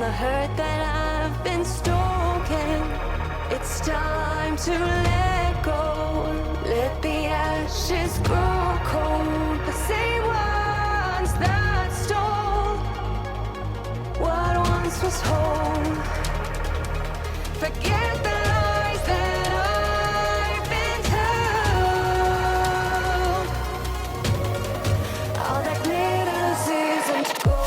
the hurt that I've been stoking. It's time to let go. Let the ashes grow cold. The same ones that stole what once was whole. Forget the lies that I've been told. All that glitters isn't gold.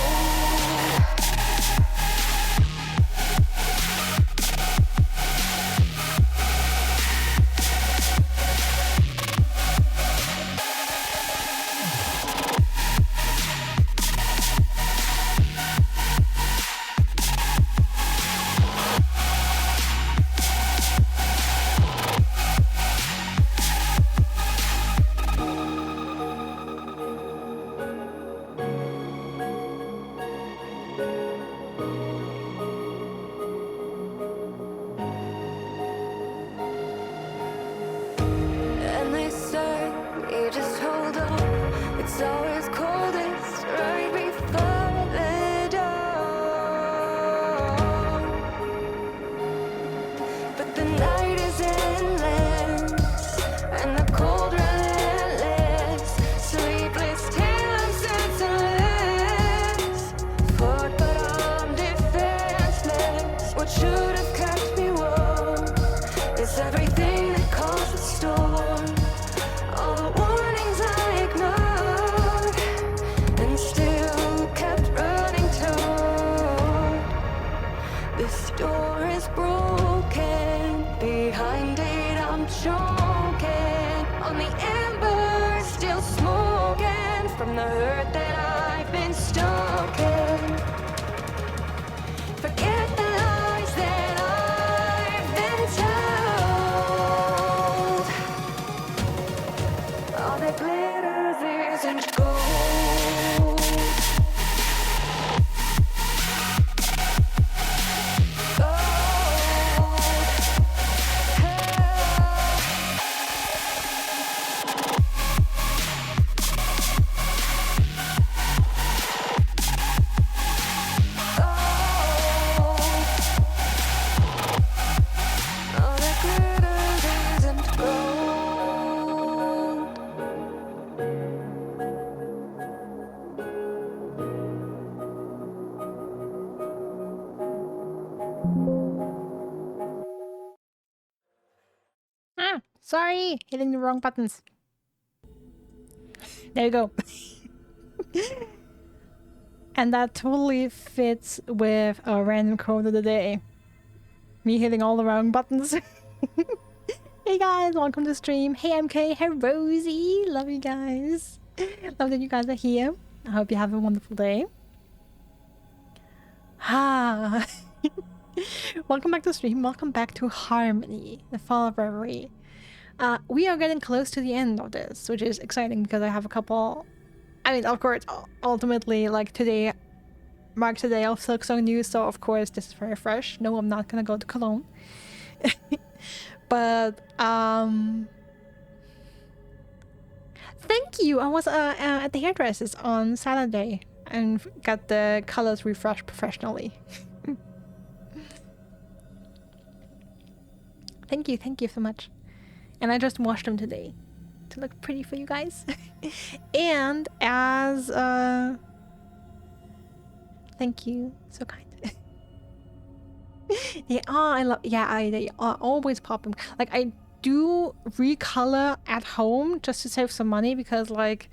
And they say, you just hold on. It's always coldest right before the dawn. But the night is endless, and the cold relentless. Sleepless till I'm senseless. Fought but I'm defenseless. What should have kept me warm is everything that caused the storm. All the warnings I ignored and still kept running toward. This door is broken. Behind it I'm choking on the embers still smoking from the hurt that I've been stoking. Forget the lies that I've been told. All that glitters isn't gold. All that glitters isn't gold. Ah, sorry, hitting the wrong buttons. There you go. And that totally fits with a random quote of the day. Me hitting all the wrong buttons. Hey guys, welcome to the stream. Hey MK, hey Rosie. Love you guys. Love that you guys are here. I hope you have a wonderful day. Ah. Welcome back to the stream. Welcome back to Harmony, the Fall of Reverie. We are getting close to the end of this, which is exciting because I have a couple... I mean, of course, ultimately, like today marks the day of Silksong news, so of course this is very fresh. No, I'm not gonna go to Cologne. But, thank you! I was at the hairdresser's on Saturday and got the colors refreshed professionally. Thank you so much. And I just washed them today to look pretty for you guys. And as thank you, so kind. Yeah, oh, I love. Yeah, I always pop them. Like I do recolor at home just to save some money because like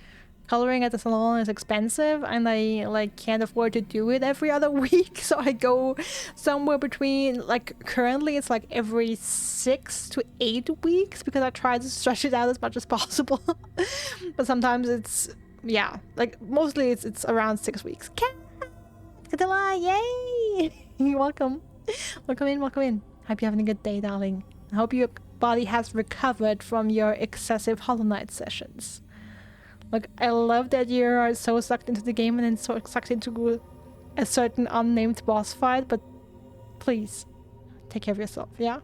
coloring at the salon is expensive and I like can't afford to do it every other week. So I go somewhere between like currently it's like every 6 to 8 weeks because I try to stretch it out as much as possible. But sometimes it's yeah, like mostly it's around 6 weeks. Katila, yay! Welcome. Welcome in. Hope you're having a good day, darling. I hope your body has recovered from your excessive Hollow Knight sessions. Like, I love that you are so sucked into the game and then so sucked into a certain unnamed boss fight, but please, take care of yourself, yeah?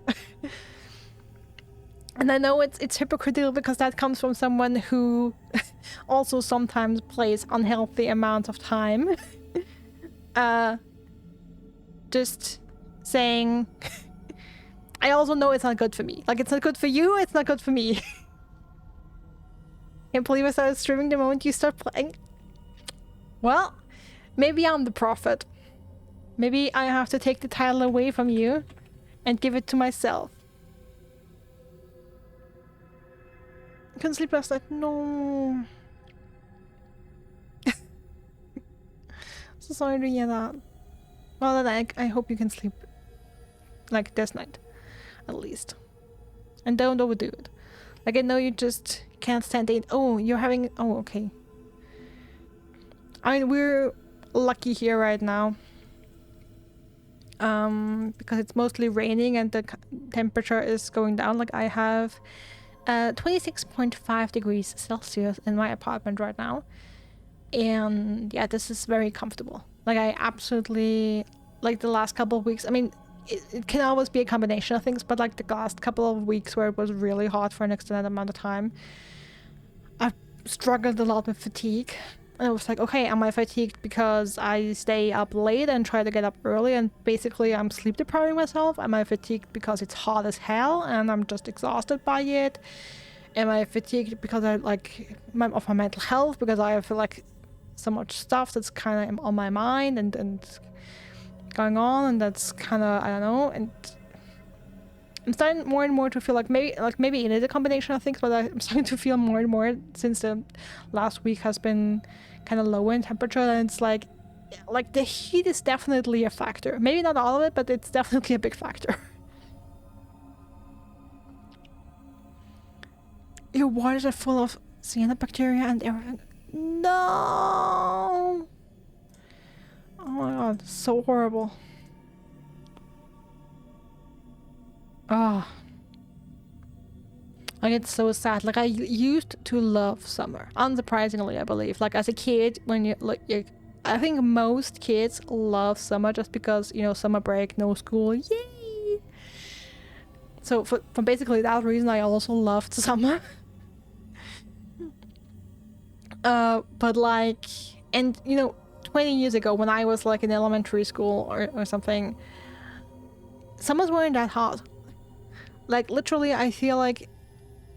And I know it's hypocritical because that comes from someone who also sometimes plays unhealthy amounts of time. just saying, I also know it's not good for me. Like, it's not good for you, it's not good for me. Can't believe I started streaming the moment you start playing. Well, maybe I'm the prophet. Maybe I have to take the title away from you and give it to myself. I couldn't sleep last night. No. So sorry to hear that. Well, then I hope you can sleep like this night, at least. And don't overdo it. Like, I know you just can't stand it. Oh, you're having... Oh, okay. I mean, we're lucky here right now. Because it's mostly raining and the temperature is going down. Like, I have 26.5 degrees Celsius in my apartment right now. And yeah, this is very comfortable. Like, I absolutely... Like, the last couple of weeks... I mean, it can always be a combination of things, but like the last couple of weeks where it was really hot for an extended amount of time, I've struggled a lot with fatigue. And I was like, okay, am I fatigued because I stay up late and try to get up early and basically I'm sleep depriving myself? Am I fatigued because it's hot as hell and I'm just exhausted by it? Am I fatigued because I like of my mental health, because I feel like so much stuff that's kind of on my mind and going on, and that's kind of, I don't know, and I'm starting more and more to feel like maybe it is a combination of things, but I'm starting to feel more and more since the last week has been kind of low in temperature, and it's like the heat is definitely a factor. Maybe not all of it, but it's definitely a big factor. Your waters are full of cyanobacteria and everything. No! Oh my god, so horrible. Ah. Like, it's so sad. Like, I used to love summer. Unsurprisingly, I believe. Like, as a kid, when I think most kids love summer just because, you know, summer break, no school, yay! So, for basically that reason, I also loved summer. But like, and, you know, 20 years ago when I was like in elementary school or something, summers weren't that hot. Like, literally, I feel like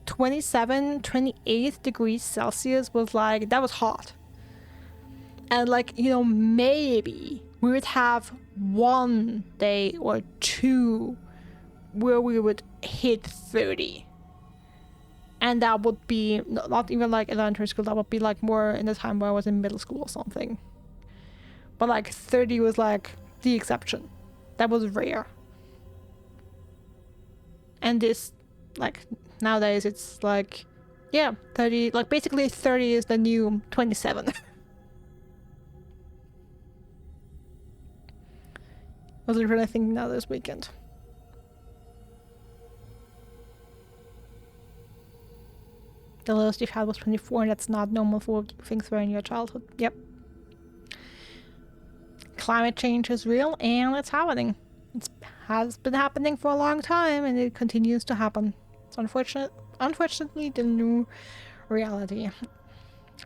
27, 28 degrees Celsius was like, that was hot. And like, you know, maybe we would have one day or two where we would hit 30. And that would be not even like elementary school, that would be like more in the time where I was in middle school or something. But like 30 was like the exception. That was rare. And this, like, nowadays it's like, yeah, 30, like basically 30 is the new 27. I was really thinking that this weekend. The lowest you've had was 24, and that's not normal for things were in your childhood. Yep. Climate change is real, and it's happening. It has been happening for a long time, and it continues to happen. It's unfortunately the new reality.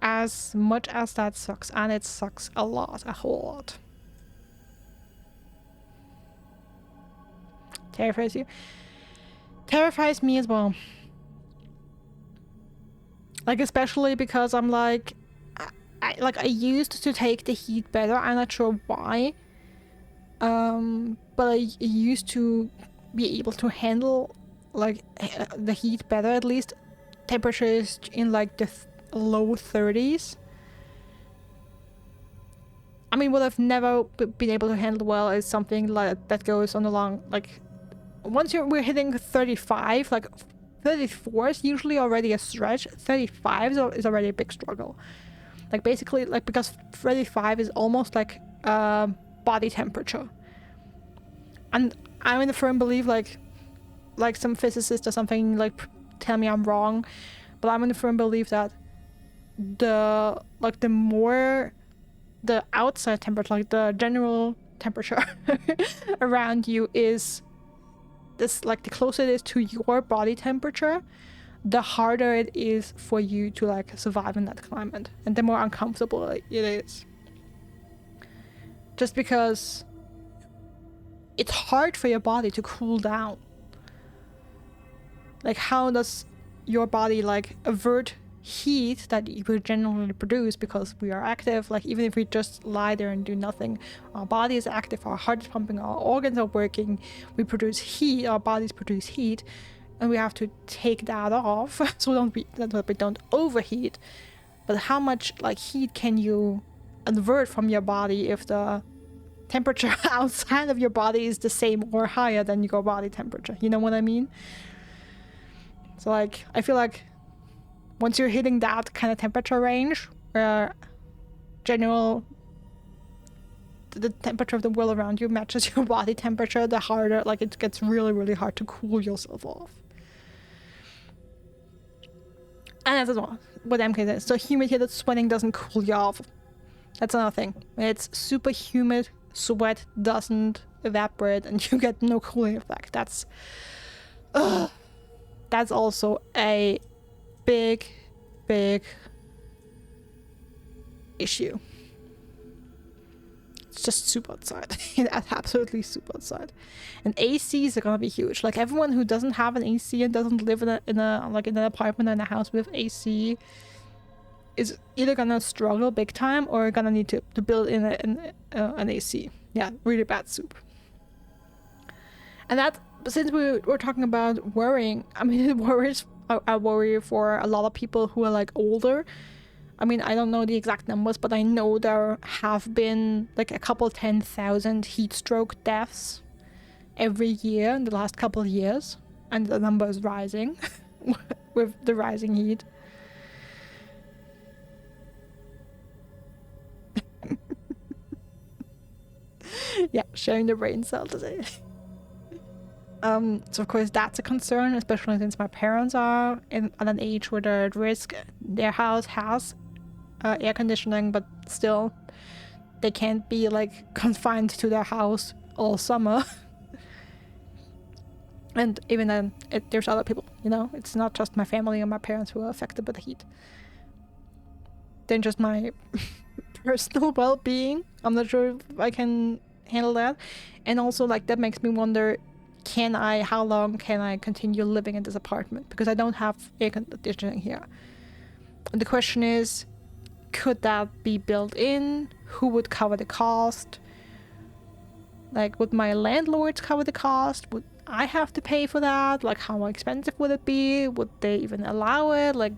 As much as that sucks, and it sucks a lot, a whole lot. Terrifies you? Terrifies me as well. Like, especially because I'm like, I used to take the heat better. I'm not sure why. But I used to be able to handle like the heat better, at least. Temperatures in like the low 30s. I mean, what I've never been able to handle well is something like that goes on along, like, once we're hitting 35, like 34 is usually already a stretch. 35 is already a big struggle. Like, basically, like, because 35 is almost like body temperature. And I'm in the firm belief, like some physicist or something, like, tell me I'm wrong, but I'm in the firm belief that the more the outside temperature, like the general temperature around you is this, like, the closer it is to your body temperature, the harder it is for you to like survive in that climate, and the more uncomfortable it is. Just because it's hard for your body to cool down. Like, how does your body like avert heat that we generally produce because we are active? Like, even if we just lie there and do nothing, our body is active, our heart is pumping, our organs are working, we produce heat, our bodies produce heat, and we have to take that off so that we don't overheat. But how much like heat can you avert from your body if the temperature outside of your body is the same or higher than your body temperature? You know what I mean? So like, I feel like once you're hitting that kind of temperature range where the temperature of the world around you matches your body temperature, the harder, like, it gets really, really hard to cool yourself off. And that's what MK says. So humidity that sweating doesn't cool you off. That's another thing. When it's super humid, sweat doesn't evaporate and you get no cooling effect. That's also a big issue. It's just soup outside. It's absolutely soup outside. And ACs are gonna be huge. Like, everyone who doesn't have an AC and doesn't live in an apartment or in a house with AC is either gonna struggle big time or gonna need to build in an AC. Yeah, really bad soup. And that, since we're talking about worrying, I mean, it worries. I worry for a lot of people who are like older. I mean, I don't know the exact numbers, but I know there have been like a couple 10,000 heat stroke deaths every year in the last couple of years, and the number is rising with the rising heat. Yeah, sharing the brain cell today. So of course that's a concern, especially since my parents are at an age where they're at risk. Their house has air conditioning, but still they can't be like confined to their house all summer. And even then, there's other people, you know, it's not just my family and my parents who are affected by the heat. Then just my personal well-being, I'm not sure if I can handle that. And also, like, that makes me wonder, how long can I continue living in this apartment? Because I don't have air conditioning here. And the question is, could that be built in? Who would cover the cost? Like, would my landlords cover the cost? Would I have to pay for that? Like, how expensive would it be? Would they even allow it? Like,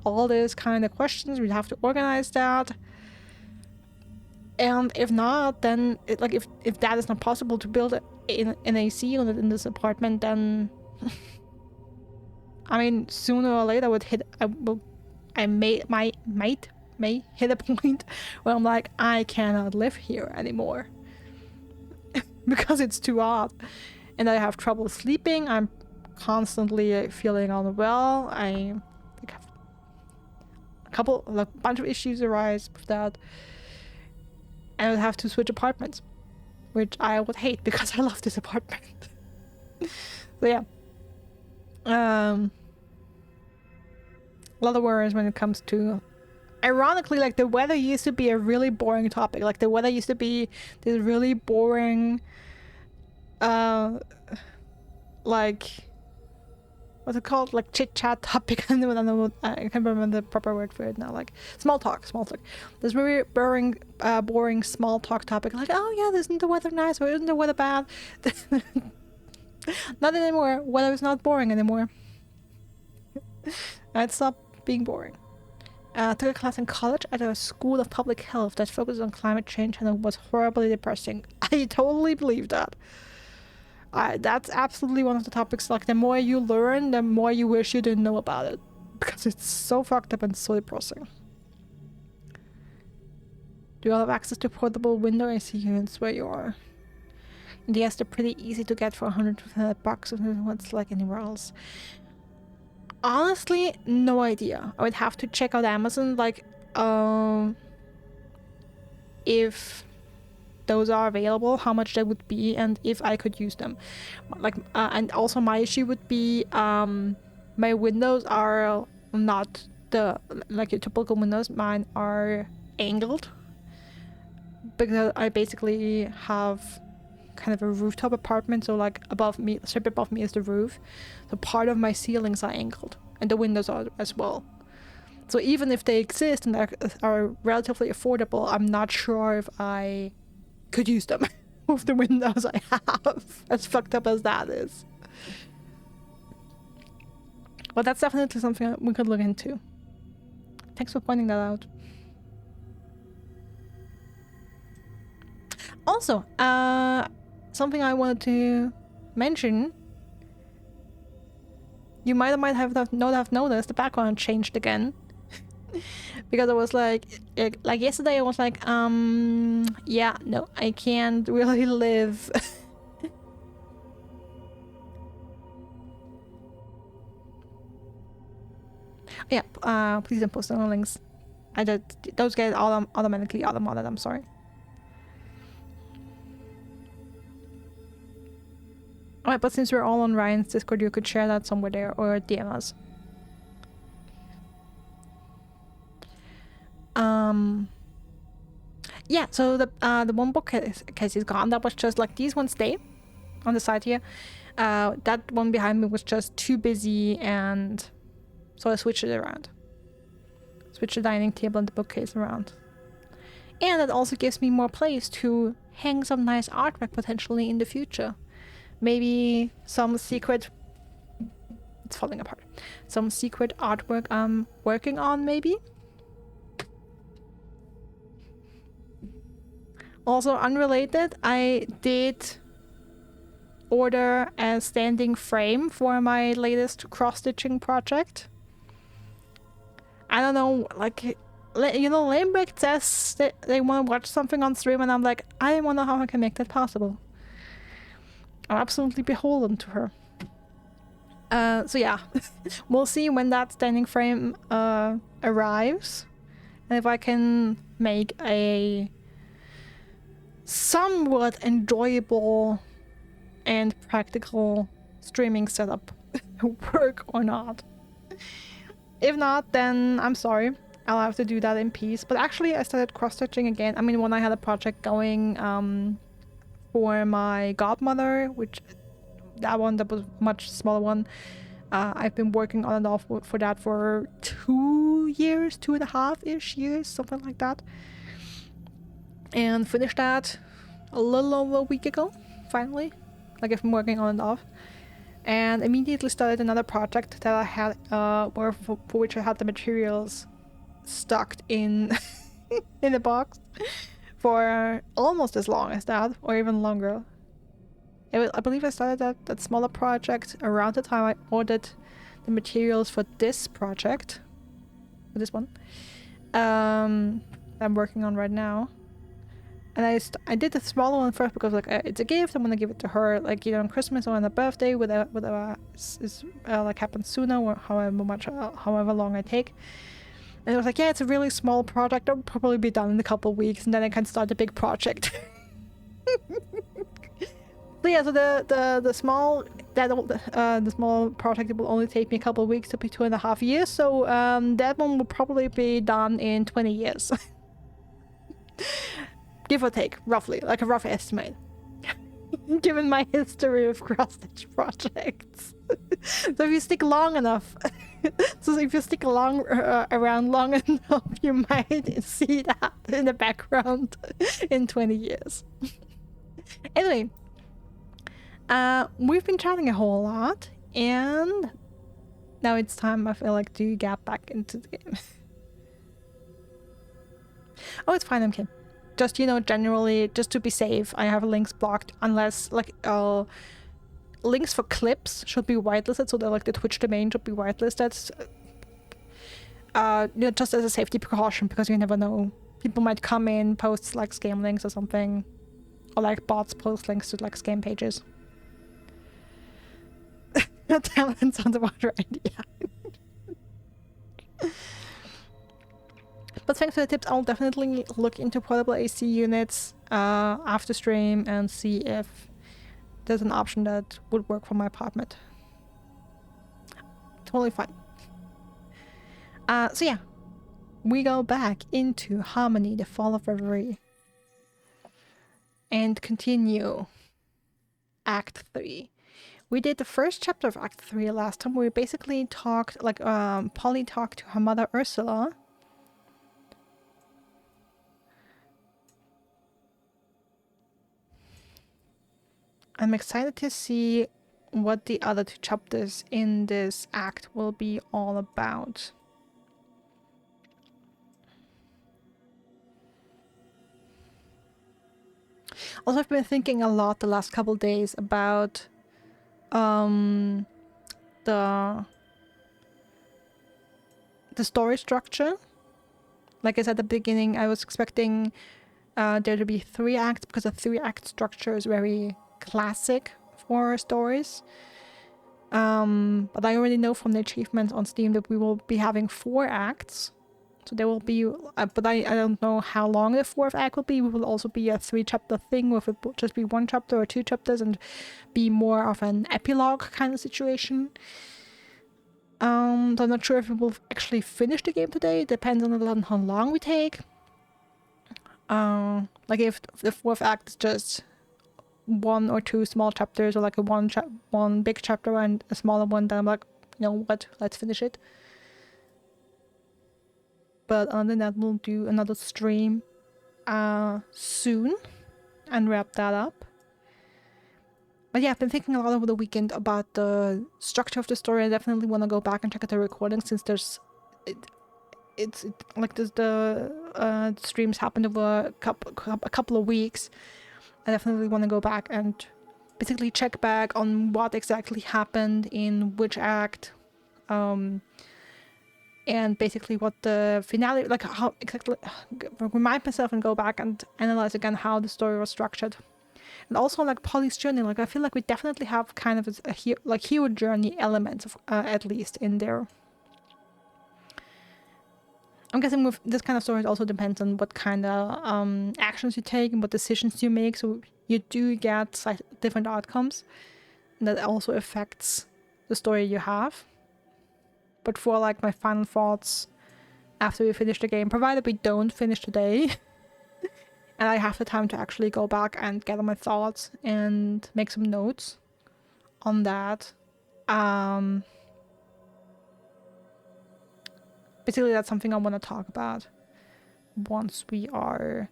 all these kind of questions, we'd have to organize that. And if not, then if that is not possible to build an AC unit in this apartment, then I mean, sooner or later I may hit a point where I'm like, I cannot live here anymore because it's too hot, and I have trouble sleeping. I'm constantly feeling unwell. I have a bunch of issues arise with that. I would have to switch apartments, which I would hate because I love this apartment. So yeah. A lot of worries when it comes to... Ironically, like, the weather used to be a really boring topic. Like, the weather used to be this really boring... like... What's it called? Like, chit-chat topic. I can't remember the proper word for it now. Like, small talk. This really boring small talk topic. Like, oh yeah, isn't the weather nice, or isn't the weather bad? Not anymore. Weather is not boring anymore. It stopped being boring. Took a class in college at a school of public health that focused on climate change, and it was horribly depressing. I totally believe that. That's absolutely one of the topics. Like, the more you learn, the more you wish you didn't know about it, because it's so fucked up and so depressing. Do you all have access to portable window AC units where you are? And yes, they're pretty easy to get for $100 and what's like anywhere else. Honestly, no idea. I would have to check out Amazon, like, if those are available, how much they would be, and if I could use them. Like, and also my issue would be, my windows are not like your typical windows. Mine are angled, because I basically have kind of a rooftop apartment, so like above me, straight above me is the roof. So part of my ceilings are angled, and the windows are as well. So even if they exist and are relatively affordable, I'm not sure if I could use them with the windows I have, as fucked up as that is. But that's definitely something we could look into. Thanks for pointing that out. Also, something I wanted to mention. You might have not noticed the background changed again. Because I was like yesterday I was like, yeah, no, I can't really live. Yeah, please don't post no links. Those get automatically automated, I'm sorry. Alright, but since we're all on Ryan's Discord, you could share that somewhere there or DM us. Yeah, so the one bookcase is gone. That was just like, these ones stay on the side here. That one behind me was just too busy, and so I switched it around. Switch the dining table and the bookcase around. And it also gives me more place to hang some nice artwork potentially in the future. Maybe some secret... It's falling apart. Some secret artwork I'm working on, maybe? Also unrelated, I did order a standing frame for my latest cross-stitching project. I don't know, like, you know, Lambrick says that they want to watch something on stream, and I'm like, I wonder how I can make that possible. I'm absolutely beholden to her. So yeah, we'll see when that standing frame arrives, and if I can make a somewhat enjoyable and practical streaming setup work or not. If not, then I'm sorry. I'll have to do that in peace. But actually, I started cross-stitching again. I mean, when I had a project going for my godmother, which that was much smaller one. I've been working on and off for that for 2 years, 2.5-ish years, something like that. And finished that a little over a week ago, finally. Like, I've been working on and off. And immediately started another project that I had, for which I had the materials stocked in in a box for almost as long as that, or even longer. I believe I started that smaller project around the time I ordered the materials for this project, for this one, that I'm working on right now. And I did the smaller one first because, like, it's a gift. I'm gonna give it to her, like, either on Christmas or on her birthday, whatever is like happens sooner, or however long I take. And I was like, yeah, it's a really small project. It'll probably be done in a couple of weeks, and then I can start a big project. So yeah, so the small project will only take me a couple of weeks to be 2.5 years. So that one will probably be done in 20 years. Give or take, roughly, like a rough estimate. Given my history of cross-stitch projects. So if you stick long enough, around long enough, you might see that in the background in 20 years. Anyway, we've been chatting a whole lot, and now it's time, I feel like, to get back into the game. Oh, it's fine, I'm kidding. Just, you know, generally, just to be safe, I have links blocked unless, like, links for clips should be whitelisted, so that, like, the Twitch domain should be whitelisted. You know, just as a safety precaution, because you never know. People might come in, post, like, scam links or something. Or, like, bots post links to, like, scam pages. That sounds about right, yeah. But thanks for the tips. I'll definitely look into portable AC units after stream and see if there's an option that would work for my apartment. Totally fine. So yeah, we go back into Harmony, the Fall of Reverie, and continue Act 3. We did the first chapter of Act 3 last time. We basically talked, like, Polly talked to her mother Ursula. I'm excited to see what the other 2 chapters in this act will be all about. Also, I've been thinking a lot the last couple days about the story structure. Like I said at the beginning, I was expecting there to be 3 acts because the 3-act structure is very classic for stories. But I already know from the achievements on Steam that we will be having 4 acts. So there will be, but I don't know how long the 4th act will be. We will also be a 3-chapter thing, with it just be 1 chapter or 2 chapters and be more of an epilogue kind of situation. So I'm not sure if we will actually finish the game today. It depends on a lot on how long we take. Like if the 4th act is just 1 or 2 small chapters, or like a one big chapter and a smaller one, then I'm like, you know what, let's finish it. But other than that, we'll do another stream soon and wrap that up. But yeah, I've been thinking a lot over the weekend about the structure of the story. I definitely want to go back and check out the recording, since there's the streams happened over a couple of weeks. I definitely want to go back and basically check back on what exactly happened in which act, and basically what the finale, like how exactly, remind myself and go back and analyze again how the story was structured. And also like Polly's journey, like I feel like we definitely have kind of a hero journey elements of, at least in there. I'm guessing with this kind of story, it also depends on what kind of actions you take and what decisions you make. So you do get different outcomes, and that also affects the story you have. But for like my final thoughts after we finish the game, provided we don't finish today, and I have the time to actually go back and gather my thoughts and make some notes on that. Basically, that's something I want to talk about once we are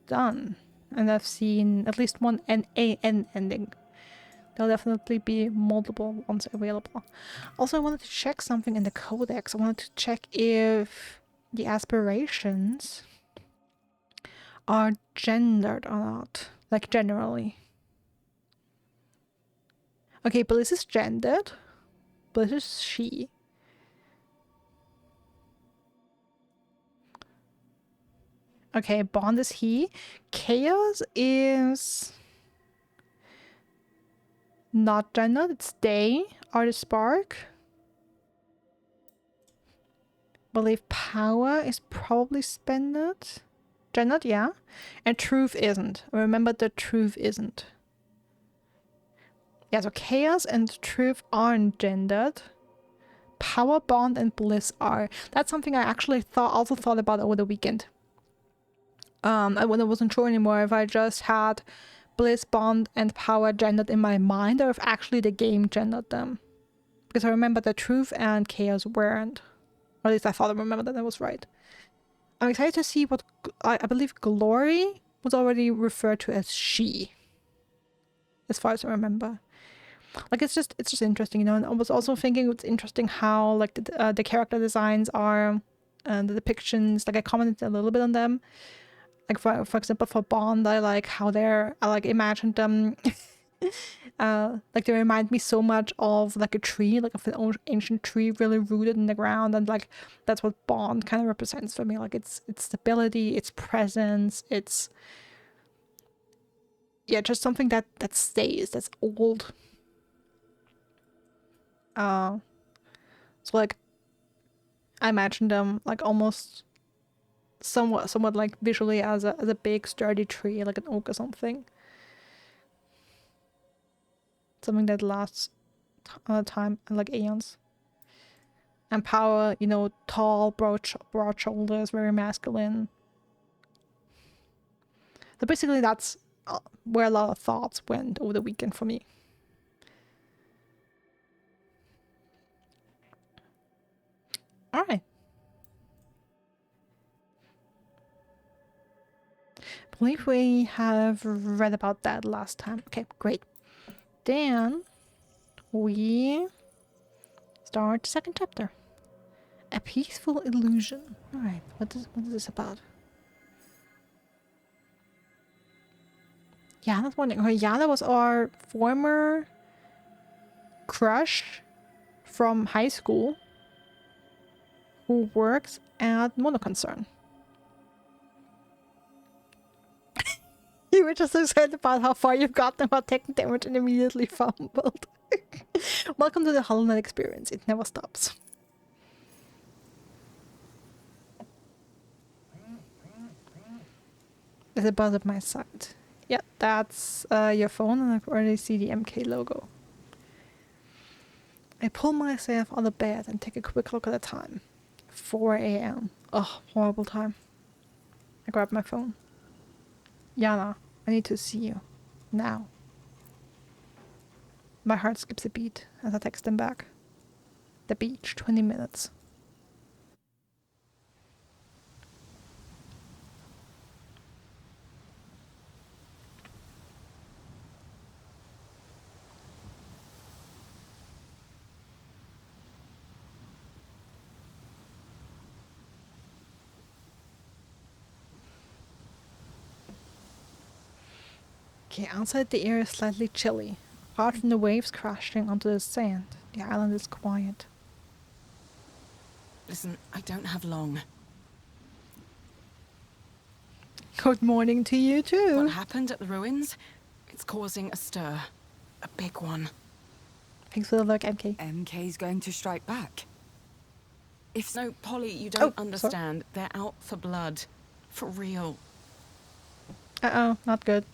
done. And I've seen at least one ending. There'll definitely be multiple ones available. Also, I wanted to check something in the codex. I wanted to check if the aspirations are gendered or not. Like, generally. Okay, Bliss is gendered. Bliss is she. Okay, Bond is he. Chaos is not gendered. It's they are the spark. Believe power is probably gendered, yeah. And truth isn't. Remember that truth isn't. Yeah, so chaos and truth aren't gendered. Power, Bond, and bliss are. That's something I actually also thought about over the weekend. I wasn't sure anymore if I just had bliss, bond, and power gendered in my mind, or if actually the game gendered them. Because I remember that truth and chaos weren't. Or at least I thought I remembered that was right. I'm excited to see what I believe glory was already referred to as she, as far as I remember. Like it's just interesting, you know. And I was also thinking it's interesting how like the character designs are, and the depictions. Like I commented a little bit on them. Like for example, for Bond, I like how I like imagined them. Like they remind me so much of like a tree, like of an ancient tree, really rooted in the ground, and like that's what Bond kind of represents for me. Like it's stability, it's presence, it's just something that stays, that's old. So like I imagine them like almost somewhat like visually as a big sturdy tree, like an oak or something. Something that lasts time, like aeons. And power, you know, tall, broad shoulders, very masculine. So basically that's where a lot of thoughts went over the weekend for me. All right. I believe we have read about that last time. Okay, great. Then we start the second chapter. A peaceful illusion. All right. What is this about? Yana's wondering. Oh, Yana was our former crush from high school who works at Monoconcern. You were just excited about how far you've gotten about taking damage and immediately fumbled. Welcome to the Hollow Knight experience. It never stops. There's a buzz at my side. Yeah, that's your phone, and I can already see the MK logo. I pull myself out of bed and take a quick look at the time. 4 a.m. Oh, horrible time. I grab my phone. Yana, I need to see you. Now. My heart skips a beat as I text him back. The beach, 20 minutes. Okay, outside the air is slightly chilly. Apart from the waves crashing onto the sand, the island is quiet. Listen, I don't have long. Good morning to you too. What happened at the ruins? It's causing a stir. A big one. Thanks for the look, MK. MK's going to strike back. If No, Polly, you don't Oh, understand. They're out for blood. For real. Uh-oh, not good.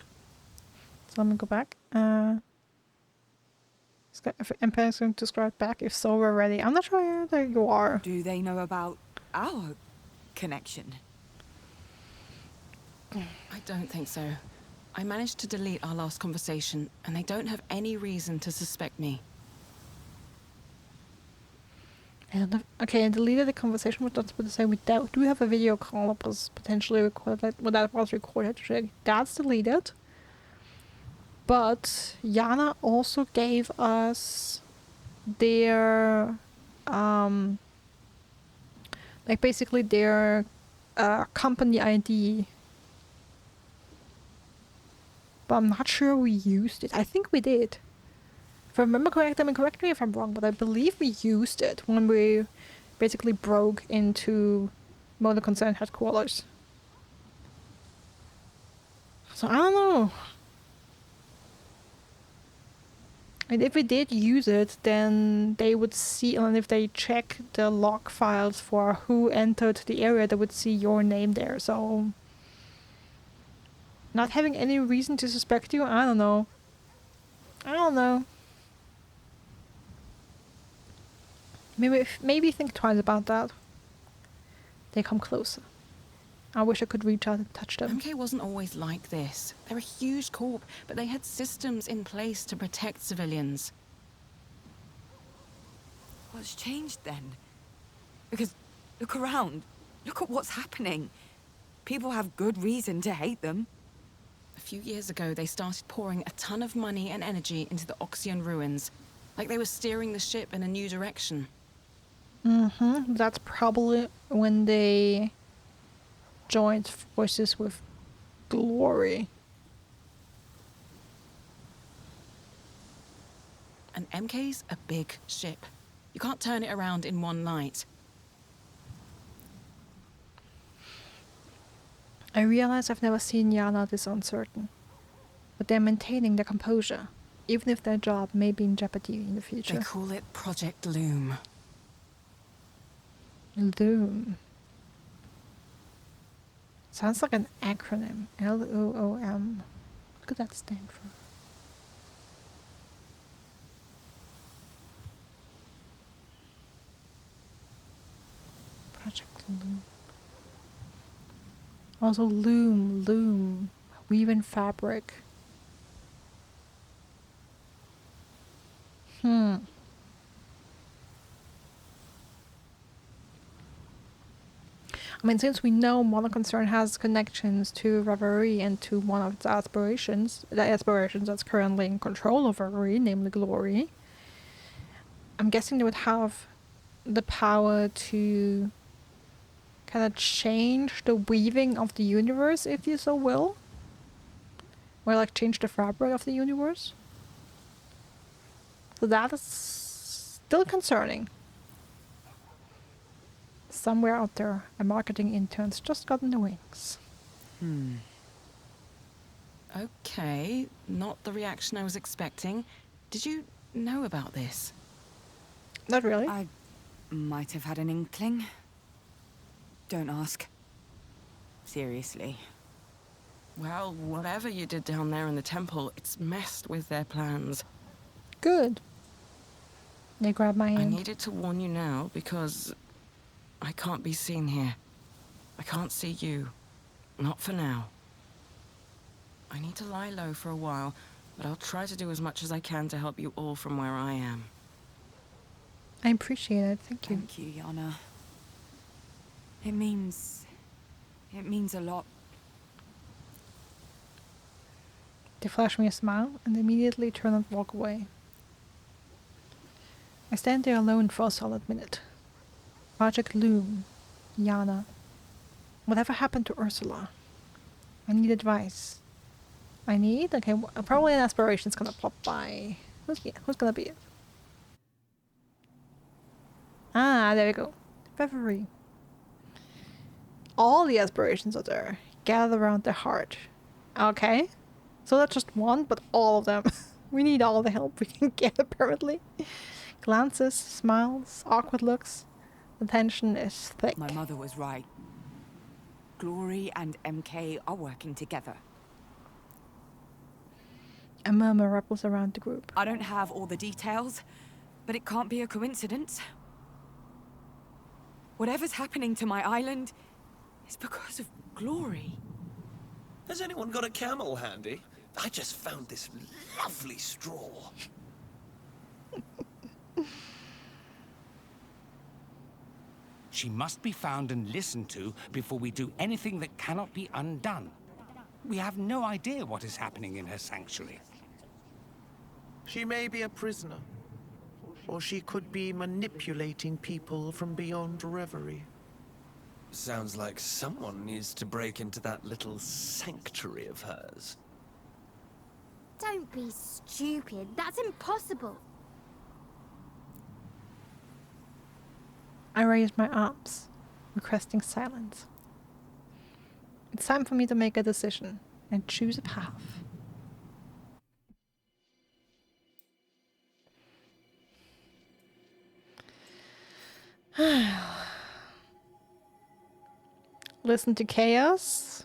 So let me go back. If MK is going to strike back, if so, we're ready. I'm not sure where you are. do they know about our connection? I don't think so. I managed to delete our last conversation, and they don't have any reason to suspect me. And okay, I deleted the conversation, but that's what to say. We do have a video call that was potentially recorded. Well, that was recorded. That's deleted. But Yana also gave us their, like basically their company ID. But I'm not sure we used it. I think we did. If I remember correctly, I mean, correct me if I'm wrong, but I believe we used it when we basically broke into Mono Concern headquarters. So I don't know. And if we did use it, then they would see, and if they check the log files for who entered the area, they would see your name there. So not having any reason to suspect you, I don't know. I don't know. Maybe think twice about that. They come closer. I wish I could reach out and touch them. MK wasn't always like this. They're a huge corp, but they had systems in place to protect civilians. What's changed then? Because look around. Look at what's happening. People have good reason to hate them. A few years ago, they started pouring a ton of money and energy into the Oxian ruins. Like they were steering the ship in a new direction. Mm-hmm. That's probably when they joined forces with Glory. And MK's a big ship. You can't turn it around in one night. I realize I've never seen Yana this uncertain. But they're maintaining their composure, even if their job may be in jeopardy in the future. They call it Project Loom. Loom. Sounds like an acronym. Loom. What could that stand for? Project Loom. Also loom. Weaving fabric. Hmm. I mean, since we know Modern Concern has connections to Reverie and to one of its aspirations, the aspirations that's currently in control of Reverie, namely Glory, I'm guessing they would have the power to kind of change the weaving of the universe, if you so will. Or like change the fabric of the universe. So that is still concerning. Somewhere out there, a marketing intern's just gotten the wings. Okay, not the reaction I was expecting. Did you know about this? Not really. I might have had an inkling. Don't ask. Seriously. Well, whatever you did down there in the temple, it's messed with their plans. Good. They grab my I hand. needed to warn you now because I can't be seen here. I can't see you. Not for now. I need to lie low for a while, but I'll try to do as much as I can to help you all from where I am. I appreciate it. Thank you. Thank you, Yana. It means a lot. They flash me a smile and immediately turn and walk away. I stand there alone for a solid minute. Project Loom. Yana. Whatever happened to Ursula? I need advice. Okay, probably an aspiration's gonna pop by. Who's gonna be it? Ah, there we go. Reverie. All the aspirations are there. Gather around the heart. Okay. So that's just one, but all of them. We need all the help we can get, apparently. Glances, smiles, awkward looks. The tension is thick. My mother was right. Glory and MK are working together. A murmur ripples around the group. I don't have all the details, but it can't be a coincidence. Whatever's happening to my island is because of Glory. Has anyone got a camel handy? I just found this lovely straw. She must be found and listened to before we do anything that cannot be undone. We have no idea what is happening in her sanctuary. She may be a prisoner, or she could be manipulating people from beyond Reverie. Sounds like someone needs to break into that little sanctuary of hers. Don't be stupid. That's impossible. I raise my arms, requesting silence. It's time for me to make a decision and choose a path. Listen to chaos.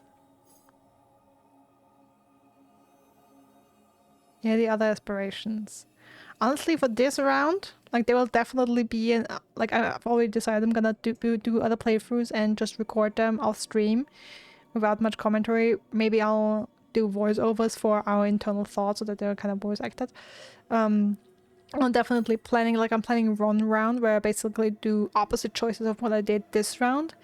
Yeah, the other aspirations. Honestly, for this round, like, there will definitely be an, like, I've already decided I'm gonna do other playthroughs and just record them off stream without much commentary. Maybe I'll do voiceovers for our internal thoughts so that they're kind of voice acted. I'm definitely planning, like, I'm planning one round where I basically do opposite choices of what I did this round,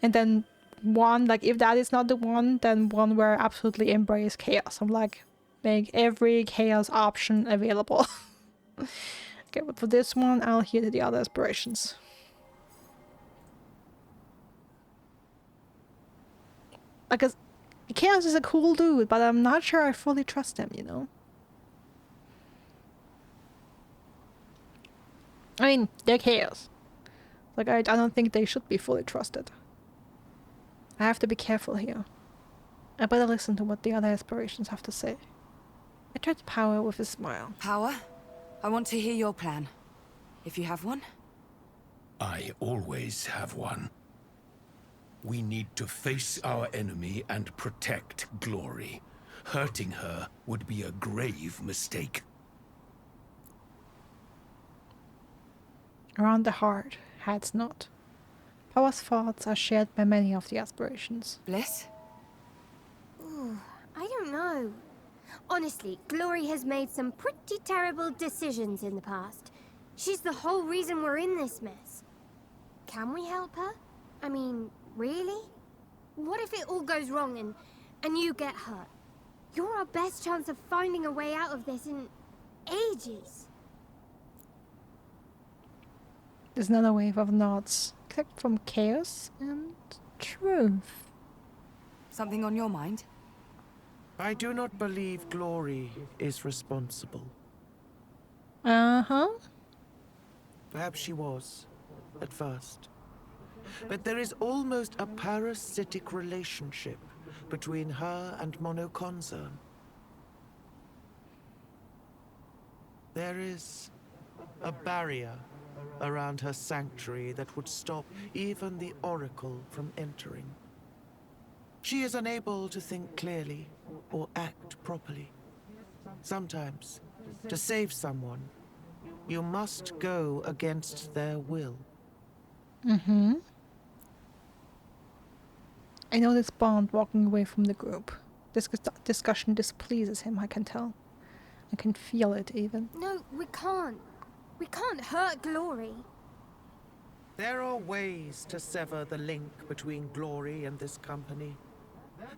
and then one, like, if that is not the one, then one where I absolutely embrace chaos. I'm like, make every chaos option available. Okay, but for this one, I'll hear to the other aspirations. Like, Chaos is a cool dude, but I'm not sure I fully trust him, you know? I mean, they're Chaos. Like, I don't think they should be fully trusted. I have to be careful here. I better listen to what the other aspirations have to say. I tried power with a smile. Power? I want to hear your plan. If you have one. I always have one. We need to face our enemy and protect Glory. Hurting her would be a grave mistake. Around the heart, heads not. Power's thoughts are shared by many of the aspirations. Bliss? Ooh, I don't don't know. Honestly, Glory has made some pretty terrible decisions in the past. She's the whole reason we're in this mess. Can we help her? I mean, really? What if it all goes wrong and you get hurt? You're our best chance of finding a way out of this in ages. There's another wave of nods, except from chaos and truth. Something on your mind? I do not believe Glory is responsible. Uh-huh. Perhaps she was, at first. But there is almost a parasitic relationship between her and Monoconzern. There is a barrier around her sanctuary that would stop even the Oracle from entering. She is unable to think clearly or act properly. Sometimes, to save someone, you must go against their will. Mm-hmm. I notice Bond walking away from the group. This discussion displeases him, I can tell. I can feel it even. No, we can't. We can't hurt Glory. There are ways to sever the link between Glory and this company.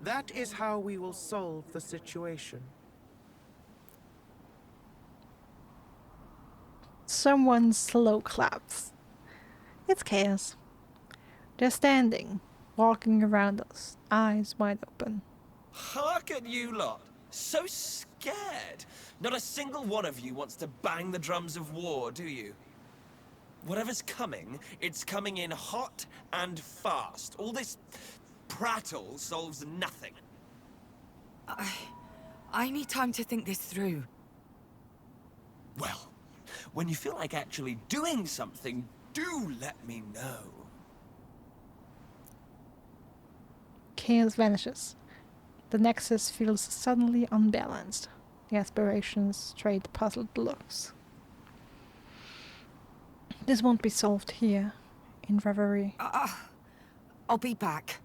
That is how we will solve the situation. Someone slow claps. It's chaos. They're standing, walking around us, eyes wide open. Hark at you lot. So scared. Not a single one of you wants to bang the drums of war, do you? Whatever's coming, it's coming in hot and fast. All this prattle solves nothing. I need time to think this through. Well, when you feel like actually doing something, do let me know. Chaos vanishes. The Nexus feels suddenly unbalanced. The aspirations trade puzzled looks. This won't be solved here, in Reverie. I'll be back.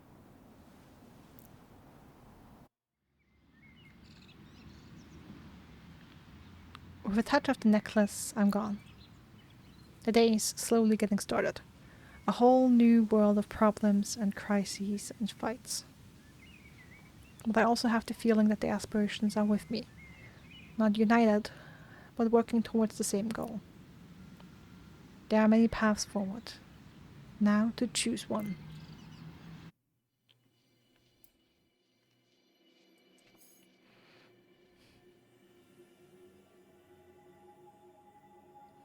With a touch of the necklace, I'm gone. The day is slowly getting started. A whole new world of problems and crises and fights. But I also have the feeling that the aspirations are with me. Not united, but working towards the same goal. There are many paths forward. Now to choose one.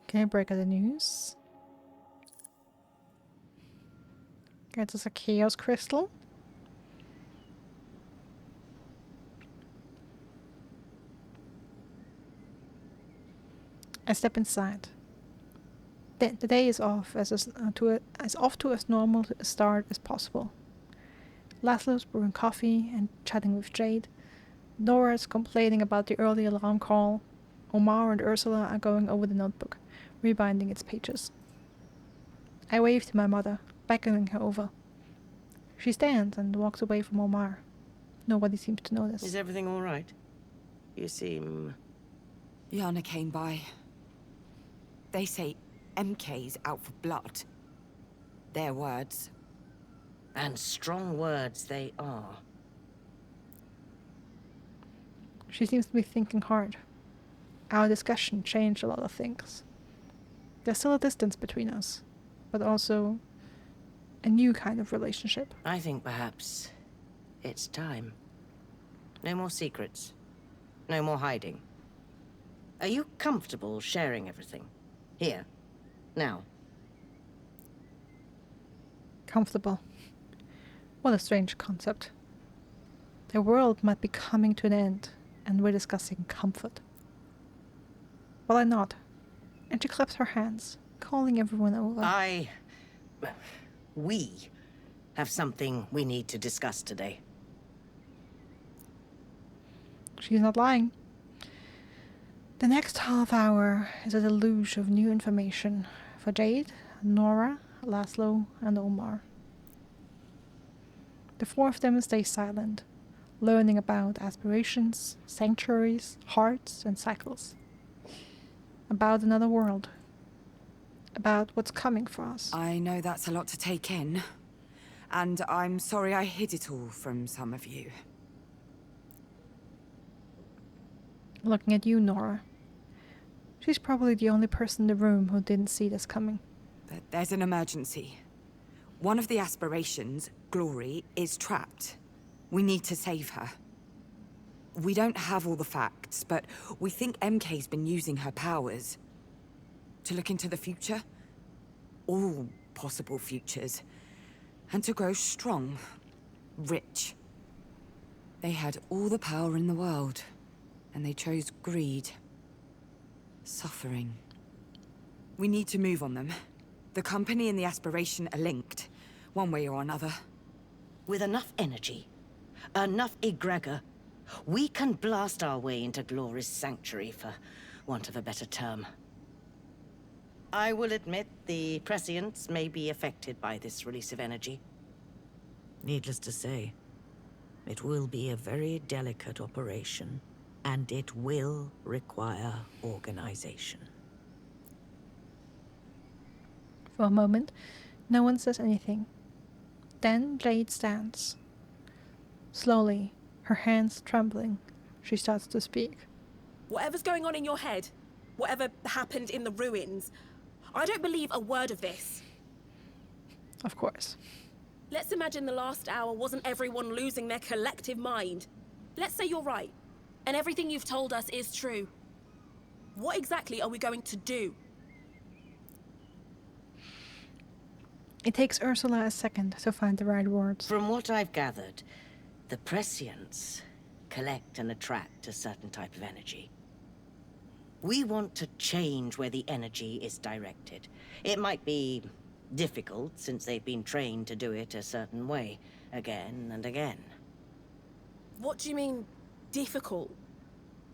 Okay, break of the news. Gets us a chaos crystal. I step inside. The day is off as off to as normal a start as possible. Laszlo's brewing coffee and chatting with Jade. Nora's complaining about the early alarm call. Omar and Ursula are going over the notebook, rebinding its pages. I wave to my mother, beckoning her over. She stands and walks away from Omar. Nobody seems to notice. Is everything all right? You seem... Yana came by. They say MK's out for blood. Their words. And strong words they are. She seems to be thinking hard. Our discussion changed a lot of things. There's still a distance between us, but also a new kind of relationship. I think perhaps it's time. No more secrets. No more hiding. Are you comfortable sharing everything? Here. Now. Comfortable. What a strange concept. The world might be coming to an end, and we're discussing comfort. Well, I nod, and she claps her hands, calling everyone over. We have something we need to discuss today. She's not lying. The next half hour is a deluge of new information for Jade, Nora, Laszlo, and Omar. The four of them stay silent, learning about aspirations, sanctuaries, hearts, and cycles. About another world. About what's coming for us. I know that's a lot to take in. And I'm sorry I hid it all from some of you. Looking at you, Nora. She's probably the only person in the room who didn't see this coming. But there's an emergency. One of the aspirations, Glory, is trapped. We need to save her. We don't have all the facts, but we think MK's been using her powers to look into the future. All possible futures. And to grow strong, rich. They had all the power in the world, and they chose greed. Suffering. We need to move on them. The company and the aspiration are linked, one way or another. With enough energy, enough egregor, we can blast our way into Glory's sanctuary, for want of a better term. I will admit the prescients may be affected by this release of energy. Needless to say, it will be a very delicate operation, and it will require organization. For a moment, no one says anything. Then Jade stands. Slowly, her hands trembling, she starts to speak. Whatever's going on in your head, whatever happened in the ruins, I don't believe a word of this. Of course. Let's imagine the last hour wasn't everyone losing their collective mind. Let's say you're right, and everything you've told us is true. What exactly are we going to do? It takes Ursula a second to find the right words. From what I've gathered, the prescients collect and attract a certain type of energy. We want to change where the energy is directed. It might be difficult, since they've been trained to do it a certain way, again and again. What do you mean, difficult?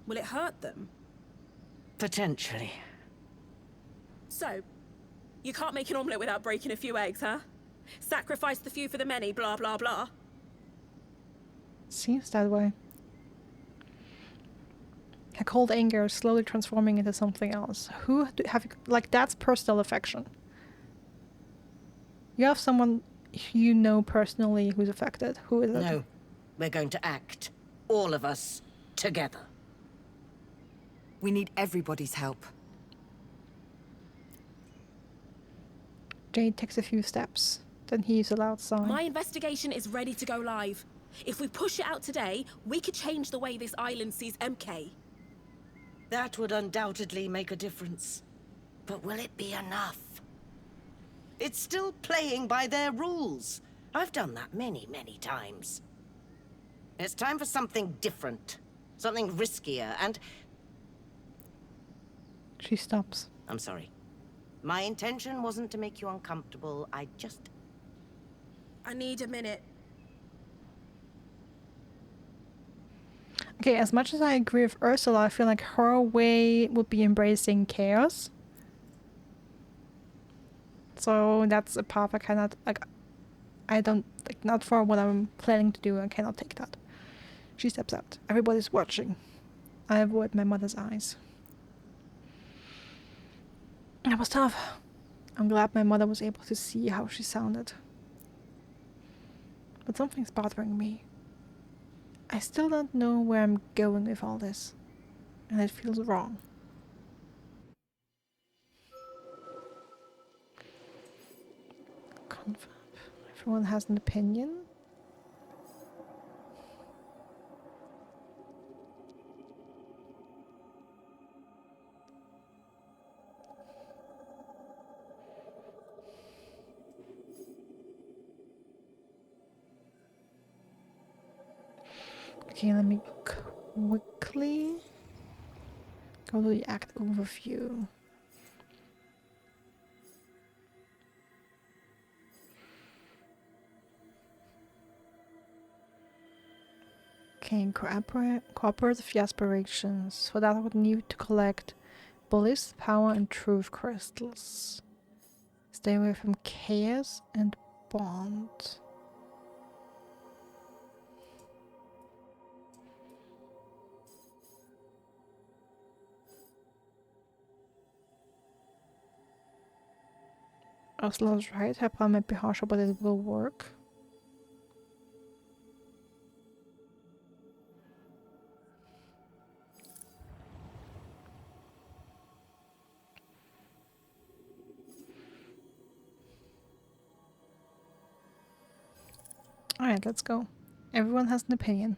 Will it hurt them? Potentially. So, you can't make an omelette without breaking a few eggs, huh? Sacrifice the few for the many, blah blah blah. Seems that way. Her cold anger is slowly transforming into something else. Have you, like, that's personal affection. You have someone you know personally who's affected. Who is it? No, we're going to act. All of us, together. We need everybody's help. Jade takes a few steps. Then heaves a loud sigh. My investigation is ready to go live. If we push it out today, we could change the way this island sees MK. That would undoubtedly make a difference. But will it be enough? It's still playing by their rules. I've done that many, many times. It's time for something different. Something riskier and... She stops. I'm sorry. My intention wasn't to make you uncomfortable. I need a minute. Okay, as much as I agree with Ursula, I feel like her way would be embracing chaos. So that's a path I cannot, like, I don't, like, not for what I'm planning to do, I cannot take that. She steps out. Everybody's watching. I avoid my mother's eyes. That was tough. I'm glad my mother was able to see how she sounded. But something's bothering me. I still don't know where I'm going with all this. And it feels wrong. Confab. Everyone has an opinion. Okay, let me quickly go to the act overview. Okay, cooperative aspirations. For that, I would need to collect Bliss, Power, and Truth crystals. Stay away from Chaos and Bond. Ursula's right. Her plan might be harsher, but it will work. Alright, let's go. Everyone has an opinion.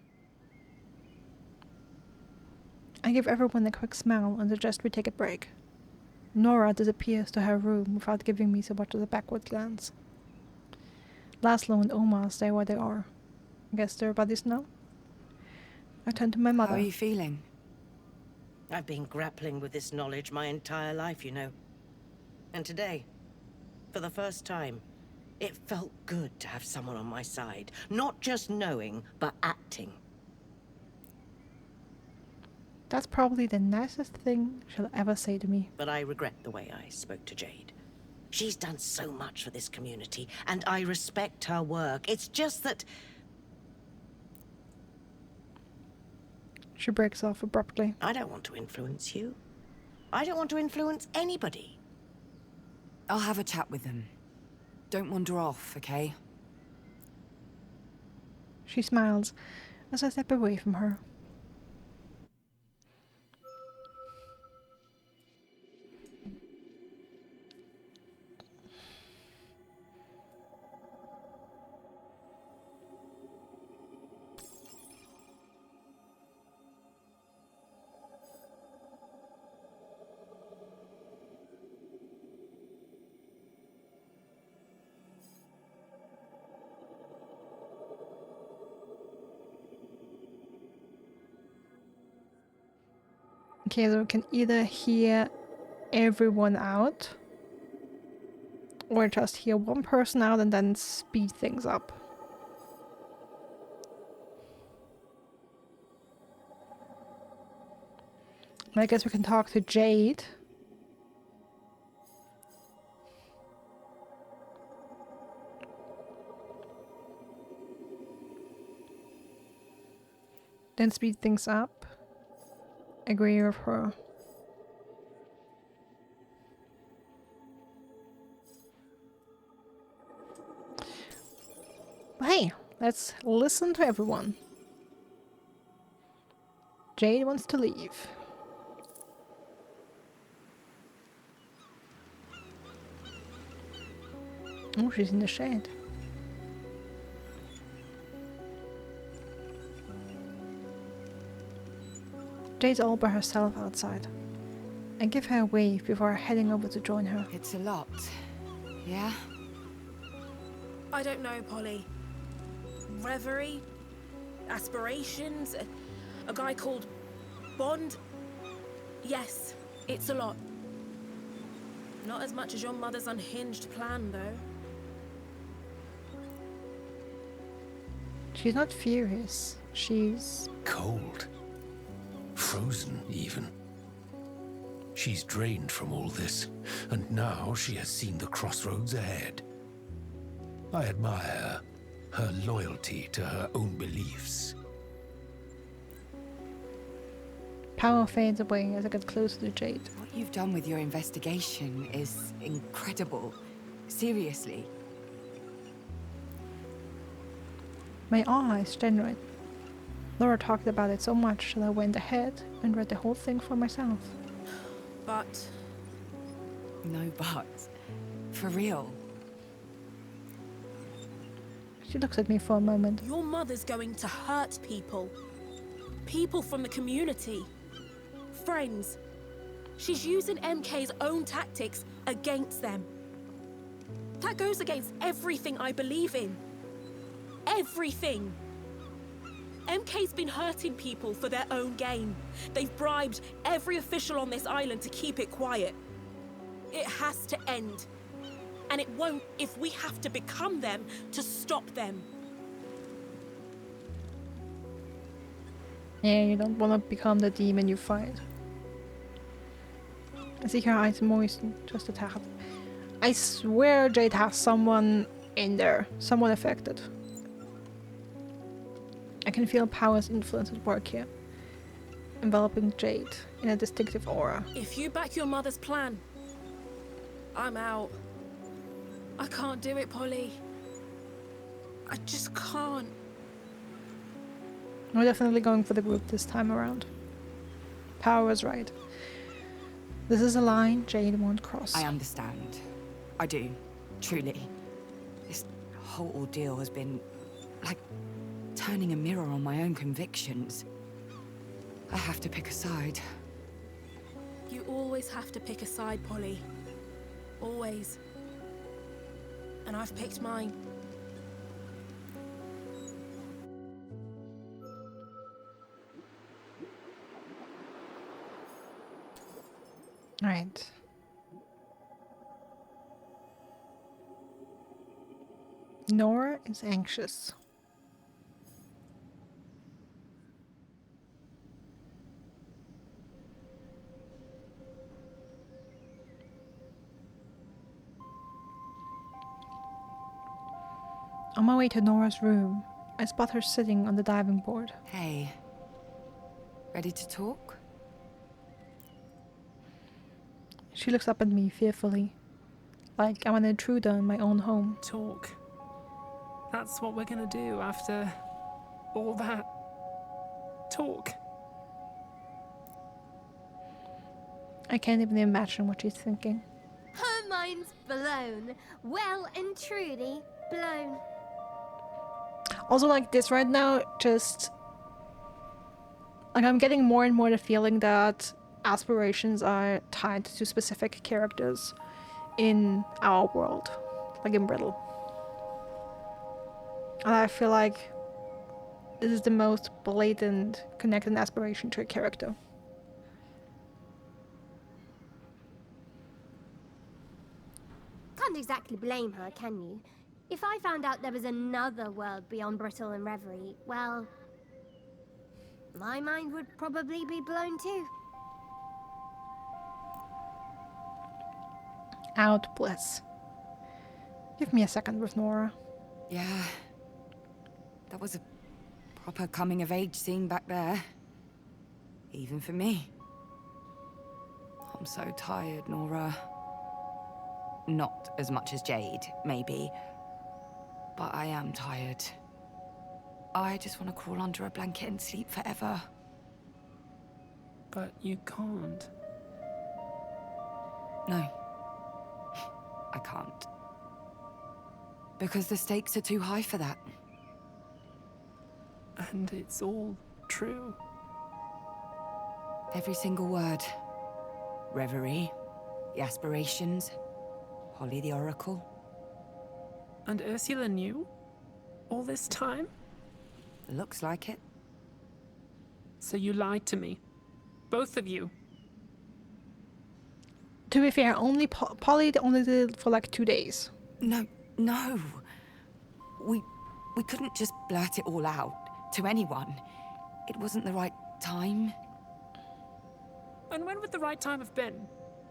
I give everyone a quick smile and suggest we take a break. Nora disappears to her room without giving me so much as a backward glance. Laszlo and Omar stay where they are. I guess they're buddies now. I turn to my mother. How are you feeling? I've been grappling with this knowledge my entire life, you know. And today, for the first time, it felt good to have someone on my side. Not just knowing, but acting. That's probably the nicest thing she'll ever say to me. But I regret the way I spoke to Jade. She's done so much for this community, and I respect her work. It's just that... She breaks off abruptly. I don't want to influence you. I don't want to influence anybody. I'll have a chat with them. Don't wander off, okay? She smiles as I step away from her. Okay, so we can either hear everyone out or just hear one person out and then speed things up. I guess we can talk to Jade. Then speed things up. Agree with her. Hey, let's listen to everyone. Jade wants to leave. Oh, she's in the shade. Jade's all by herself outside. I give her a wave before heading over to join her. It's a lot. Yeah? I don't know, Polly. Reverie, aspirations, a guy called Bond. Yes, it's a lot. Not as much as your mother's unhinged plan, though. She's not furious. She's... cold. Frozen, even. She's drained from all this, and now she has seen the crossroads ahead. I admire her loyalty to her own beliefs. Power fades away as I get closer to Jade. What you've done with your investigation is incredible. Seriously. My awe is genuine. Laura talked about it so much that I went ahead and read the whole thing for myself. But... No buts. For real. She looks at me for a moment. your mother's going to hurt people. People from the community. Friends. She's using MK's own tactics against them. That goes against everything I believe in. Everything. MK's been hurting people for their own gain. They've bribed every official on this island to keep it quiet. It has to end. And it won't if we have to become them to stop them. Yeah, you don't want to become the demon you fight. I see her eyes moisten just a tad. I swear Jade has someone in there, someone affected. I can feel power's influence at work here, enveloping Jade in a distinctive aura. If you back your mother's plan, I'm out. I can't do it, Polly. I just can't. We're definitely going for the group this time around. Power was right. This is a line Jade won't cross. I understand. I do. Truly. This whole ordeal has been like turning a mirror on my own convictions. I have to pick a side. You always have to pick a side, Polly. Always. And I've picked mine. Right. Nora is anxious. On my way to Nora's room, I spot her sitting on the diving board. Hey. Ready to talk? She looks up at me fearfully, like I'm an intruder in my own home. Talk. That's what we're gonna do after all that. Talk. I can't even imagine what she's thinking. Her mind's blown. Well and truly blown. Also, like this right now, just like I'm getting more and more the feeling that aspirations are tied to specific characters in our world, like in Brittle. And I feel like this is the most blatant connected aspiration to a character. Can't exactly blame her, can you? If I found out there was another world beyond Brittle and Reverie, well, my mind would probably be blown too. Out, Bliss. Give me a second with Nora. Yeah. That was a proper coming-of-age scene back there. Even for me. I'm so tired, Nora. Not as much as Jade, maybe. But I am tired. I just want to crawl under a blanket and sleep forever. But you can't. No. I can't. Because the stakes are too high for that. And it's all true. Every single word. Reverie, the aspirations, Holly the Oracle. And Ursula knew? All this time? Looks like it. So you lied to me. Both of you. To be fair, only Polly only did it for like 2 days. No. We couldn't just blurt it all out to anyone. It wasn't the right time. And when would the right time have been?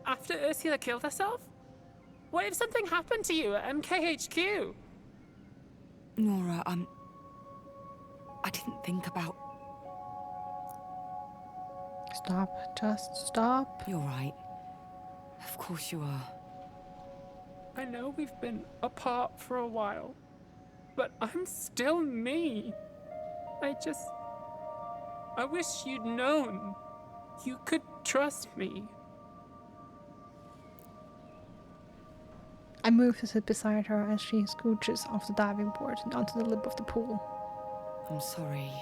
After Ursula killed herself? What if something happened to you at MKHQ? Nora, I didn't think about... Stop. Just stop. You're right. Of course you are. I know we've been apart for a while, but I'm still me. I wish you'd known. You could trust me. I move to sit beside her as she scooches off the diving board and onto the lip of the pool. I'm sorry.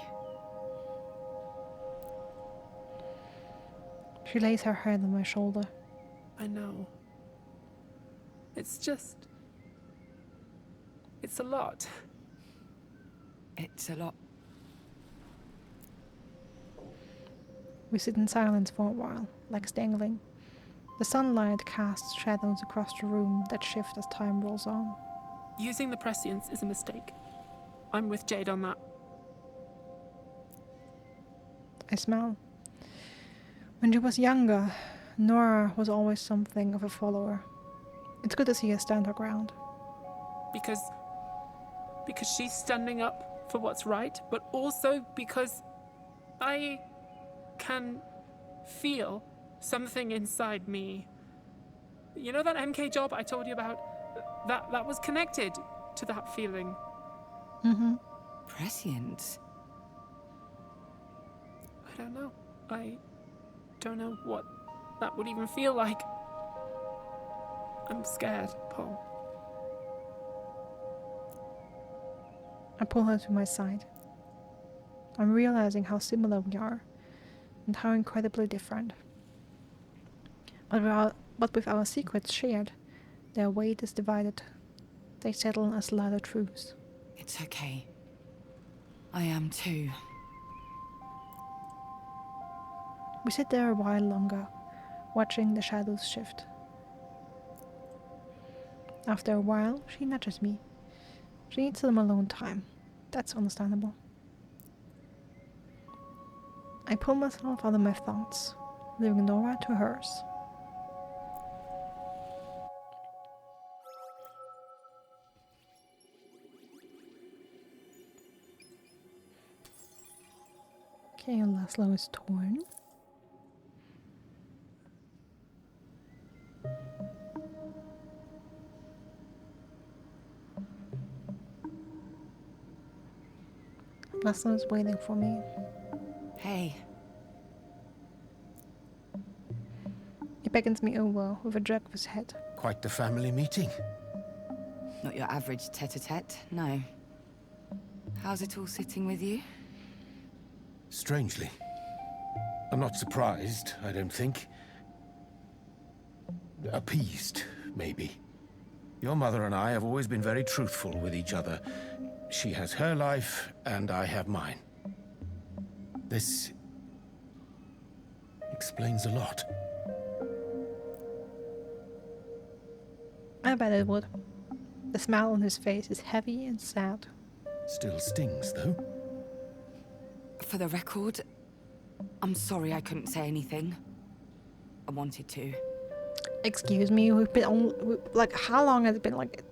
She lays her head on my shoulder. I know. It's a lot. It's a lot. We sit in silence for a while, legs dangling. The sunlight casts shadows across the room that shift as time rolls on. Using the prescience is a mistake. I'm with Jade on that. I smell. When she was younger, Nora was always something of a follower. It's good to see her stand her ground. Because she's standing up for what's right, but also because I can feel something inside me. You know that MK job I told you about? that was connected to that feeling. Mm-hmm. Prescience? I don't know. I don't know what that would even feel like. I'm scared, Paul. I pull her to my side. I'm realizing how similar we are, and how incredibly different. But with our secrets shared, their weight is divided. They settle as lighter truths. It's okay. I am too. We sit there a while longer, watching the shadows shift. After a while, she nudges me. She needs some alone time. That's understandable. I pull myself out of my thoughts, leaving Nora to hers. Okay, Laszlo is torn. Laszlo is waiting for me. Hey. He beckons me over with a jerk of his head. Quite the family meeting. Not your average tete-a-tete, no. How's it all sitting with you? Strangely. I'm not surprised, I don't think. Appeased, maybe. Your mother and I have always been very truthful with each other. She has her life, and I have mine. This explains a lot. I bet it would. The smile on his face is heavy and sad. Still stings, though. For the record, I'm sorry I couldn't say anything. I wanted to. Excuse me, we've been on, like, how long has it been? Like,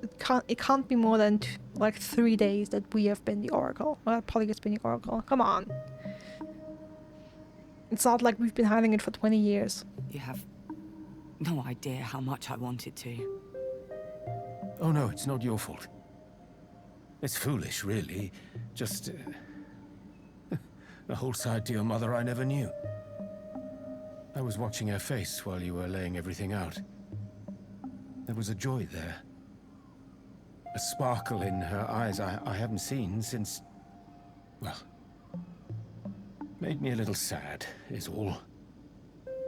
it can't be more than like 3 days that we have been the Oracle. Well, probably it's been the Oracle. Come on. It's not like we've been hiding it for 20 years. You have no idea how much I wanted to. Oh no, it's not your fault. It's foolish, really. Just a whole side to your mother I never knew. I was watching her face while you were laying everything out. There was a joy there. A sparkle in her eyes I haven't seen since... well... made me a little sad, is all.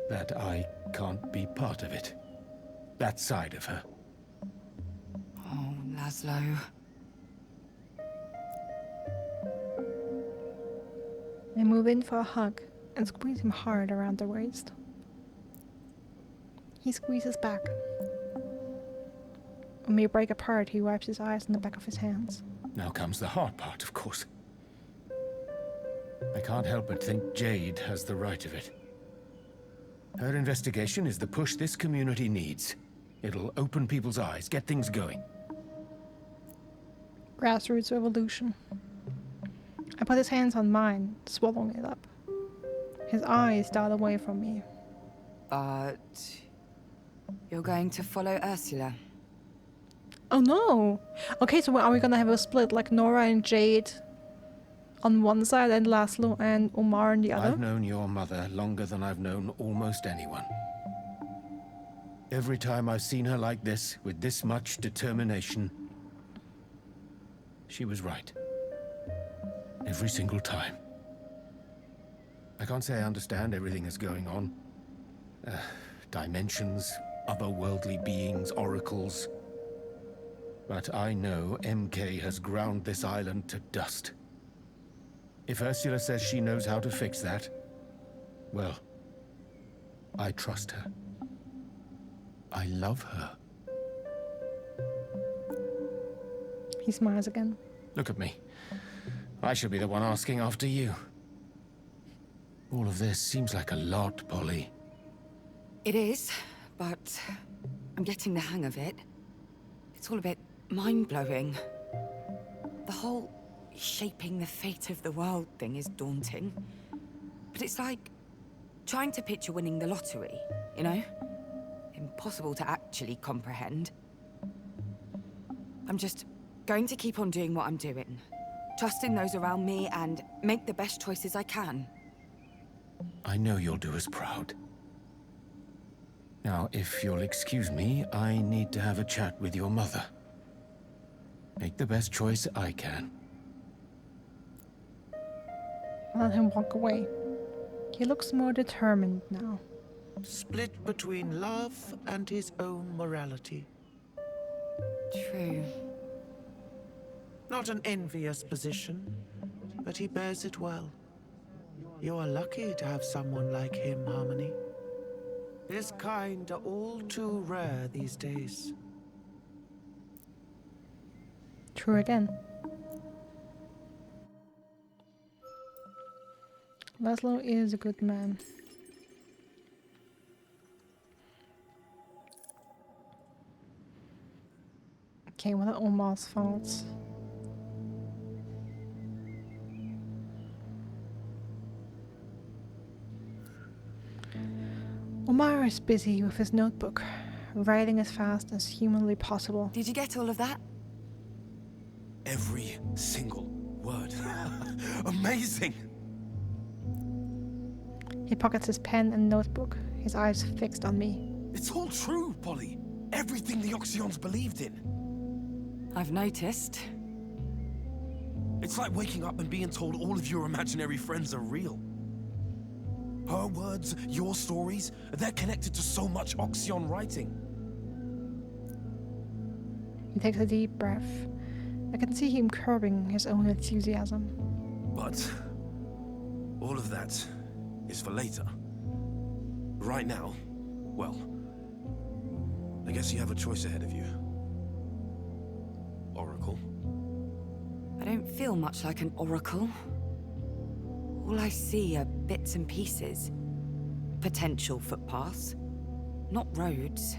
That I can't be part of it. That side of her. Oh, Laszlo. I move in for a hug and squeeze him hard around the waist. He squeezes back. When we break apart, he wipes his eyes on the back of his hands. Now comes the hard part, of course. I can't help but think Jade has the right of it. Her investigation is the push this community needs. It'll open people's eyes, get things going. Grassroots revolution. I put his hands on mine, swallowing it up. His eyes dart away from me. But... you're going to follow Ursula? Oh no! Okay, so are we gonna have a split, like Nora and Jade on one side and Laszlo and Omar on the other? I've known your mother longer than I've known almost anyone. Every time I've seen her like this, with this much determination, she was right. Every single time. I can't say I understand everything that's going on. Dimensions, otherworldly beings, oracles. But I know MK has ground this island to dust. If Ursula says she knows how to fix that, well, I trust her. I love her. He smiles again. Look at me. I should be the one asking after you. All of this seems like a lot, Polly. It is, but I'm getting the hang of it. It's all a bit mind-blowing. The whole shaping the fate of the world thing is daunting. But it's like trying to picture winning the lottery, you know? Impossible to actually comprehend. I'm just going to keep on doing what I'm doing. Trusting those around me and make the best choices I can. I know you'll do us proud. Now, if you'll excuse me, I need to have a chat with your mother. Make the best choice I can. Let him walk away. He looks more determined now. Split between love and his own morality. True. Not an envious position, but he bears it well. You are lucky to have someone like him, Harmony. His kind are all too rare these days. True again. Laszlo is a good man. Okay, what are Omar's faults? Omar is busy with his notebook, writing as fast as humanly possible. Did you get all of that? Every single word. Amazing! He pockets his pen and notebook, his eyes fixed on me. It's all true, Polly. Everything the Oxyons believed in. I've noticed. It's like waking up and being told all of your imaginary friends are real. Her words, your stories, they're connected to so much Oxyon writing. He takes a deep breath. I can see him curbing his own enthusiasm. But all of that is for later. Right now, well, I guess you have a choice ahead of you. Oracle. I don't feel much like an oracle. All I see are bits and pieces. Potential footpaths, not roads.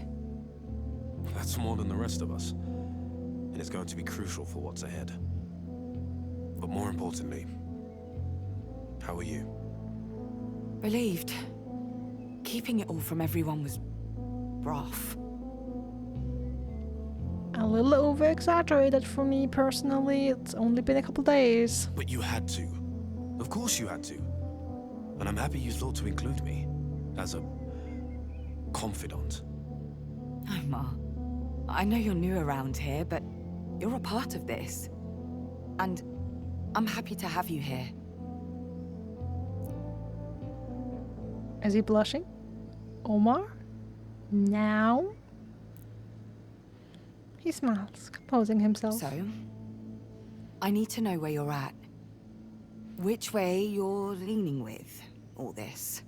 That's more than the rest of us. And it's going to be crucial for what's ahead. But more importantly, how are you? Relieved. Keeping it all from everyone was rough. A little over-exaggerated for me personally. It's only been a couple days. But you had to. Of course you had to. And I'm happy you thought to include me as a confidant. Omar, I know you're new around here, but you're a part of this. And I'm happy to have you here. Is he blushing? Omar? Now? He smiles, composing himself. So, I need to know where you're at. Which way you're leaning with all this.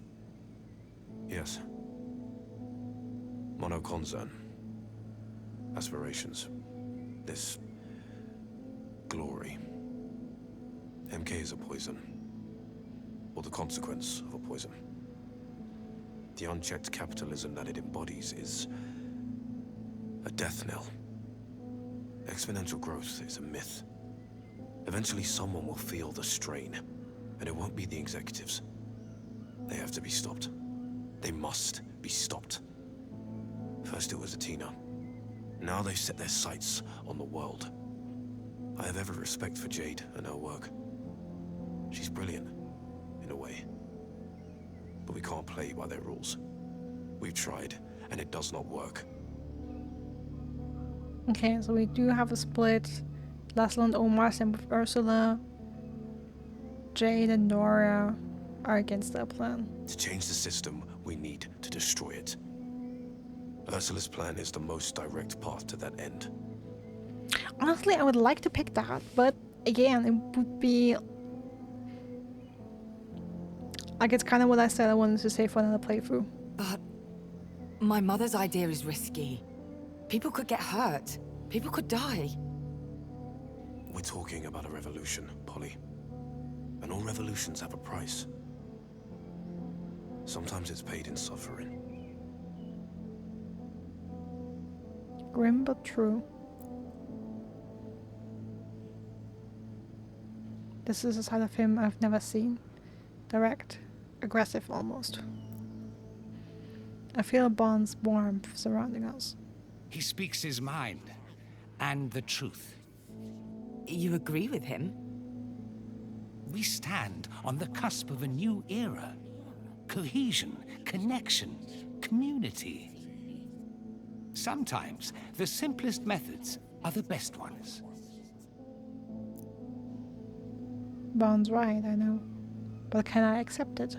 Yes. Mono concern. Aspirations. This glory. MK is a poison. Or the consequence of a poison. The unchecked capitalism that it embodies is a death knell. Exponential growth is a myth. Eventually someone will feel the strain, and it won't be the executives. They have to be stopped. They must be stopped. First it was Athena. Now they've set their sights on the world. I have every respect for Jade and her work. She's brilliant, in a way. But we can't play by their rules. We've tried, and it does not work. Okay, so we do have a split. Laszlo and Omar stand with Ursula. Jade and Nora are against that plan. To change the system, we need to destroy it. Ursula's plan is the most direct path to that end. Honestly, I would like to pick that, but again, it would be... like, it's kind of what I said I wanted to say for another playthrough. But my mother's idea is risky. People could get hurt. People could die. We're talking about a revolution, Polly. And all revolutions have a price. Sometimes it's paid in suffering. Grim but true. This is a side of him I've never seen. Direct, aggressive almost. I feel Bond's warmth surrounding us. He speaks his mind, and the truth. You agree with him? We stand on the cusp of a new era. Cohesion, connection, community. Sometimes the simplest methods are the best ones. Bond's right, I know. But can I accept it?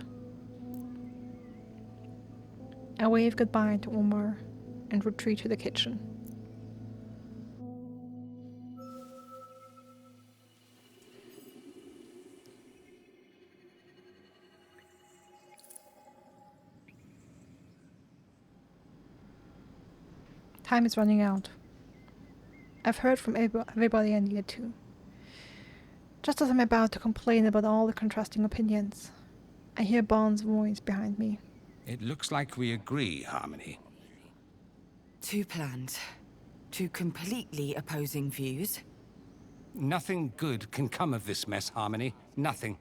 I wave goodbye to Omar and retreat to the kitchen. Time is running out. I've heard from everybody I needed to. Just as I'm about to complain about all the contrasting opinions, I hear Bond's voice behind me. It looks like we agree, Harmony. Two plans. Two completely opposing views. Nothing good can come of this mess, Harmony. Nothing.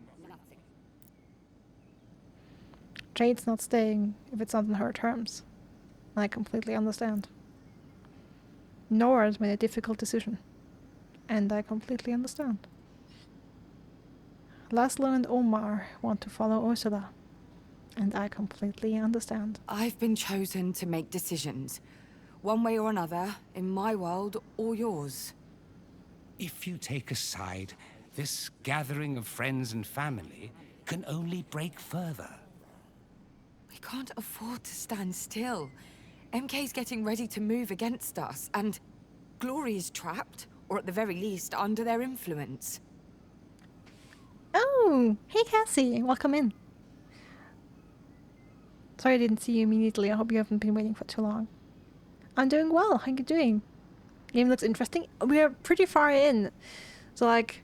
Jade's not staying if it's not on her terms. I completely understand. Nora's made a difficult decision. And I completely understand. Laszlo and Omar want to follow Ursula. And I completely understand. I've been chosen to make decisions. One way or another, in my world or yours. If you take a side, this gathering of friends and family can only break further. We can't afford to stand still. MK's getting ready to move against us, and Glory is trapped, or at the very least, under their influence. Oh, hey Cassie, welcome in. Sorry I didn't see you immediately. I hope you haven't been waiting for too long. I'm doing well. How are you doing? Game looks interesting. We are pretty far in. So like,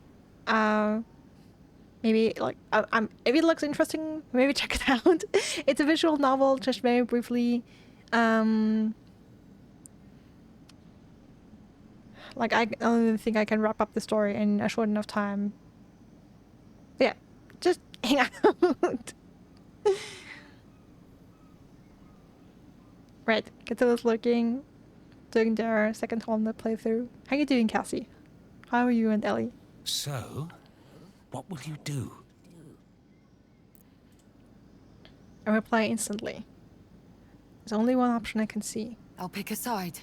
maybe like, if it looks interesting, maybe check it out. It's a visual novel, just very briefly. Like I don't think I can wrap up the story in a short enough time. But yeah, just hang out. Right, Catilla's lurking, doing their second Holland playthrough. How you doing, Cassie? How are you and Ellie? So, what will you do? I reply instantly. There's only one option I can see. I'll pick a side.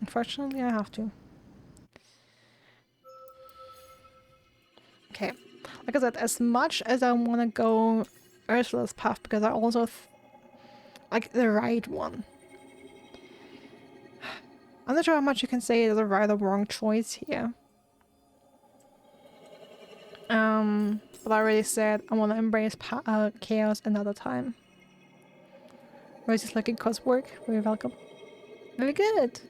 Unfortunately, I have to. Okay, like I said, as much as I want to go Ursula's path, because I also like the right one. I'm not sure how much you can say is a right or wrong choice here. But I already said I want to embrace chaos another time. Rosie's looking coswork. Very welcome. Very good.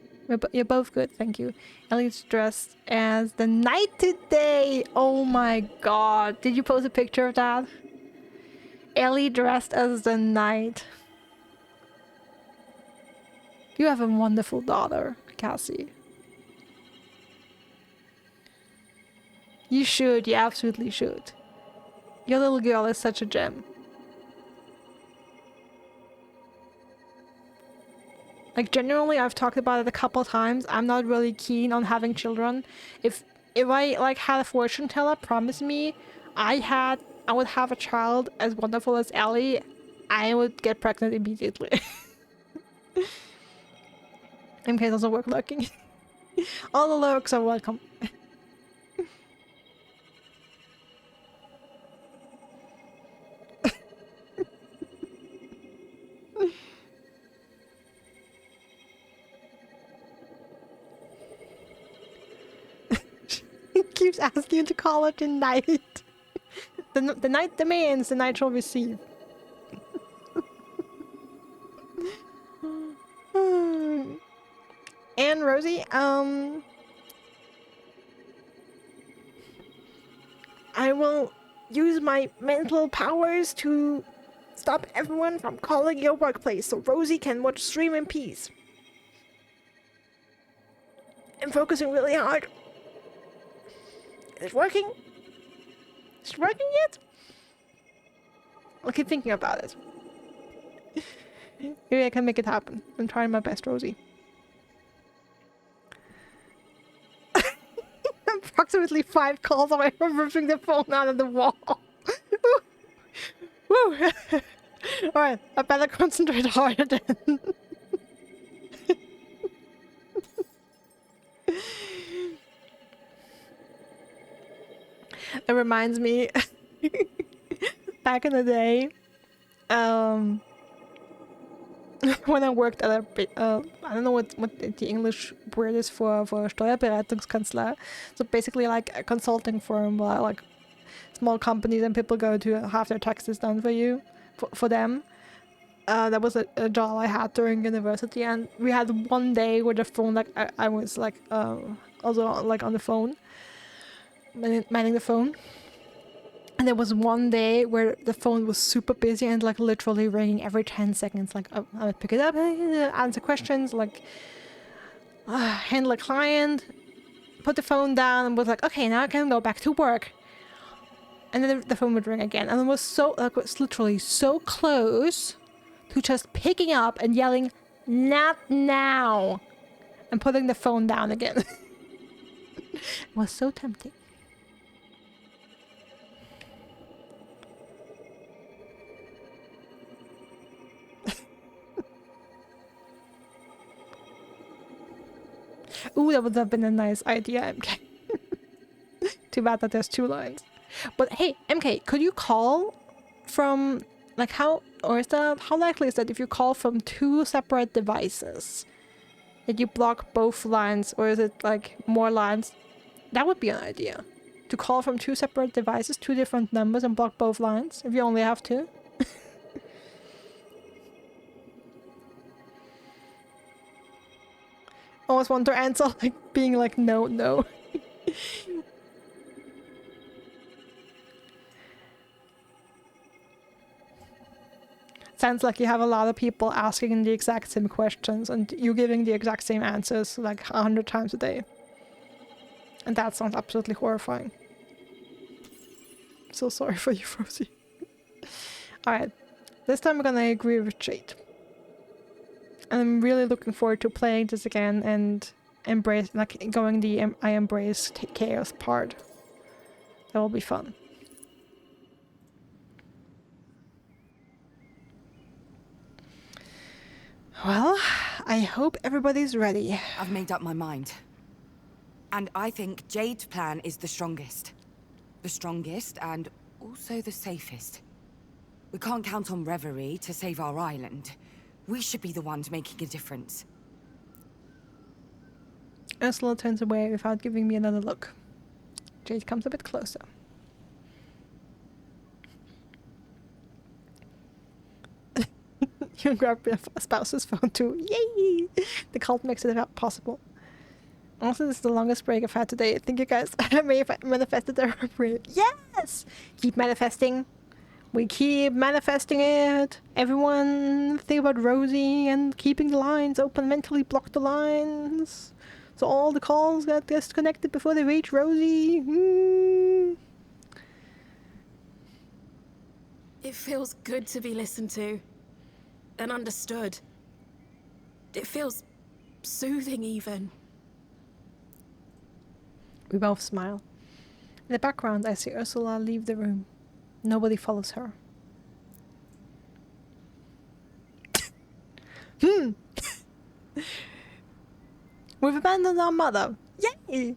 You're both good, thank you. Ellie's dressed as the knight today. Oh my god. Did you post a picture of that? Ellie dressed as the knight. You have a wonderful daughter, Cassie. You should, you absolutely should. Your little girl is such a gem. Like, genuinely, I've talked about it a couple times. I'm not really keen on having children. If I, like, had a fortune teller promise me I would have a child as wonderful as Ellie, I would get pregnant immediately. MK doesn't work lurking. All the lurks are welcome. He keeps asking you to call it a knight. The knight demands, the knight shall receive. And Rosie, I will use my mental powers to stop everyone from calling your workplace so Rosie can watch stream in peace. I'm focusing really hard. Is it working? Is it working yet? I'll keep thinking about it. Maybe I can make it happen. I'm trying my best, Rosie. approximately 5 calls away from ripping the phone out of the wall. Woo! Alright, I better concentrate harder then. It reminds me back in the day, when I worked at a I don't know what the English word is for Steuerberatungskanzlei. So basically like a consulting firm where like small companies and people go to have their taxes done for you, for them. That was a job I had during university, and we had one day where the phone, like I was like also like on the phone, manning the phone. And there was one day where the phone was super busy and like literally ringing every 10 seconds. Like I would pick it up, answer questions, like handle a client, put the phone down, and was like, okay, now I can go back to work. And then the phone would ring again, and it was so like, it was literally so close to just picking up and yelling, "Not now," and putting the phone down again. It was so tempting. Ooh, that would have been a nice idea, MK. Too bad that there's 2 lines. But hey, MK, could you call from, like, how likely is that if you call from 2 separate devices, that you block both lines, or is it like more lines? That would be an idea. To call from 2 separate devices, 2 different numbers, and block both lines, if you only have 2. Always want to answer like being like no. Sounds like you have a lot of people asking the exact same questions and you giving the exact same answers like 100 times a day. And that sounds absolutely horrifying. So sorry for you, Rosie. Alright, this time I'm gonna agree with Jade. And I'm really looking forward to playing this again and embrace, like, going the I embrace chaos part. That will be fun. Well, I hope everybody's ready. I've made up my mind. And I think Jade's plan is the strongest. The strongest and also the safest. We can't count on Reverie to save our island. We should be the ones making a difference. Ursula turns away without giving me another look. Jade comes a bit closer. You grab your spouse's phone too. Yay! The cult makes it possible. Also, this is the longest break I've had today. I think you guys may have manifested their break. Yes! Keep manifesting. We keep manifesting it. Everyone think about Rosie and keeping the lines open. Mentally block the lines. So all the calls get disconnected before they reach Rosie. It feels good to be listened to. And understood. It feels soothing even. We both smile. In the background, I see Ursula leave the room. Nobody follows her. We've abandoned our mother. Yay!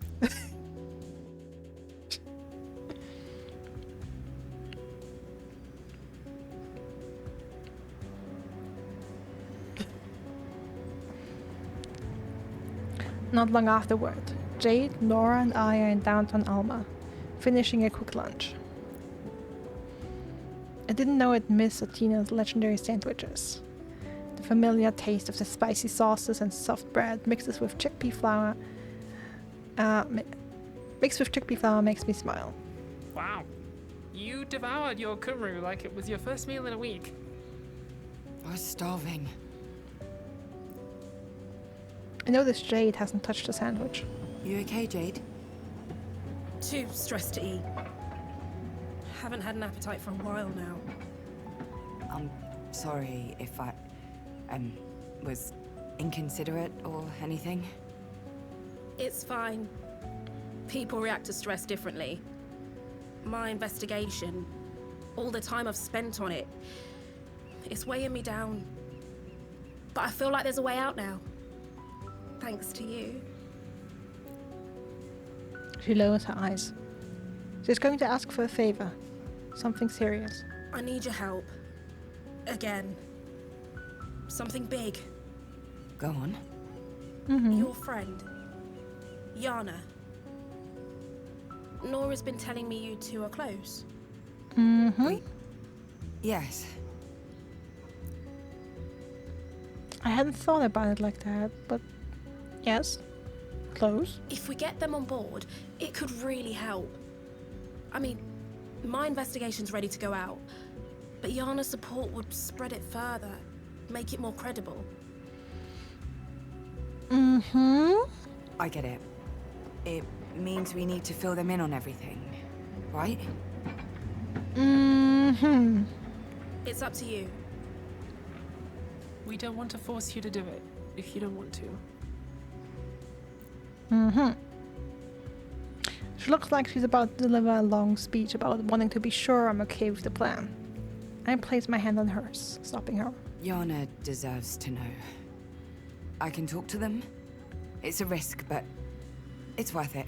Not long afterward, Jade, Laura, and I are in downtown Alma, finishing a quick lunch. I didn't know I'd miss Atina's legendary sandwiches. The familiar taste of the spicy sauces and soft bread mixed with chickpea flour makes me smile. Wow. You devoured your kuru like it was your first meal in a week. I was starving. I noticed Jade hasn't touched a sandwich. You okay, Jade? Too stressed to eat. Haven't had an appetite for a while now. I'm sorry if I was inconsiderate or anything. It's fine. People react to stress differently. My investigation, all the time I've spent on it, it's weighing me down. But I feel like there's a way out now. Thanks to you. She lowers her eyes. She's going to ask for a favor. Something serious. I need your help. Again. Something big. Go on. Your friend, Yana. Nora's been telling me you two are close. Wait. Yes. I hadn't thought about it like that, but yes. Close. If we get them on board, it could really help. I mean, my investigation's ready to go out, but Yana's support would spread it further, make it more credible. I get it. It means we need to fill them in on everything, right? It's up to you. We don't want to force you to do it if you don't want to. She looks like she's about to deliver a long speech about wanting to be sure I'm okay with the plan. I place my hand on hers, stopping her. Yana deserves to know. I can talk to them. It's a risk, but it's worth it.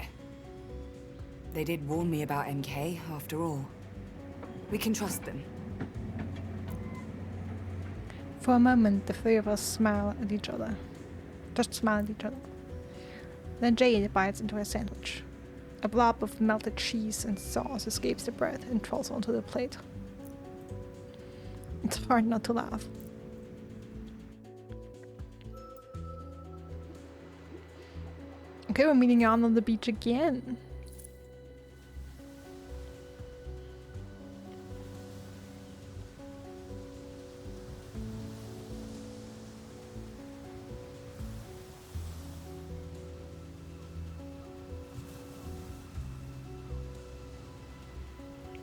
They did warn me about MK, after all. We can trust them. For a moment, the three of us smile at each other. Just smile at each other. Then Jade bites into her sandwich. A blob of melted cheese and sauce escapes the bread and falls onto the plate. It's hard not to laugh. Okay, we're meeting Jan on the beach again.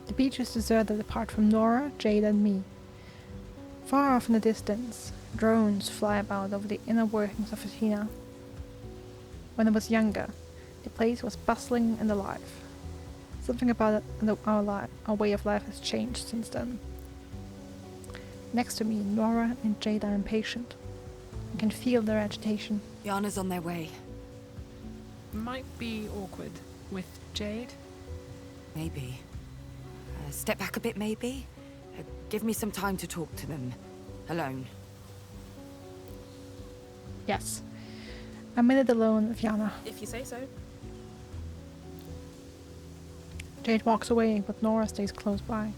The beach is deserted apart from Nora, Jade and me. Far off in the distance, drones fly about over the inner workings of Athena. When I was younger, the place was bustling and alive. Something about our way of life has changed since then. Next to me, Nora and Jade are impatient. I can feel their agitation. Yana's on their way. Might be awkward with Jade. Maybe. Step back a bit, maybe? Give me some time to talk to them. Alone. Yes. A minute alone with Yana. If you say so. Jade walks away, but Nora stays close by.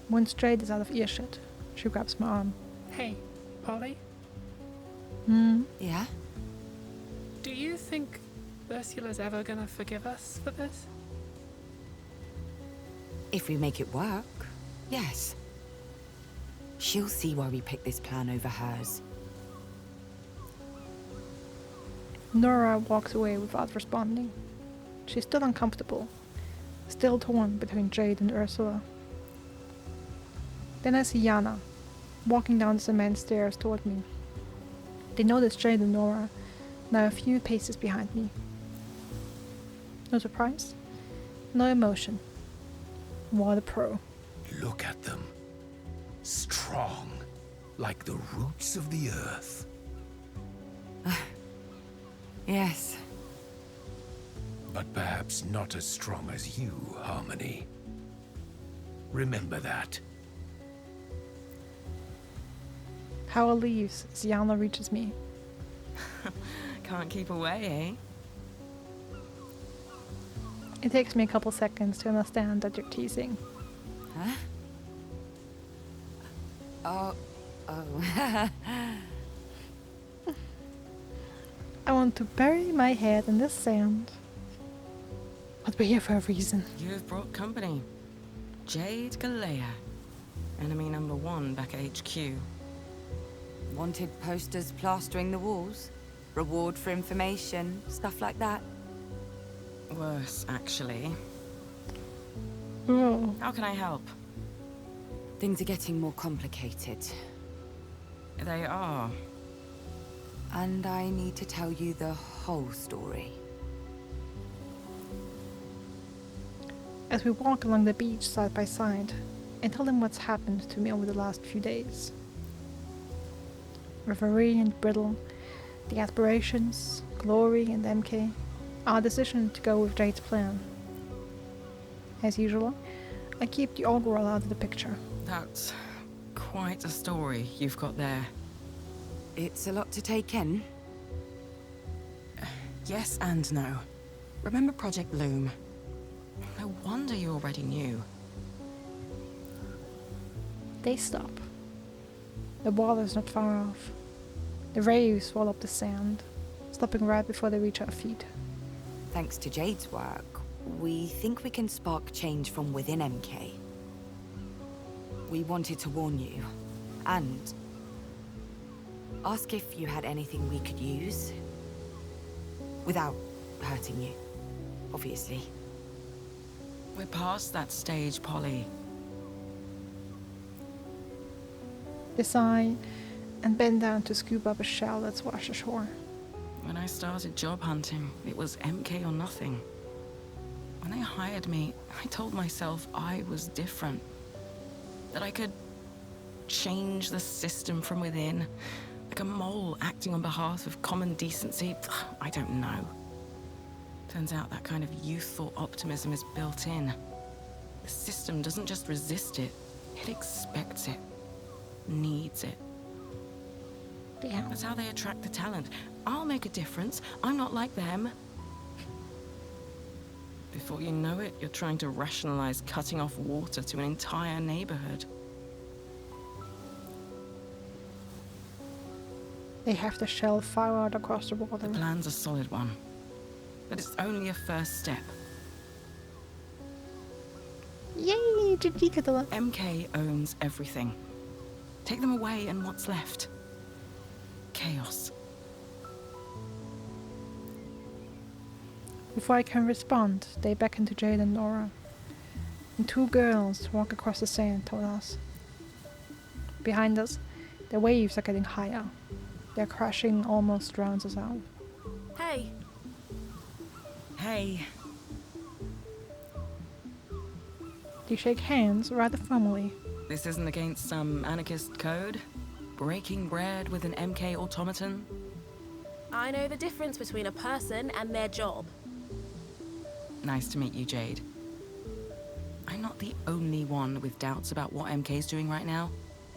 Once Jade is out of earshot, she grabs my arm. Hey, Polly? Yeah? Do you think Ursula's ever gonna forgive us for this? If we make it work, yes. She'll see why we picked this plan over hers. Nora walks away without responding. She's still uncomfortable, still torn between Jade and Ursula. Then I see Yana, walking down the cement stairs toward me. They notice Jade and Nora, now a few paces behind me. No surprise, no emotion. What a pro. Look at them. Strong, like the roots of the earth. Yes. But perhaps not as strong as you, Harmony. Remember that. Howell leaves as Yana reaches me. Can't keep away, It takes me a couple seconds to understand that you're teasing. Huh? Oh. I want to bury my head in the sand. But we're here for a reason. eh? You've brought company. Jade Galea. Enemy number 1 back at HQ. Wanted posters plastering the walls? Reward for information, stuff like that? Worse, actually. Oh. How can I help? Things are getting more complicated. They are. And I need to tell you the whole story. as we walk along the beach side by side and tell him what's happened to me over the last few days. Reverie and Brittle, the aspirations, Glory and MK, our decision to go with Jade's plan. As usual, I keep the old girl out of the picture. That's quite a story you've got there. It's a lot to take in. Yes and no. Remember Project Loom? No wonder you already knew. They stop. The water's not far off. The waves swallow up the sand, stopping right before they reach our feet. Thanks to Jade's work, we think we can spark change from within MK. We wanted to warn you, and ask if you had anything we could use. Without hurting you, obviously. We're past that stage, Polly. They sigh and bend down to scoop up a shell that's washed ashore. When I started job hunting, it was MK or nothing. When they hired me, I told myself I was different. That I could change the system from within. Like a mole acting on behalf of common decency. I don't know. Turns out that kind of youthful optimism is built in. The system doesn't just resist it, it expects it. Needs it. Yeah. That's how they attract the talent. I'll make a difference. I'm not like them. Before you know it, you're trying to rationalize cutting off water to an entire neighborhood. They have the shell far out across the water. The plan's a solid one, but it's only a first step. Yay, GG. MK owns everything. Take them away and what's left? Chaos. Before I can respond, they beckon to Jade and Nora, and two girls walk across the sand toward us. Behind us, the waves are getting higher. Their crashing almost drowns us out. Hey, Hey, They shake hands rather formally. this isn't against some anarchist code? Breaking bread with an MK automaton? I know the difference between a person and their job. Nice to meet you, Jade. I'm not the only one with doubts about what MK's doing right now.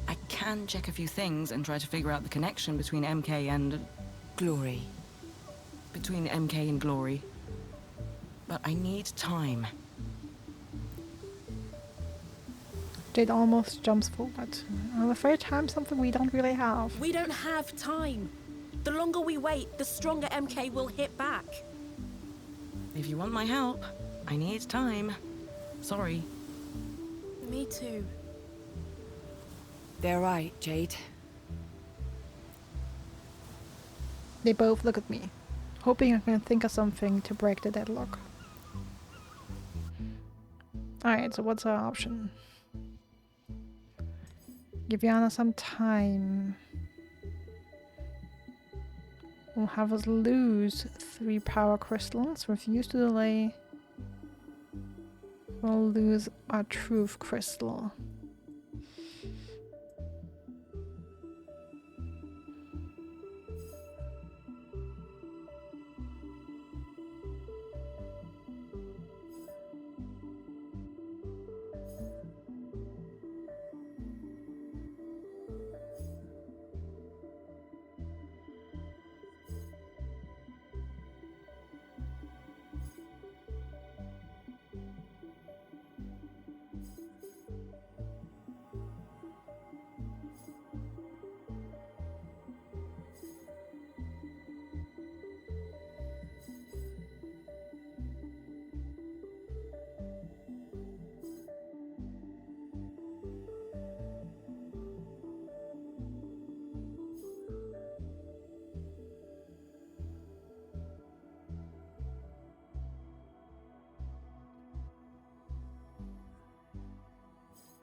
I can check a few things and try to figure out the connection between MK and... Glory. between MK and Glory. But I need time. Jade almost jumps forward. I'm afraid time's something we don't really have. We don't have time. The longer we wait, the stronger MK will hit back. If you want my help, I need time. Sorry. Me too. They're right, Jade. They both look at me, hoping I can think of something to break the deadlock. Alright, so what's our option? Give Yana some time. Will have us lose 3 power crystals. Refuse to delay. We'll lose our truth crystal.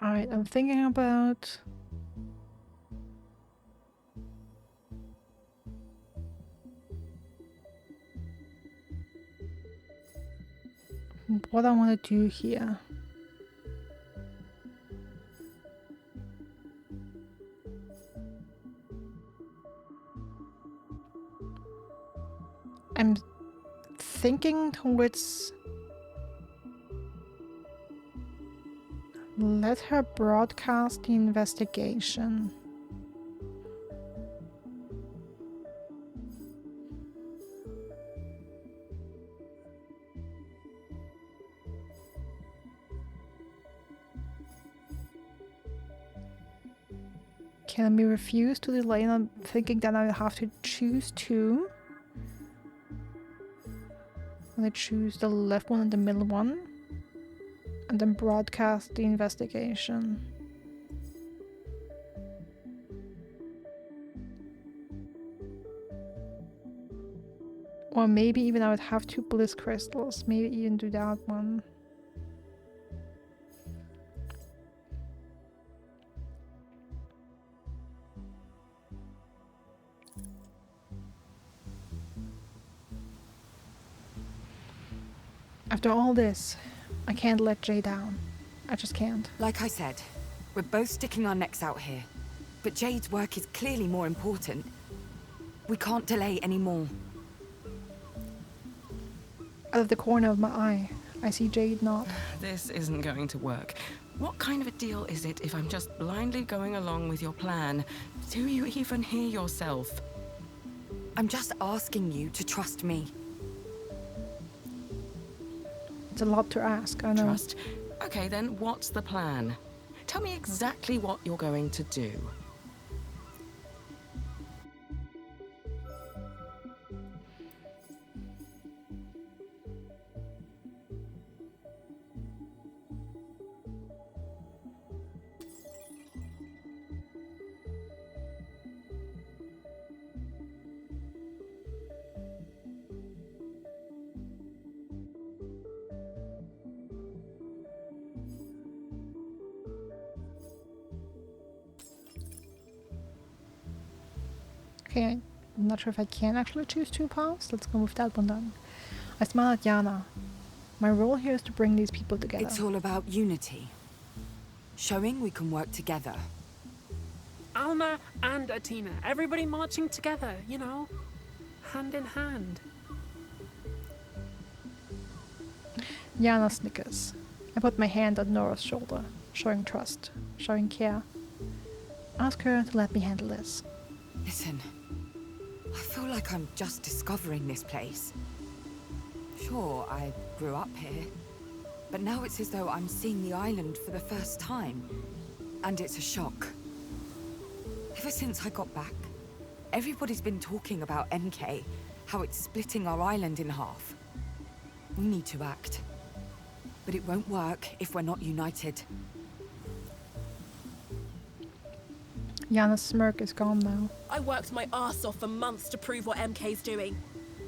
Alright, I'm thinking about... what I want to do here. I'm thinking towards let her broadcast the investigation. Can we refuse to delay? And I'm thinking that I will have to choose two. I'm gonna choose the left one and the middle one, and then broadcast the investigation. Or maybe even I would have two bliss crystals. Maybe even do that one. After all this, I can't let Jay down. I just can't. Like I said, we're both sticking our necks out here. But Jade's work is clearly more important. We can't delay anymore. Out of the corner of my eye, I see Jade nod. This isn't going to work. What kind of a deal is it if I'm just blindly going along with your plan? Do you even hear yourself? I'm just asking you to trust me. It's a lot to ask, I know. Trust? Okay, then what's the plan? Tell me exactly what you're going to do. Okay, I'm not sure if I can actually choose two paths. Let's go with that one then. I smile at Yana. My role here is to bring these people together. It's all about unity. Showing we can work together. Alma and Atina, everybody marching together, you know, hand in hand. Yana snickers. I put my hand on Nora's shoulder, showing trust, showing care. Ask her to let me handle this. Listen, I feel like I'm just discovering this place. Sure, I grew up here, but now it's as though I'm seeing the island for the first time, and it's a shock. Ever since I got back, everybody's been talking about MK, how it's splitting our island in half. We need to act, but it won't work if we're not united. Yana's smirk is gone now. I worked my arse off for months to prove what MK's doing.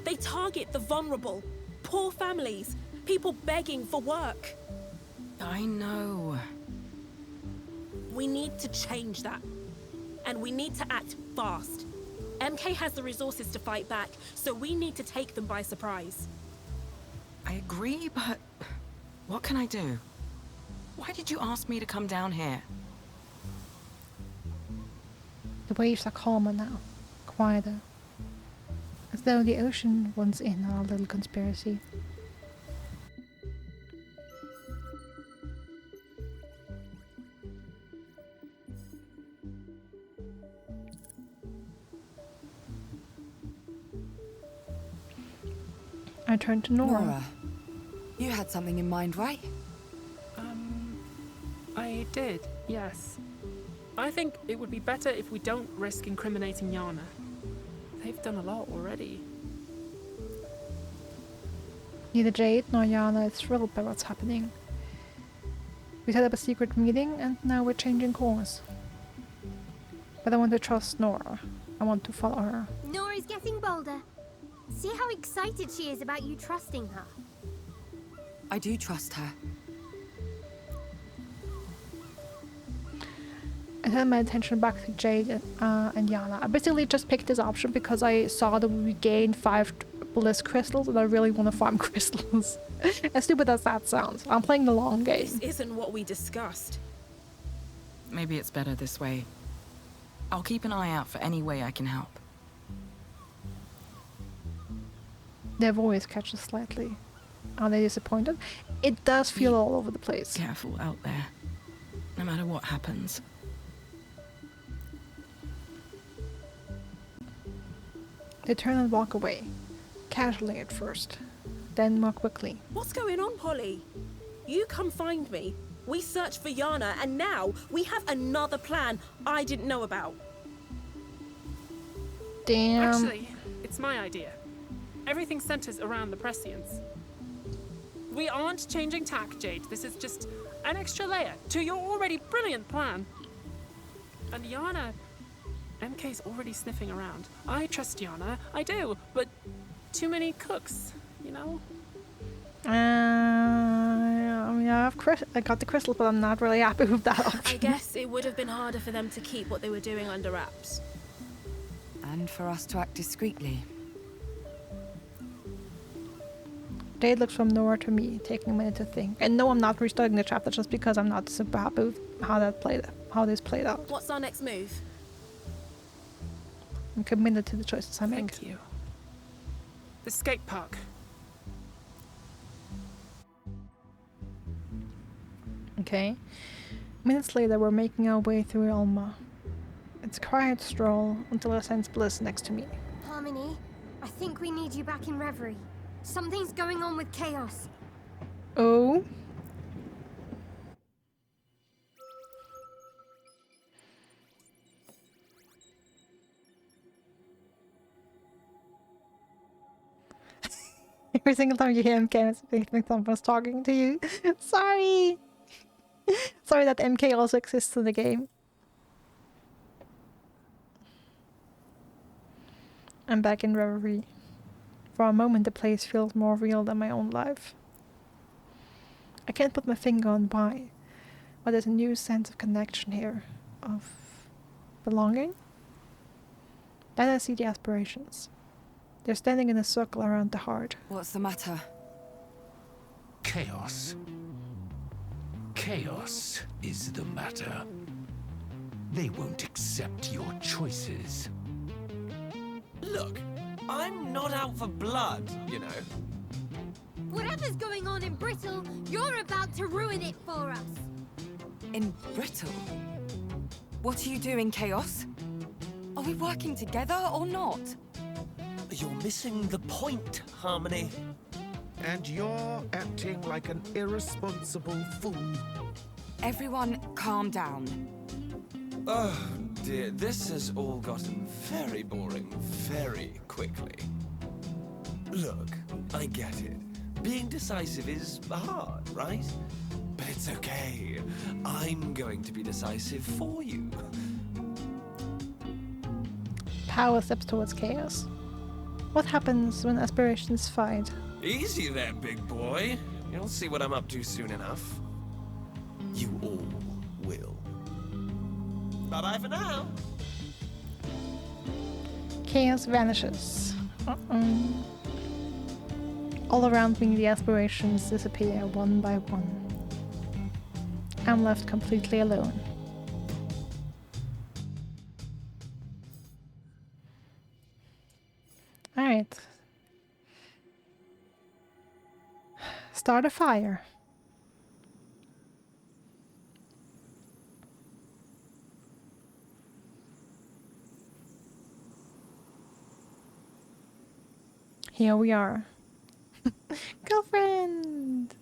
They target the vulnerable, poor families, people begging for work. I know. We need to change that. And we need to act fast. MK has the resources to fight back, so we need to take them by surprise. I agree, but what can I do? Why did you ask me to come down here? The waves are calmer now, quieter. As though the ocean wants in on our little conspiracy. I turned to Nora. Nora, you had something in mind, right? I did, yes. I think it would be better if we don't risk incriminating Yana. They've done a lot already. Neither Jade nor Yana is thrilled by what's happening. We set up a secret meeting and now we're changing course. But I want to trust Nora. I want to follow her. Nora's getting bolder. See how excited she is about you trusting her. I do trust her. I turned my attention back to Jade and Yana. I basically just picked this option because I saw that we gained 5 bliss crystals, and I really want to farm crystals. As stupid as that sounds, I'm playing the long game. This isn't what we discussed. Maybe it's better this way. I'll keep an eye out for any way I can help. Their voice catches slightly. Are they disappointed? It does feel all over the place. Careful out there. No matter what happens. They turn and walk away. Casually at first. Then more quickly. What's going on, Polly? You come find me. We searched for Yana, and now we have another plan I didn't know about. Damn. Actually, it's my idea. Everything centers around the prescience. We aren't changing tack, Jade. This is just an extra layer to your already brilliant plan. And Yana... MK's already sniffing around. I trust Yana, I do, but too many cooks, you know? I mean, I got the crystal, but I'm not really happy with that option. I guess it would have been harder for them to keep what they were doing under wraps. And for us to act discreetly. Jade looks from Nora to me, taking a minute to think. And no, I'm not restarting the chapter just because I'm not super happy with how this played out. What's our next move? I'm committed to the choices I make. Thank you. The skate park. Okay. Minutes later, we're making our way through Alma. It's a quiet stroll until I sense Bliss next to me. Harmony, I think we need you back in Reverie. Something's going on with Chaos. Oh? Every single time you hear MK, I think someone's talking to you. Sorry! Sorry that MK also exists in the game. I'm back in Reverie. For a moment the place feels more real than my own life. I can't put my finger on why, but there's a new sense of connection here. Of belonging? Then I see the aspirations. They're standing in a circle around the heart. What's the matter? Chaos. Chaos is the matter. They won't accept your choices. Look, I'm not out for blood, you know. Whatever's going on in Brittle, you're about to ruin it for us. In Brittle? What are you doing, Chaos? Are we working together or not? You're missing the point, Harmony. And you're acting like an irresponsible fool. Everyone, calm down. Oh dear, this has all gotten very boring very quickly. Look, I get it. Being decisive is hard, right? But it's okay. I'm going to be decisive for you. Power steps towards chaos. What happens when aspirations fight? Easy there, big boy. You'll see what I'm up to soon enough. You all will. Bye-bye for now. Chaos vanishes. All around me, the aspirations disappear one by one. I'm left completely alone. Alright. Start a fire. Here we are. Girlfriend!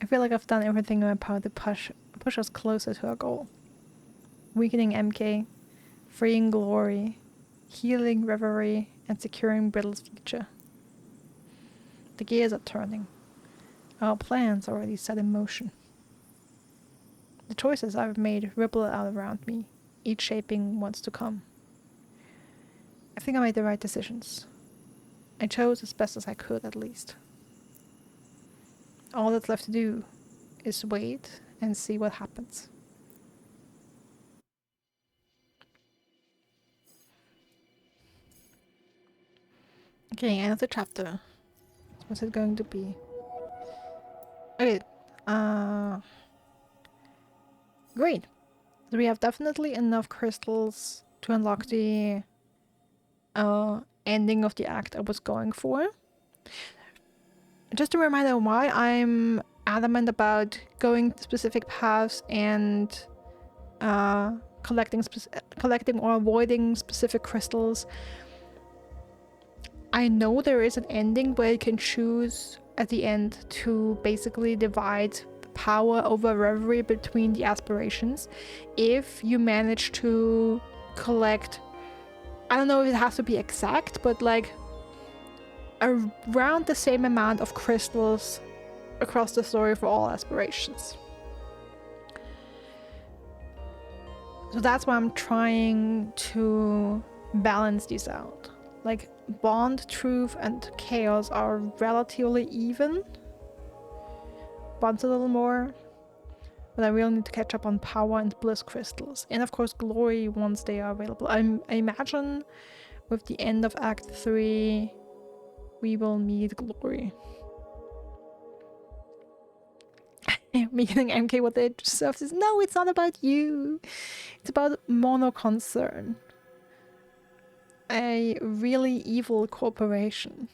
I feel like I've done everything in my power to push us closer to our goal. Weakening MK, freeing Glory, healing Reverie, and securing Brittle's future. The gears are turning. Our plans are already set in motion. The choices I've made ripple out around me, each shaping what's to come. I think I made the right decisions. I chose as best as I could, at least. All that's left to do is wait and see what happens. Okay, end of the chapter. What's it going to be? Okay, great. So we have definitely enough crystals to unlock the ending of the act I was going for. Just a reminder why I'm adamant about going specific paths and collecting or avoiding specific crystals. I know there is an ending where you can choose at the end to basically divide power over reverie between the aspirations. If you manage to collect, I don't know if it has to be exact, but like around the same amount of crystals across the story for all aspirations. So that's why I'm trying to balance these out. Like, Bond, Truth, and Chaos are relatively even. Bond's a little more, but I really need to catch up on Power and Bliss crystals. And of course Glory once they are available. I imagine with the end of Act 3 we will meet Glory. Me getting MK what they deserve is, no, it's not about you. It's about Mono Concern. A really evil corporation.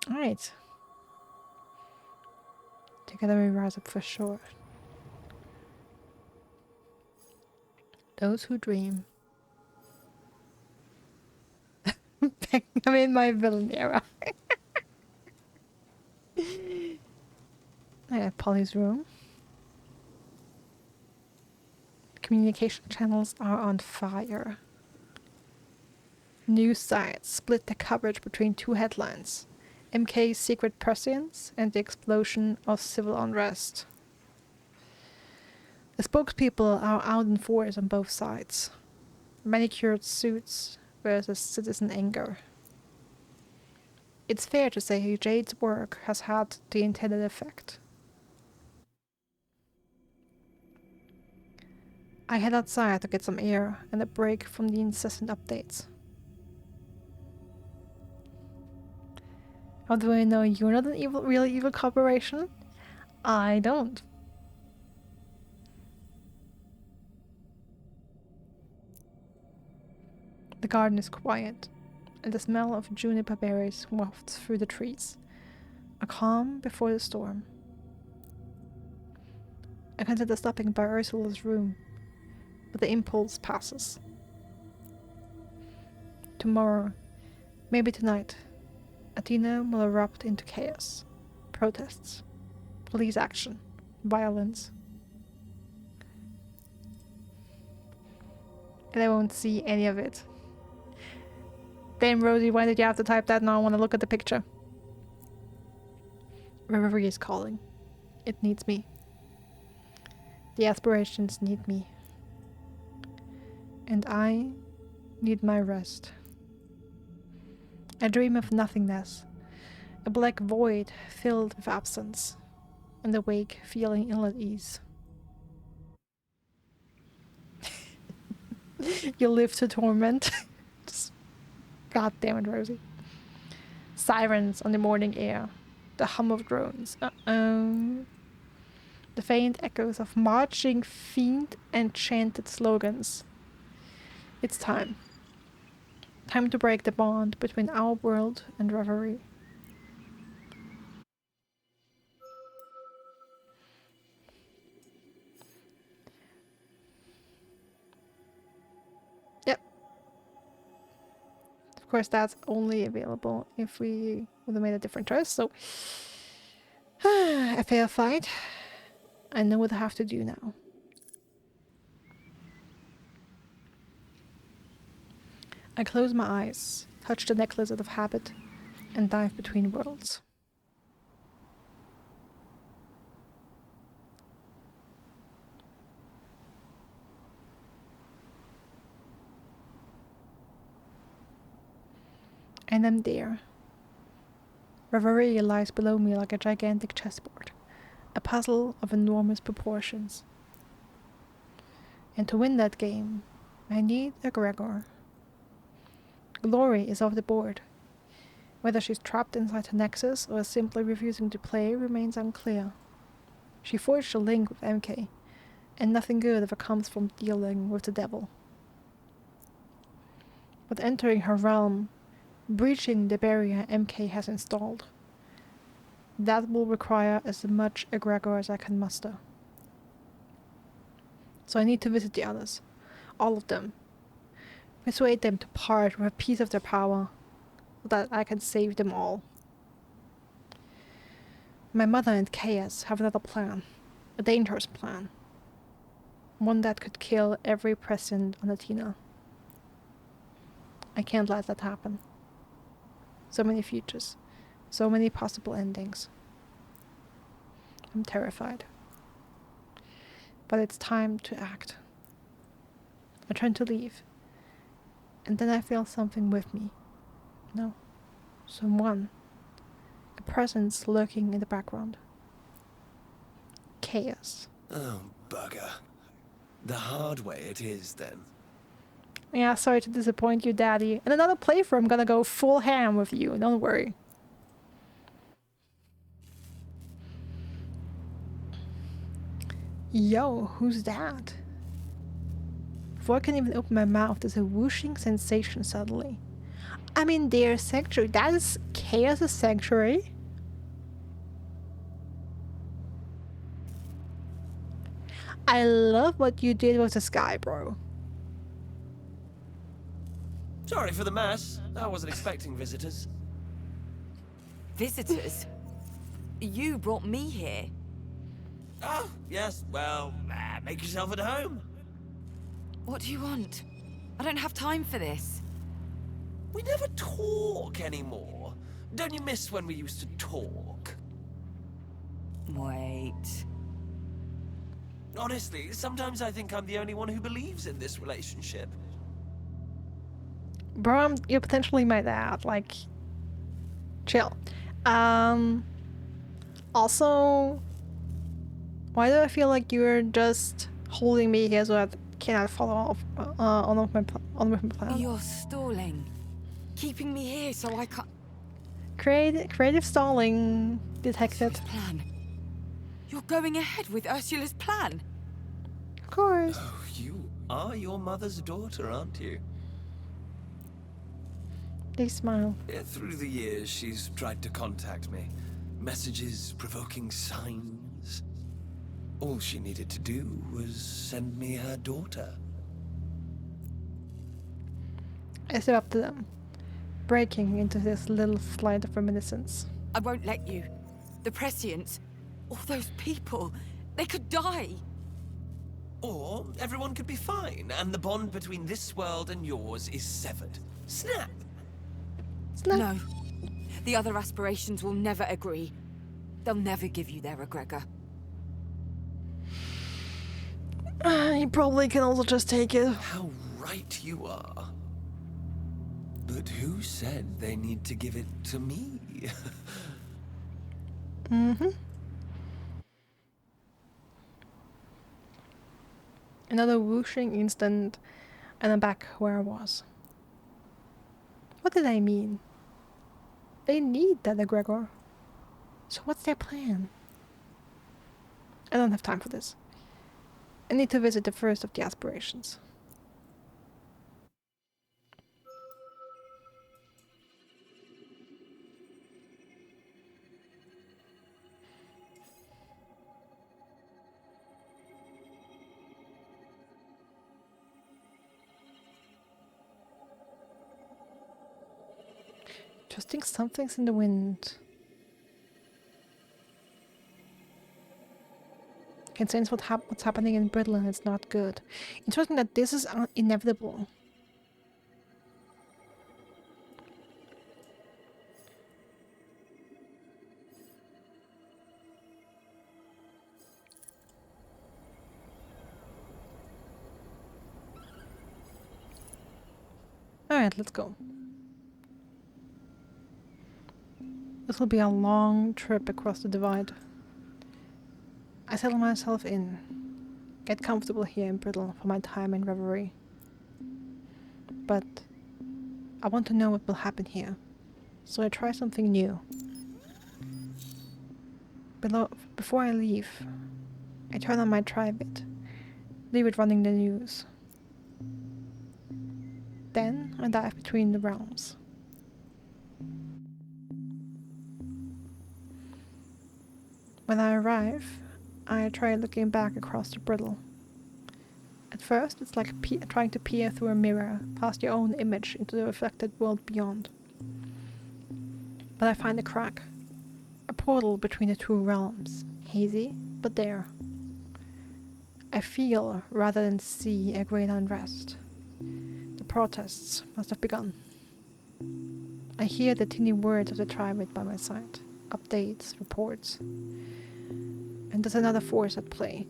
Alright. Together we rise up for sure. Those who dream. I'm in my villain era. I have Polly's room. Communication channels are on fire. News sites split the coverage between two headlines. MK's secret prescience and the explosion of civil unrest. The spokespeople are out in force on both sides. Manicured suits versus citizen anger. It's fair to say Jade's work has had the intended effect. I head outside to get some air and a break from the incessant updates. How do I know you're not an really evil corporation? I don't. The garden is quiet, and the smell of juniper berries wafts through the trees. A calm before the storm. I consider stopping by Ursula's room, but the impulse passes. Tomorrow, maybe tonight, Athena will erupt into chaos. Protests. Police action. Violence. And I won't see any of it. Damn, Rosie, why did you have to type that? Now I want to look at the picture. Reverie is calling. It needs me. The aspirations need me. And I need my rest. I dream of nothingness. A black void filled with absence. And awake, feeling ill at ease. You live to torment. God damn it, Rosie. Sirens on the morning air. The hum of drones. Uh-oh. The faint echoes of marching fiend and chanted slogans. It's time. Time to break the bond between our world and Reverie. Yep. Of course, that's only available if we would have made a different choice, so... a fair fight. I know what I have to do now. I close my eyes, touch the necklace out of habit, and dive between worlds. And I'm there. Reverie lies below me like a gigantic chessboard, a puzzle of enormous proportions. And to win that game, I need a Gregor. Glory is off the board. Whether she's trapped inside her nexus or is simply refusing to play remains unclear. She forged a link with MK, and nothing good ever comes from dealing with the devil. But entering her realm, breaching the barrier MK has installed, that will require as much egregor as I can muster. So I need to visit the others, all of them, persuade them to part with a piece of their power, so that I can save them all. My mother and Chaos have another plan, a dangerous plan. One that could kill every present on Athena. I can't let that happen. So many futures, so many possible endings. I'm terrified. But it's time to act. I turn to leave, and then I feel something with me. No, someone. A presence lurking in the background. Chaos. Oh, bugger. The hard way it is, then. Yeah, sorry to disappoint you, Daddy. In another playthrough, I'm gonna go full ham with you. Don't worry. Yo, who's that? Before I can even open my mouth, there's a whooshing sensation suddenly. I'm in their sanctuary. That is Chaos' sanctuary? I love what you did with the sky, bro. Sorry for the mess. I wasn't expecting visitors. Visitors? You brought me here. Oh, yes, well, make yourself at home. What do you want? I don't have time for this. We never talk anymore. Don't you miss when we used to talk? Wait. Honestly, sometimes I think I'm the only one who believes in this relationship. Bro, you're potentially my dad. Like, chill. Also, why do I feel like you're just holding me here so that I cannot follow off on with my plan? You're stalling. Keeping me here so I can't... Creative stalling detected. Plan. You're going ahead with Ursula's plan? Of course. Oh, you are your mother's daughter, aren't you? They smile. Yeah, through the years, she's tried to contact me. Messages, provoking signs. All she needed to do was send me her daughter. I step up to them, breaking into this little flight of reminiscence. I won't let you. The Prescients, all those people, they could die. Or everyone could be fine, and the bond between this world and yours is severed. Snap! Snap. No. The other aspirations will never agree. They'll never give you their egregor. You probably can also just take it. How right you are. But who said they need to give it to me? Mm-hmm. Another whooshing instant, and I'm back where I was. What did I mean? They need that egregor. So what's their plan? I don't have time for this. I need to visit the first of the aspirations. Just think something's in the wind. I can sense what's happening in Brittle and it's not good. Interesting that this is inevitable. Alright, let's go. This will be a long trip across the divide. I settle myself in, get comfortable here in Brittle for my time in Reverie. But I want to know what will happen here. So I try something new. Before I leave, I turn on my tri-bit. Leave it running the news. Then I dive between the realms. When I arrive, I try looking back across the brittle. At first, it's like trying to peer through a mirror, past your own image into the reflected world beyond. But I find a crack. A portal between the two realms. Hazy, but there. I feel, rather than see, a great unrest. The protests must have begun. I hear the teeny words of the tri-bit by my side. Updates, reports. And there's another force at play.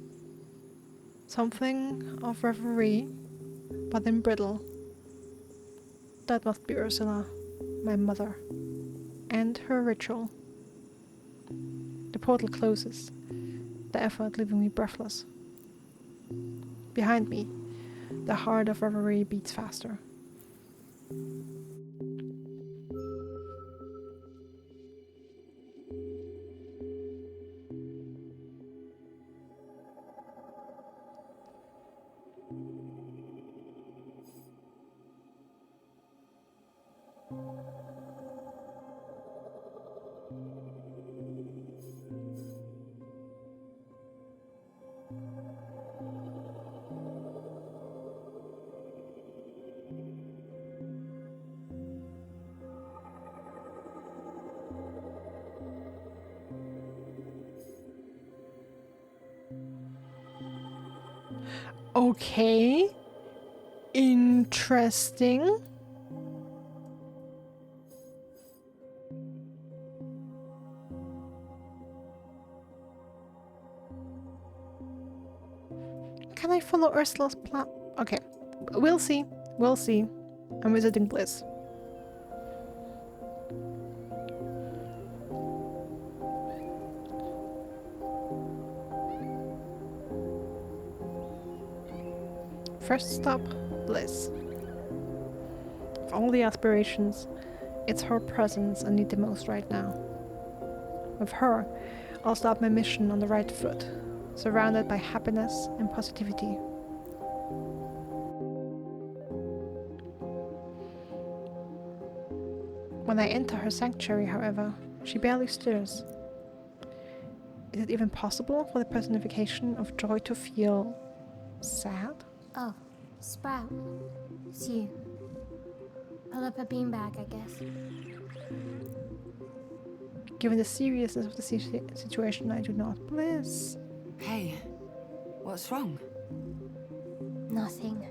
Something of reverie, but in brittle. That must be Ursula, my mother, and her ritual. The portal closes, the effort leaving me breathless. Behind me, the heart of reverie beats faster. Okay. Interesting. Can I follow Ursula's plan? Okay. We'll see. We'll see. I'm visiting Bliss. First stop, Bliss. Of all the aspirations, it's her presence I need the most right now. With her, I'll start my mission on the right foot, surrounded by happiness and positivity. When I enter her sanctuary, however, she barely stirs. Is it even possible for the personification of joy to feel sad? Oh, Sprout. It's you. Pull up a beanbag, I guess. Given the seriousness of the situation, I do not. Bliss. Hey, what's wrong? Nothing.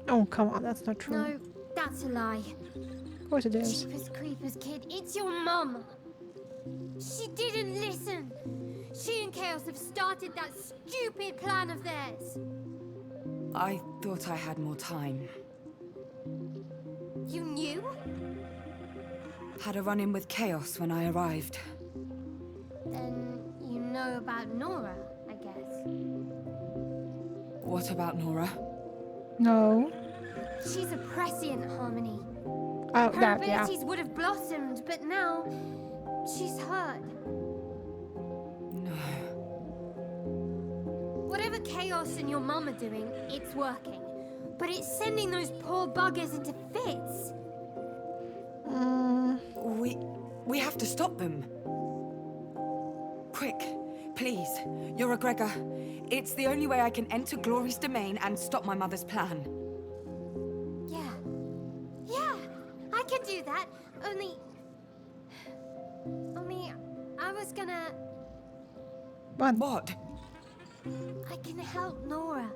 Oh, come on, that's not true. No, that's a lie. Of course it is. Jeepers creepers, kid. It's your mum. She didn't listen. She and Chaos have started that stupid plan of theirs. I thought I had more time. You knew? Had a run-in with Chaos when I arrived. Then you know about Nora, I guess. What about Nora? No. She's a prescient, Harmony. Oh, Her that, yeah. abilities would have blossomed, but now she's hurt. No. Whatever Chaos and your mum are doing, it's working. But it's sending those poor buggers into fits. We have to stop them. Quick, please. You're a Gregor. It's the only way I can enter Glory's domain and stop my mother's plan. Yeah, I can do that. Only I was gonna... What? I can help Nora.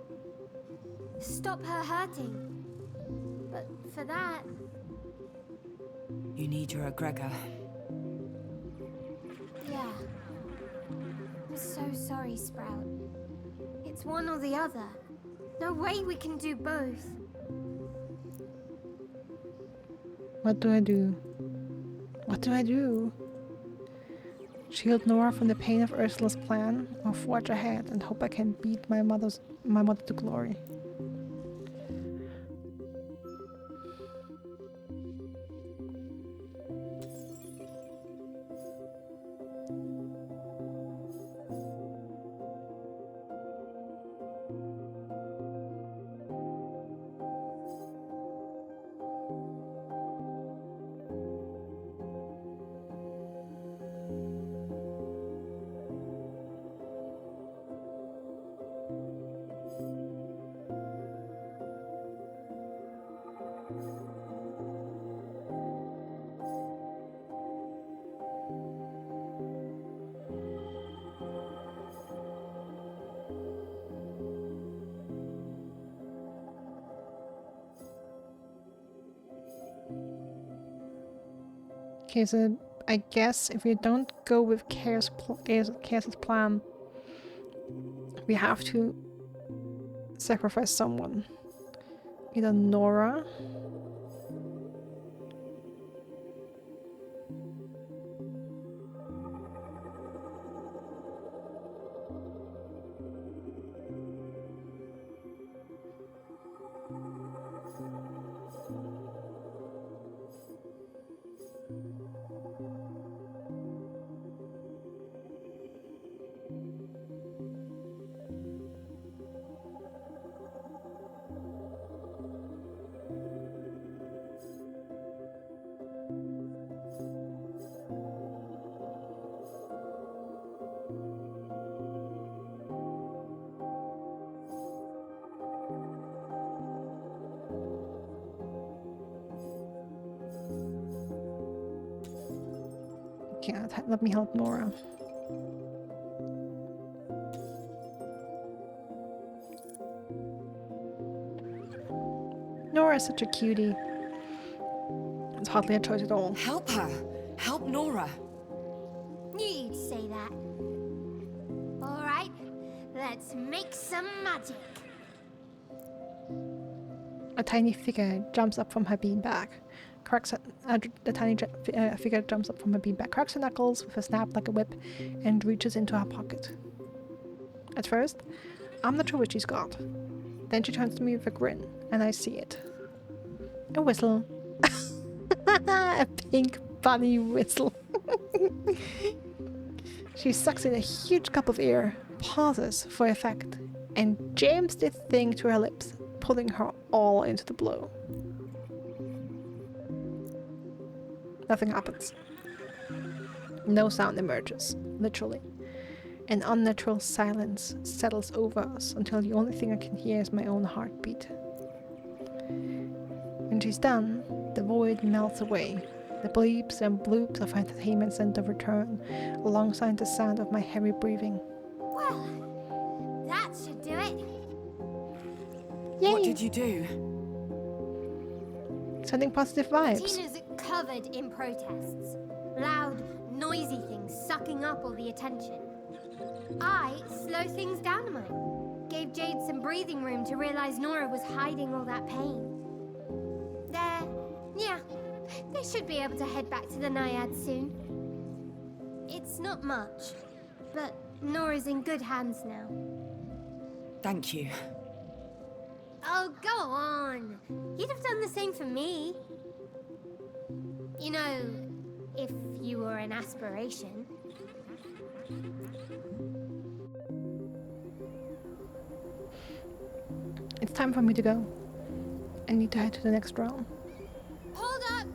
Stop her hurting. But for that... You need your egregor. Yeah. I'm so sorry, Sprout. It's one or the other. No way we can do both. What do I do? What do I do? Shield Nora from the pain of Ursula's plan, or forge ahead and hope I can beat my mother to glory? Okay, so I guess if we don't go with Chaos's plan, we have to sacrifice someone. Either Nora. Okay, let me help Nora. Nora is such a cutie. It's hardly a choice at all. Help her! Help Nora! Knew you'd say that. Alright, let's make some magic. A tiny figure jumps up from her beanbag. The tiny figure jumps up from her beanbag, cracks her knuckles with a snap like a whip, and reaches into her pocket. At first, I'm not sure what she's got. Then she turns to me with a grin, and I see it. A whistle. A pink bunny whistle. She sucks in a huge cup of air, pauses for effect, and jams the thing to her lips, pulling her all into the blow. Nothing happens. No sound emerges, literally. An unnatural silence settles over us until the only thing I can hear is my own heartbeat. When she's done, the void melts away. The bleeps and bloops of entertainment center return, alongside the sound of my heavy breathing. Well, that should do it. Yay! What did you do? Sending positive vibes. Tina's covered in protests. Loud, noisy things sucking up all the attention. I slow things down a mile. Gave Jade some breathing room to realize Nora was hiding all that pain. They should be able to head back to the Naiad soon. It's not much, but Nora's in good hands now. Thank you. Oh, go on. You'd have done the same for me. You know, if you were an aspiration. It's time for me to go. I need to head to the next realm. Hold up!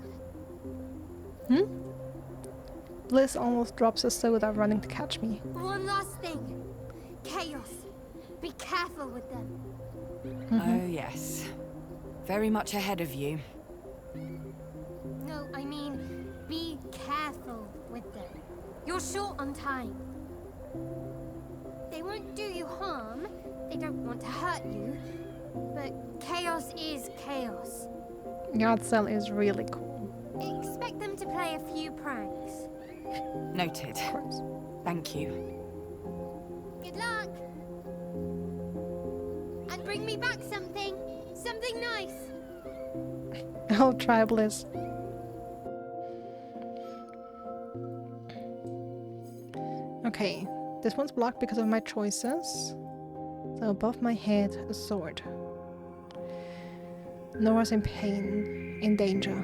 Liz almost drops a soda running to catch me. One last thing. Chaos. Be careful with them. Oh, yes. Very much ahead of you. No, I mean, be careful with them. You're short on time. They won't do you harm. They don't want to hurt you. But chaos is chaos. Yardsell is really cool. Expect them to play a few pranks. Noted. Thank you. Good luck. And bring me back something. Something nice. I'll try, Bliss. Okay, this one's blocked because of my choices. So above my head, a sword. Nora's in pain, in danger,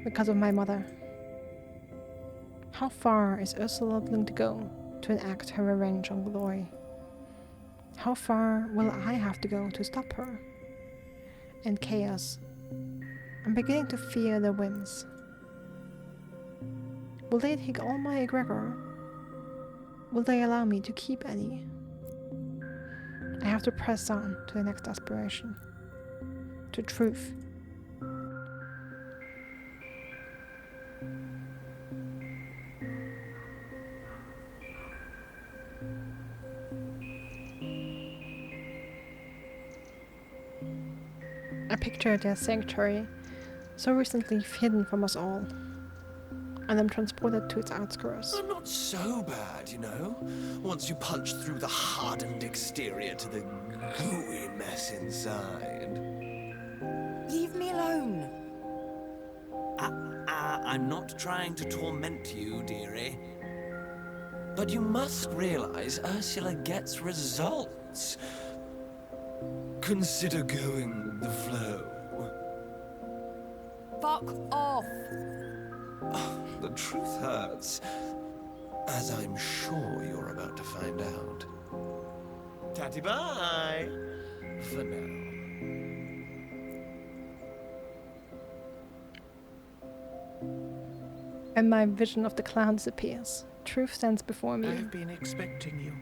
because of my mother. How far is Ursula willing to go to enact her revenge on Glory? How far will I have to go to stop her? And Chaos. I'm beginning to fear their whims. Will they take all my egregor? Will they allow me to keep any? I have to press on to the next aspiration. To truth. I picture their sanctuary, so recently hidden from us all. and then transported to its outskirts. I'm not so bad, you know. Once you punch through the hardened exterior to the gooey mess inside. Leave me alone. I'm not trying to torment you, dearie. But you must realize Ursula gets results. Consider going with the flow. Fuck off. The truth hurts, as I'm sure you're about to find out. Tatty bye, for now. And my vision of the clown disappears. Truth stands before me. I've been expecting you.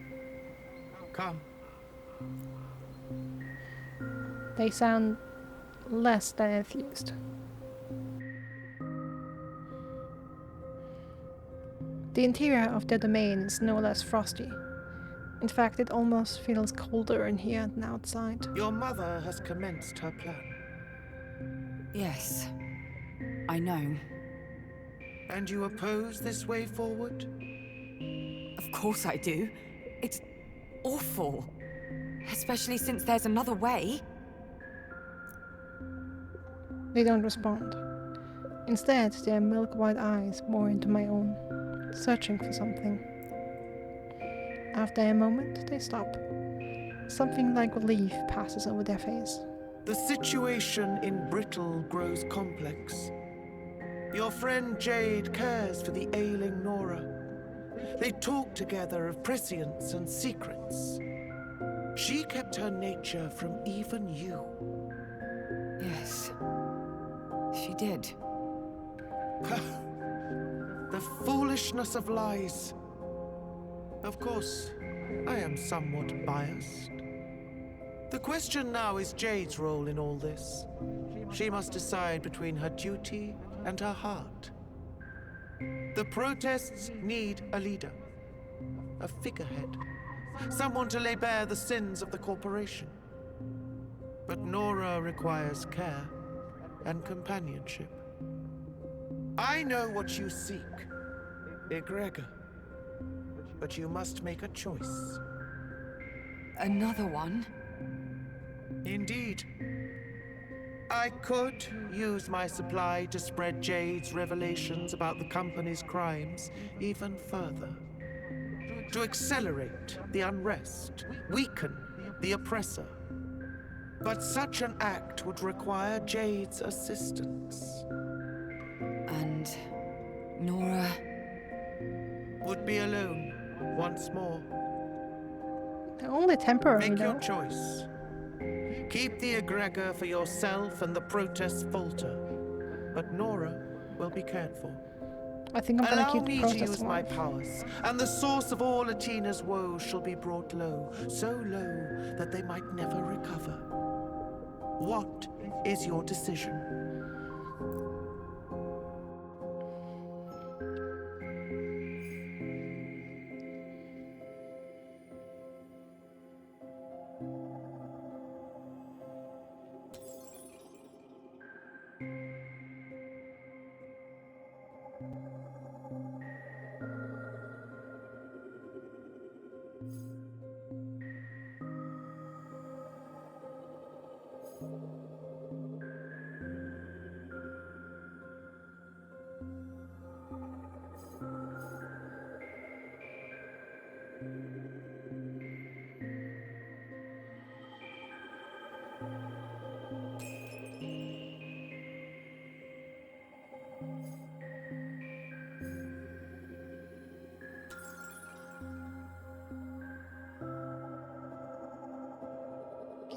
Come. They sound less than enthused. The interior of their domain is no less frosty. In fact, it almost feels colder in here than outside. Your mother has commenced her plan. Yes, I know. And you oppose this way forward? Of course I do. It's awful. Especially since there's another way. They don't respond. Instead, their milk-white eyes bore into my own, searching for something. After a moment, they stop. Something like relief passes over their face. The situation in Brittle grows complex. Your friend Jade cares for the ailing Nora. They talk together of prescience and secrets. She kept her nature from even you. Yes, she did. The foolishness of lies. Of course, I am somewhat biased. The question now is Jade's role in all this. She must decide between her duty and her heart. The protests need a leader, a figurehead, someone to lay bare the sins of the corporation. But Nora requires care and companionship. I know what you seek, Egregor. But you must make a choice. Another one? Indeed. I could use my supply to spread Jade's revelations about the company's crimes even further. To accelerate the unrest, weaken the oppressor. But such an act would require Jade's assistance. And Nora would be alone once more. Only temporarily, Make though. your choice. Keep the egregor for yourself and the protests falter. But Nora will be cared for. I think I'm gonna keep the Allow me to protest use my alive. powers, and the source of all Atina's woes shall be brought low, so low that they might never recover. What is your decision?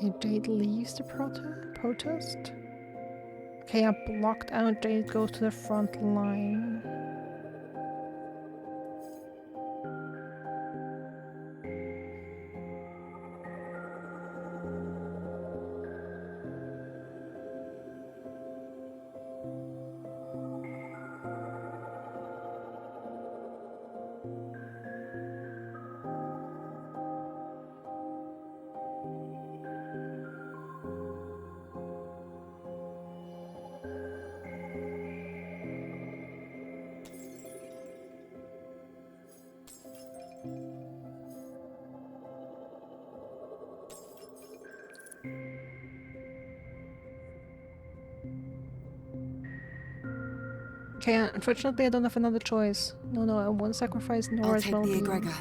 Okay, Jade leaves the protest. Okay, I blocked out. Jade goes to the front line. Okay, unfortunately I don't have another choice. No, I won't sacrifice I'll Nora's take the well-being. egregor.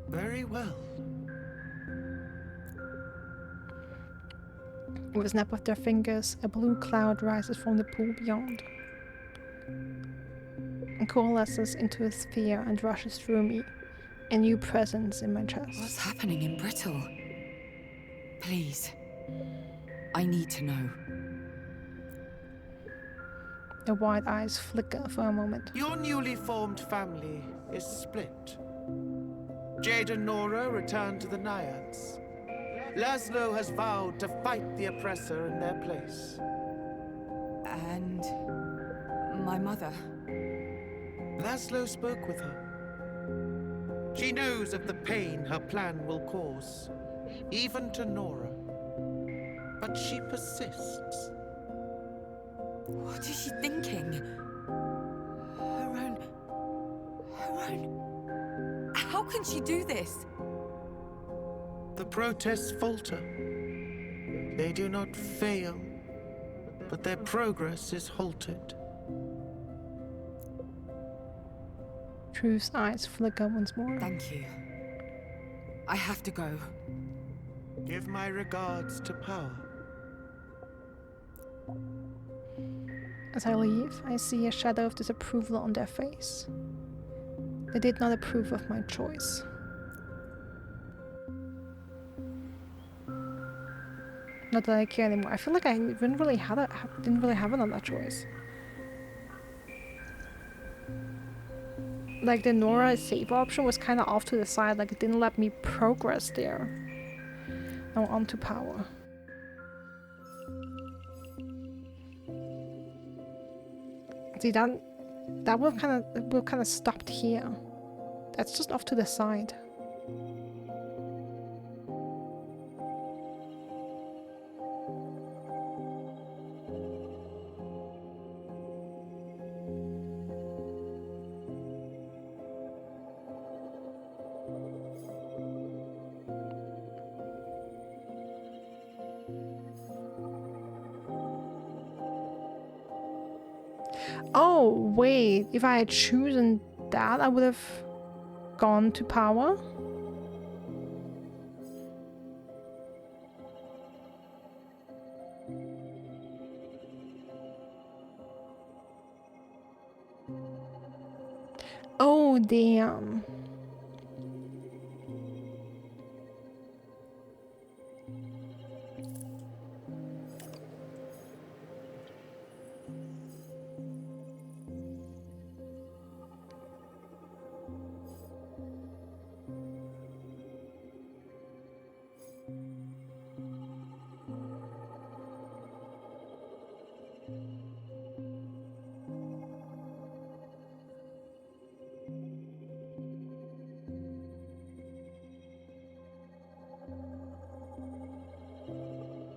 Very well. With a snap of their fingers, a blue cloud rises from the pool beyond and coalesces into a sphere and rushes through me, a new presence in my chest. What's happening in Brittle? Please. I need to know. The wide eyes flicker for a moment. Your newly formed family is split. Jade and Nora return to the Naiads. Laszlo has vowed to fight the oppressor in their place. And... my mother. Laszlo spoke with her. She knows of the pain her plan will cause, even to Nora. But she persists. What is she thinking? Her own... How can she do this? The protests falter. They do not fail, but their progress is halted. Truth's eyes flicker once more. Thank you. I have to go. Give my regards to Power. As I leave, I see a shadow of disapproval on their face. They did not approve of my choice. Not that I care anymore. I feel like I didn't really have another choice. Like the Nora save option was kind of off to the side, like it didn't let me progress there. Now on to Power. See that will kind of stopped here. That's just off to the side. Oh, wait. If I had chosen that, I would have gone to Power. Oh, damn.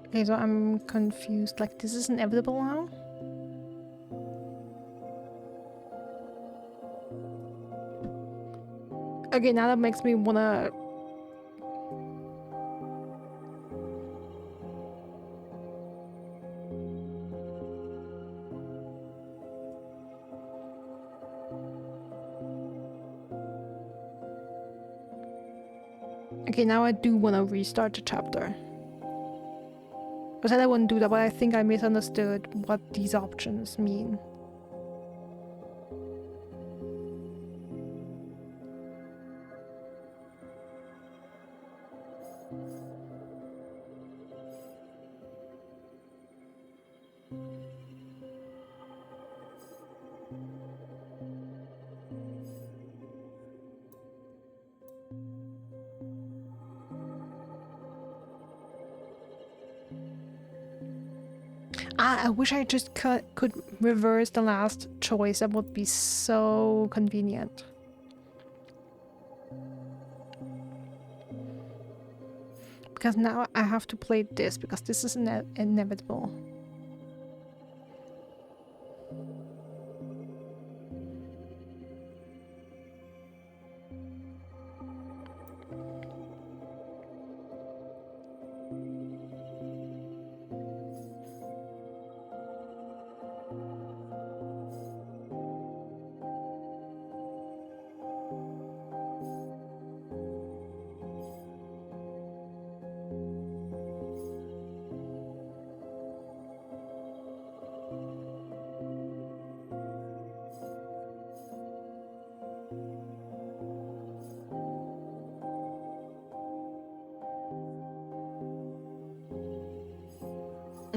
Okay, so I'm confused. Like, this is inevitable now? Okay, now that makes me wanna... Okay, now I do wanna restart the chapter. I said I wouldn't do that, but I think I misunderstood what these options mean. I wish I just could reverse the last choice. That would be so convenient. Because now I have to play this, because this is inevitable.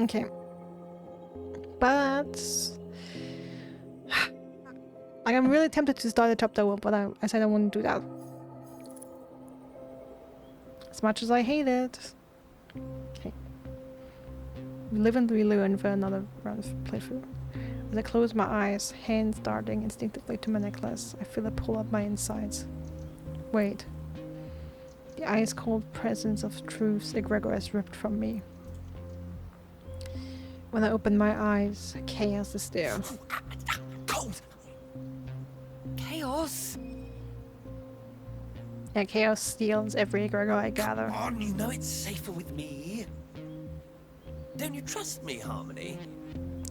Okay. But like, I'm really tempted to start the top tower, but I said I wouldn't do that. As much as I hate it. Okay. We live and we learn for another round of playthrough. As I close my eyes, hands darting instinctively to my necklace, I feel a pull up my insides. Wait. The ice-cold presence of truth's egregor is ripped from me. When I open my eyes, chaos is there. Cold! Chaos? Yeah, chaos steals every egregor I gather. Come on, you know it's safer with me. Don't you trust me, Harmony?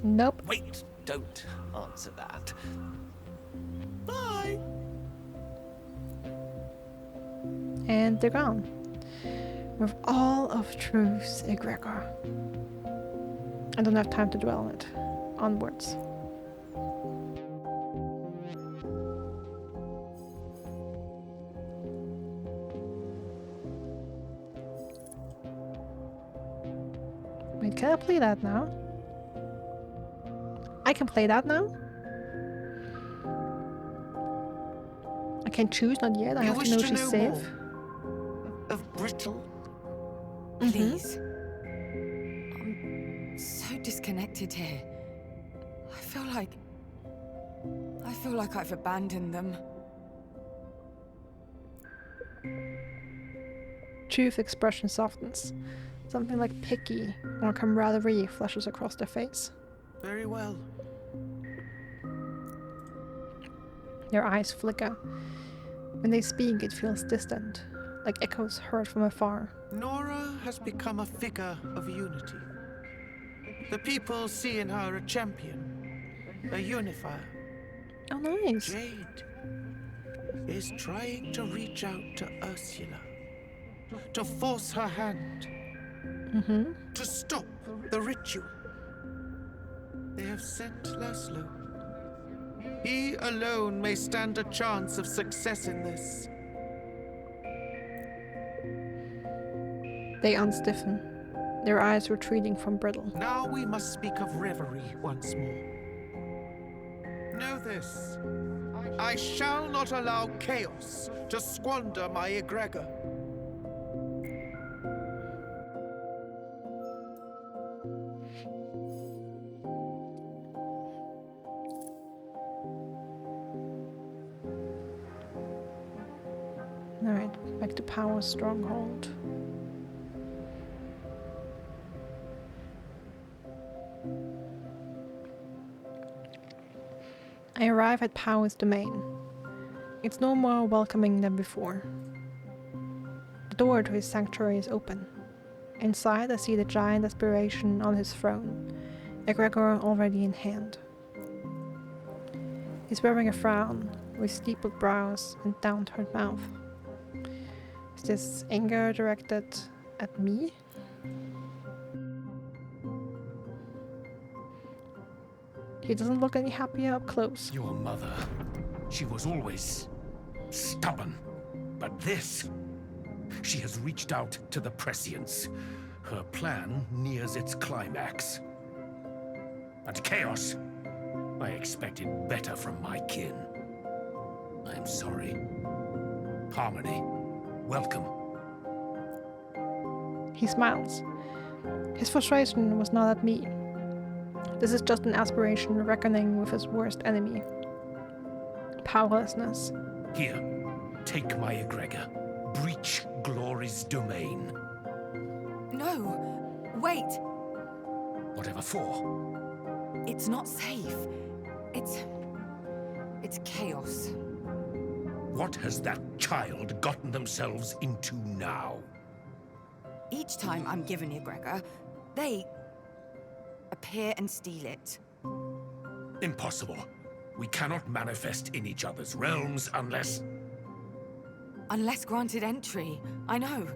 Nope. Wait, don't answer that. Bye! And they're gone. With all of truth's egregor. I don't have time to dwell on it. Onwards. Wait, can I play that now? I can play that now? I can choose, not yet. I have to know she's safe. Of Brittle? Please. I'm so disconnected here. I feel like I've abandoned them. Truth's expression softens. Something like picky or camaraderie flashes across their face. Very well. Their eyes flicker. When they speak, it feels distant, like echoes heard from afar. Nora has become a figure of unity. The people see in her a champion, a unifier. Oh, nice. Jade is trying to reach out to Ursula, to force her hand, to stop the ritual. They have sent Laszlo. He alone may stand a chance of success in this. They unstiffen, their eyes retreating from Brittle. Now we must speak of reverie once more. Know this. I shall not allow chaos to squander my egregor. Alright, back to Power's stronghold. I arrive at Power's domain. It's no more welcoming than before. The door to his sanctuary is open. Inside I see the giant aspiration on his throne, egregor already in hand. He's wearing a frown, with steepled brows and downturned mouth. Is this anger directed at me? He doesn't look any happier up close. Your mother, she was always stubborn. But this, she has reached out to the prescience. Her plan nears its climax. And chaos, I expected better from my kin. I'm sorry. Harmony, welcome. He smiles. His frustration was not at me. This is just an aspiration reckoning with his worst enemy. Powerlessness. Here, take my egregor. Breach Glory's domain. No, wait. Whatever for? It's not safe. It's chaos. What has that child gotten themselves into now? Each time I'm given egregor, they appear and steal it. Impossible. We cannot manifest in each other's realms unless... Unless granted entry. I know,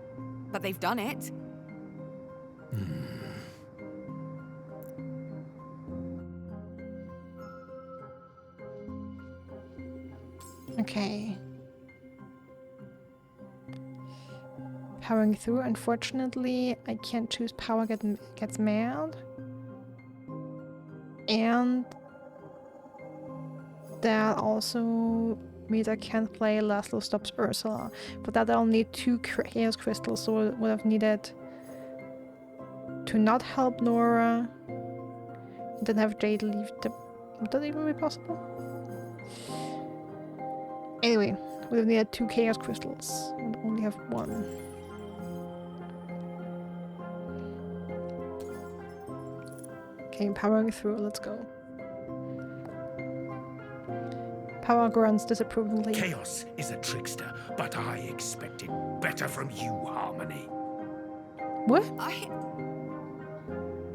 but they've done it. Okay. Powering through. Unfortunately, I can't choose Power gets mad. And that also means I can't play Laszlo Stops Ursula. For that I'll need 2 Chaos Crystals, so I would have needed to not help Nora, then have Jade leave the... Would that even be possible? Anyway, would have needed 2 Chaos Crystals. And only have 1. Okay, powering through, let's go. Power grunts disapprovingly. Chaos is a trickster, but I expected better from you, Harmony. What?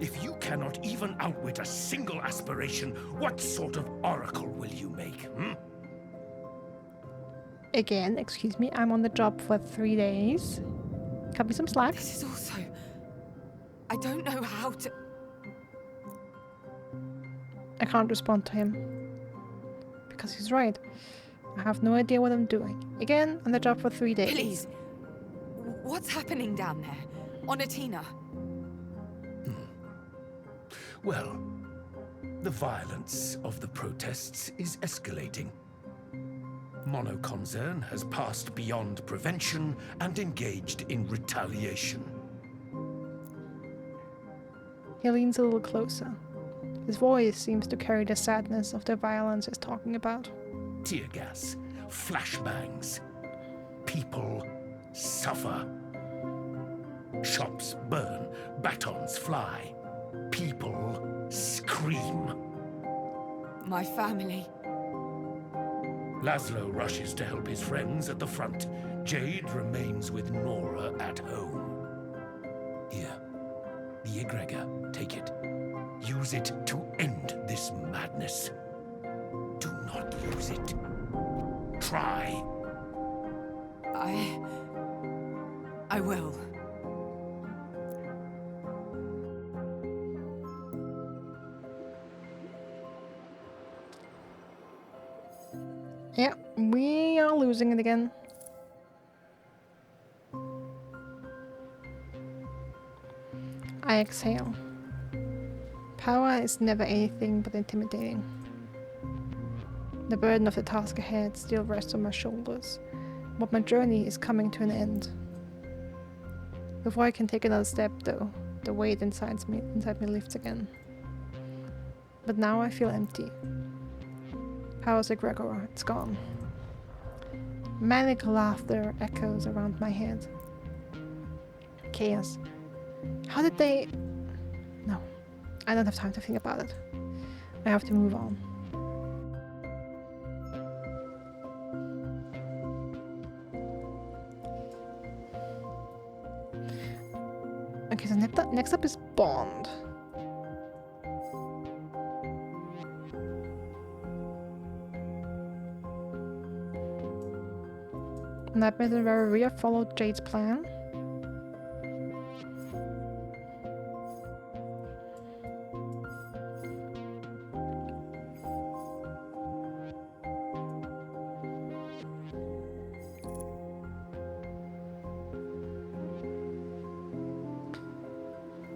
If you cannot even outwit a single aspiration, what sort of oracle will you make, hmm? Again, excuse me, I'm on the job for 3 days. Cut me some slack. This is also... I don't know how to... I can't respond to him. Because he's right. I have no idea what I'm doing. Again, on the job for 3 days. Please. What's happening down there? On Atina? Well, the violence of the protests is escalating. Monoconcern has passed beyond prevention and engaged in retaliation. He leans a little closer. His voice seems to carry the sadness of the violence he's talking about. Tear gas, flashbangs. People suffer. Shops burn, batons fly. People scream. My family. Laszlo rushes to help his friends at the front. Jade remains with Nora at home. Here, the egregor, take it. Use it to end this madness. Do not use it. Try. I will. Yeah, we are losing it again. I exhale. Power is never anything but intimidating. The burden of the task ahead still rests on my shoulders, but my journey is coming to an end. Before I can take another step, though, the weight inside me lifts again. But now I feel empty. Power's egregor, it's gone. Manic laughter echoes around my head. Chaos. How did they... No, I don't have time to think about it. I have to move on. Okay, so next up is Bond. Nightmare and Reverie followed Jade's plan.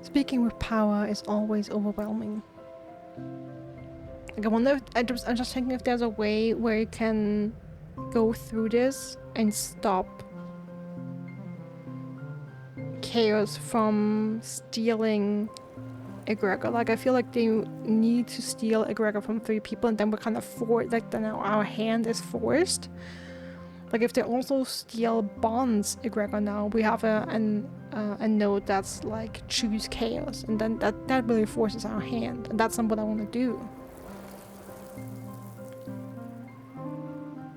Speaking with power is always overwhelming. Like I wonder if I'm just thinking if there's a way where you can go through this and stop Chaos from stealing egregor. Like I feel like they need to steal egregor from 3 people, and then we're kind of forced. Like then our hand is forced. Like if they also steal Bond's egregor now, we have a note that's like choose Chaos, and then that really forces our hand, and that's not what I want to do.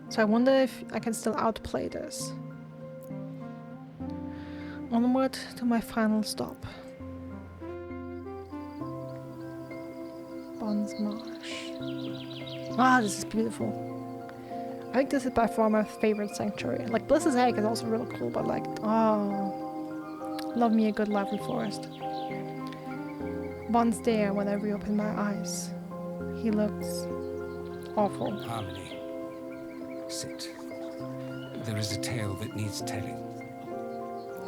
So I wonder if I can still outplay this. Onward to my final stop. Bond's Marsh. Ah, this is beautiful. I think this is by far my favorite sanctuary. Like Bliss's Egg is also really cool, but like, oh, love me a good lively forest. Bond's there when I reopen my eyes. He looks awful. Harmony. Sit. There is a tale that needs telling.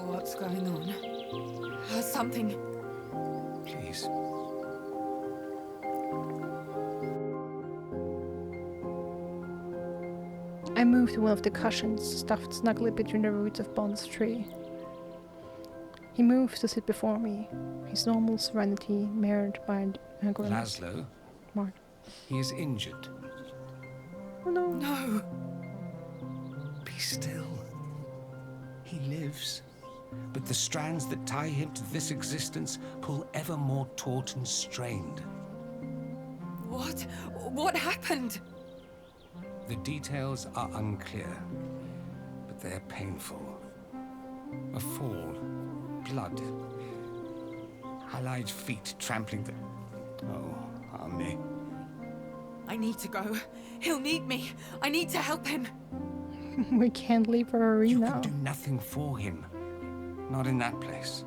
What's going on? Something... Please. I moved to one of the cushions, stuffed snugly between the roots of Bond's tree. He moved to sit before me, his normal serenity mirrored by a grimace. Laszlo, Mark. he is injured. Oh no. No! Be still. He lives. But the strands that tie him to this existence pull ever more taut and strained. What? What happened? The details are unclear, but they're painful. A fall, blood, allied feet trampling the... Oh, Arne. I need to go. He'll need me. I need to help him. We can't leave her You arena. can do nothing for him. Not in that place.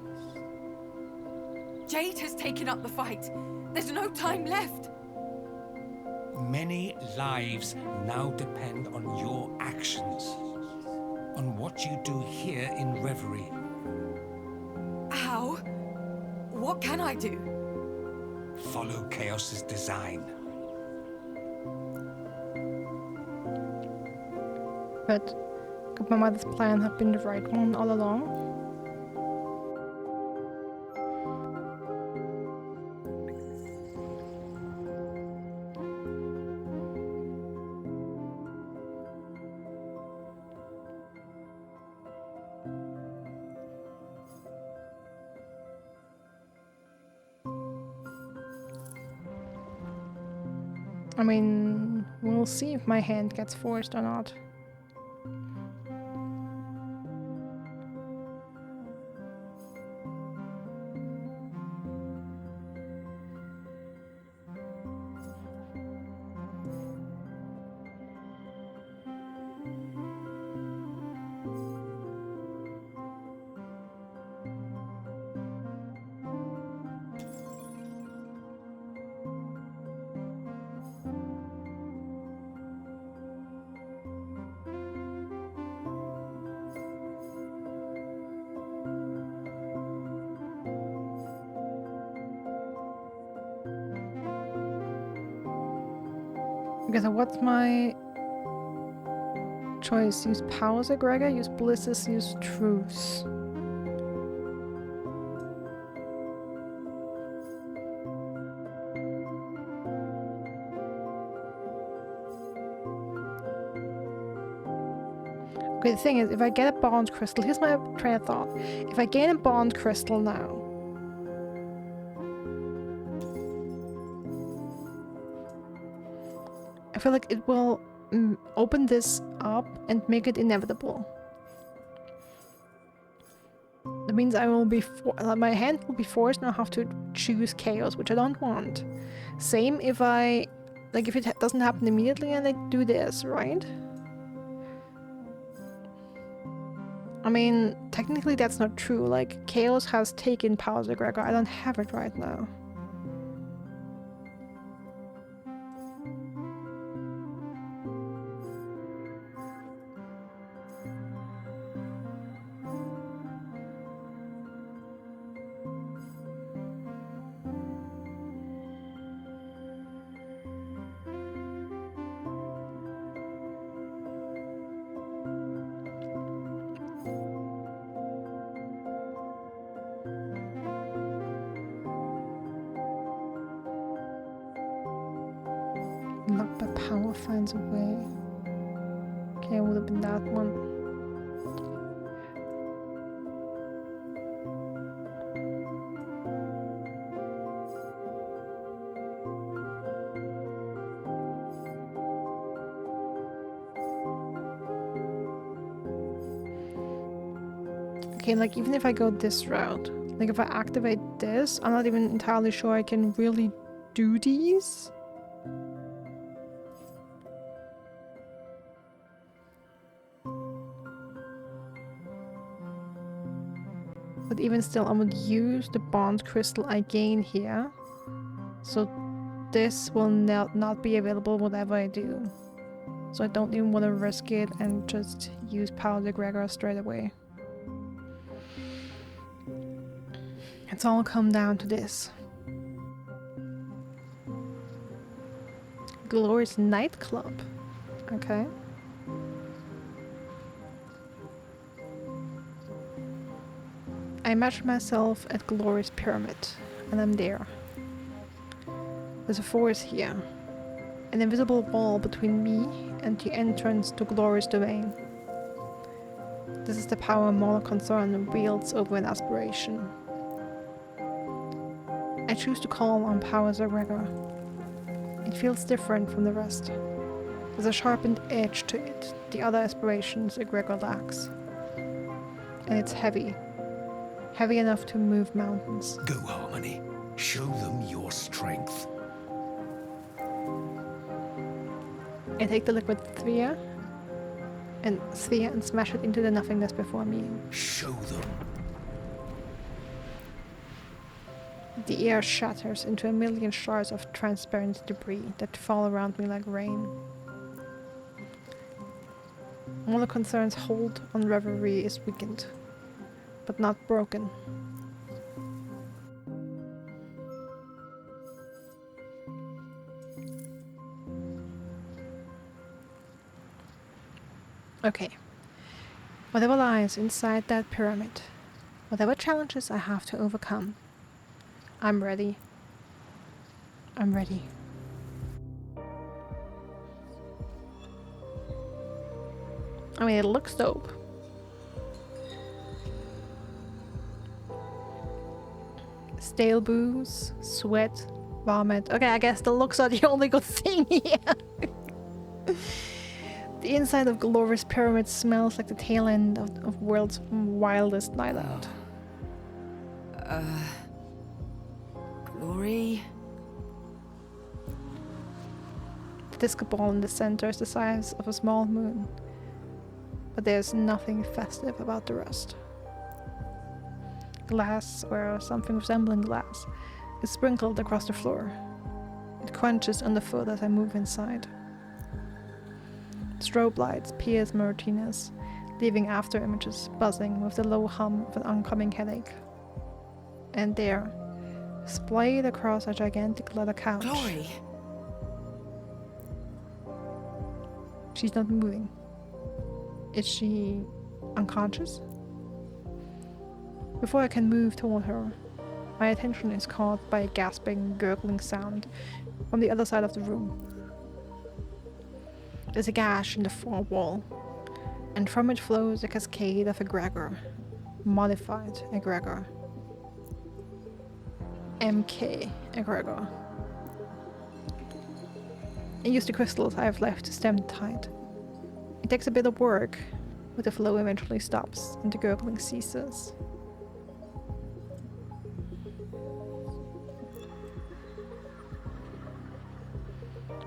Jade has taken up the fight. There's no time left. Many lives now depend on your actions. On what you do here in Reverie. How? What can I do? Follow Chaos's design. But could my mother's plan have been the right one all along? I mean, we'll see if my hand gets forced or not. Okay, so what's my choice? Use powers aggregate, use blisses, use truths. Okay, the thing is, if I get a bond crystal, here's my train of thought. If I gain a bond crystal now, I feel like it will open this up and make it inevitable. That means I will be my hand will be forced and I'll have to choose chaos, which I don't want. Same if I, like, if it doesn't happen immediately and I do this, right? I mean, technically that's not true. Like, chaos has taken powers aggregate. I don't have it right now. Locked by power finds a way. Okay, it would have been that one. Okay, like even if I go this route, like if I activate this, I'm not even entirely sure I can really do these. But even still, I would use the bond crystal I gain here. So this will not be available whatever I do. So I don't even want to risk it and just use Power the Gregor straight away. It's all come down to this. Glorious nightclub. Okay. I imagine myself at Glory's pyramid, and I'm there. There's a forest here, an invisible wall between me and the entrance to Glory's domain. This is the power Mortal Concern wields over an aspiration. I choose to call on Power's egregor. It feels different from the rest. There's a sharpened edge to it the other aspirations egregor lacks. And it's heavy. Heavy enough to move mountains. Go, Harmony. Show them your strength. I take the liquid sphere and smash it into the nothingness before me. Show them. The air shatters into a million shards of transparent debris that fall around me like rain. Mortal Concern's hold on Reverie is weakened, but not broken. Okay. Whatever lies inside that pyramid, whatever challenges I have to overcome, I'm ready. I'm ready. I mean, it looks dope. Stale booze, sweat, vomit. Okay, I guess the looks are the only good thing here. The inside of Glory's pyramid smells like the tail end of world's wildest night out. Glory? The disco ball in the center is the size of a small moon, but there's nothing festive about the rest. Glass, or something resembling glass, is sprinkled across the floor. It crunches underfoot as I move inside. Strobe lights pierce my retinas, leaving after images buzzing with the low hum of an oncoming headache. And there, splayed across a gigantic leather couch. Glory! She's not moving. Is she unconscious? Before I can move toward her, my attention is caught by a gasping, gurgling sound from the other side of the room. There's a gash in the far wall, and from it flows a cascade of egregor, modified egregor. MK egregor. I use the crystals I have left to stem the tide. It takes a bit of work, but the flow eventually stops and the gurgling ceases.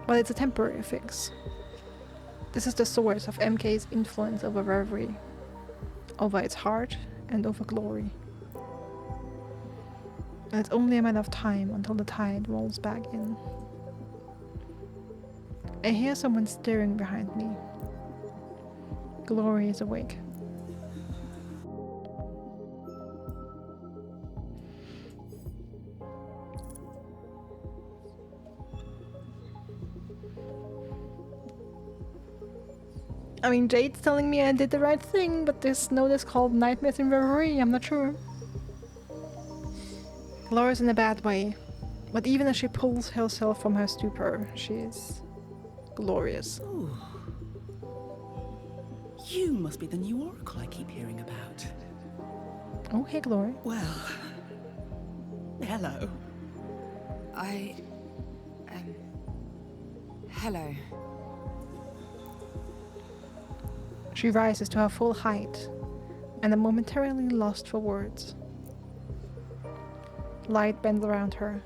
But it's a temporary fix. This is the source of MK's influence over Reverie, over its heart and over Glory. And it's only a matter of time until the tide rolls back in. I hear someone stirring behind me. Glory is awake. I mean, Jade's telling me I did the right thing, but this note is called Nightmares in Reverie, I'm not sure. Glory's in a bad way, but even as she pulls herself from her stupor, she is glorious. Ooh. You must be the new oracle I keep hearing about. Oh, hey, Glory. Well, hello. Hello. She rises to her full height, and I'm momentarily lost for words. Light bends around her,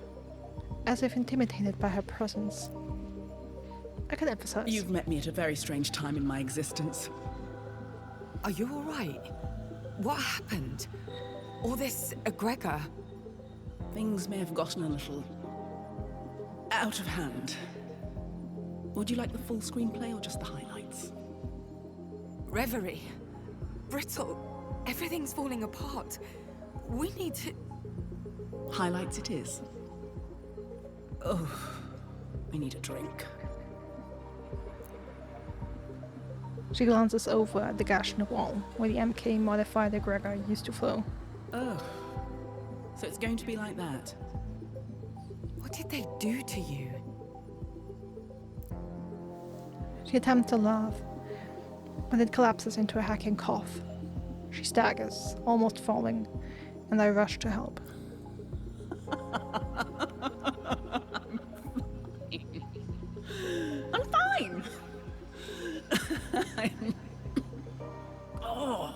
as if intimidated by her presence. I can emphasize. You've met me at a very strange time in my existence. Are you alright? What happened? All this egregor? Things may have gotten a little out of hand. Would you like the full screenplay or just the highlights? Reverie. Brittle. Everything's falling apart. We need to... Highlights it is. Oh, I need a drink. She glances over at the gash in the wall, where the MK modified egregor used to flow. Oh. So it's going to be like that. What did they do to you? She attempts to laugh, but it collapses into a hacking cough. She staggers, almost falling, and I rush to help. I'm fine. Oh.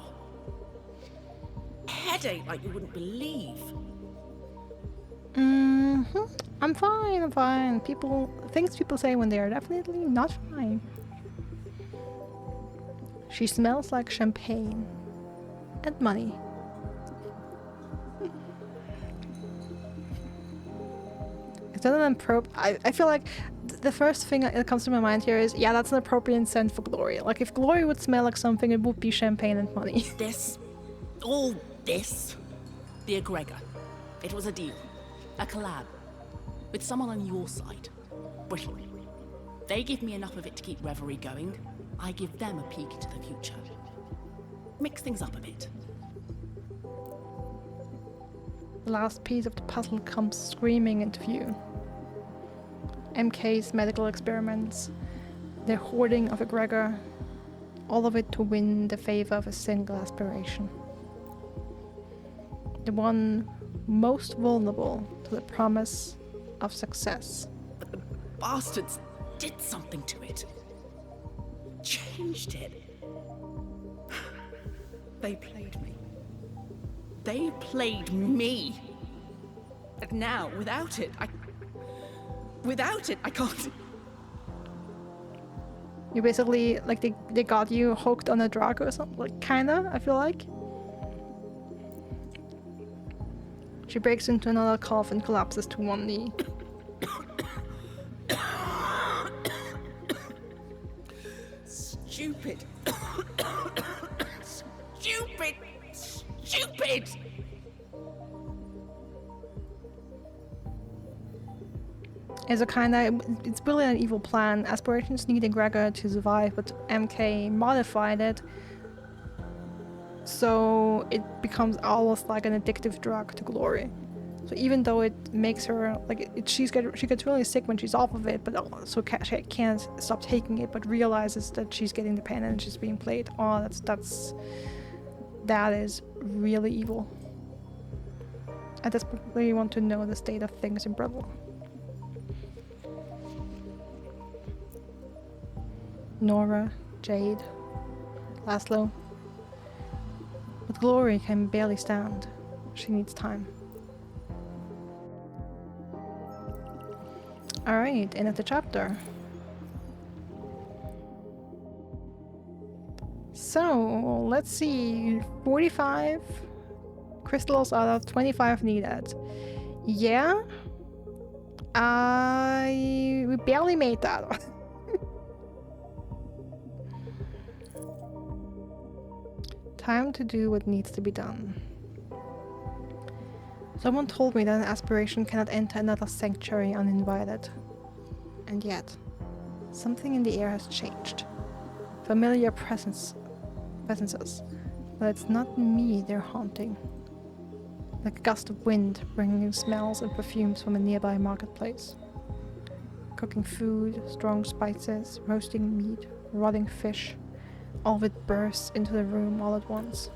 Headache like you wouldn't believe. I'm fine. Things people say when they are definitely not fine. She smells like champagne and money. Is that an I feel like the first thing that comes to my mind here is, yeah, that's an appropriate scent for Glory. Like, if Glory would smell like something, it would be champagne and money. All this, the egregor. It was a deal. A collab. With someone on your side. Brittle. They give me enough of it to keep Reverie going. I give them a peek into the future. Mix things up a bit. The last piece of the puzzle comes screaming into view. MK's medical experiments, their hoarding of egregor, all of it to win the favor of a single aspiration. The one most vulnerable to the promise of success. But the bastards did something to it. Changed it. They played me. They played me. And now, without it, I can't. You basically, like, they got you hooked on a drug or something, like, kinda, I feel like. She breaks into another cough and collapses to one knee. Stupid. Stupid! It's really an evil plan. Aspirations need egregor to survive, but MK modified it so it becomes almost like an addictive drug to Glory. So even though it makes her she gets really sick when she's off of it, but also she can't stop taking it, but realizes that she's getting the pain and she's being played. Oh, that is really evil. I desperately want to know the state of things in Brittle. Nora, Jade, Laszlo. But Glory can barely stand. She needs time. Alright, end of the chapter. So, let's see. 45 crystals out of 25 needed. Yeah. We barely made that. Time to do what needs to be done. Someone told me that an aspiration cannot enter another sanctuary uninvited. And yet, something in the air has changed. Familiar presences. But it's not me they're haunting. Like a gust of wind bringing in smells and perfumes from a nearby marketplace. Cooking food, strong spices, roasting meat, rotting fish. All of it bursts into the room all at once.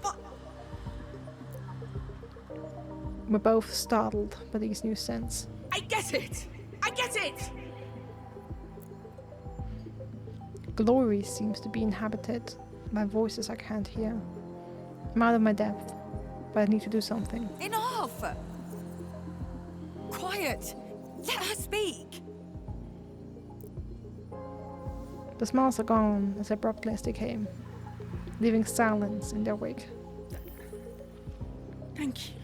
We're both startled by these new scents. I get it! Glory seems to be inhabited by voices I can't hear. I'm out of my depth, but I need to do something. Enough! Quiet! Let her speak! The smells are gone as abruptly as they came, leaving silence in their wake. Thank you.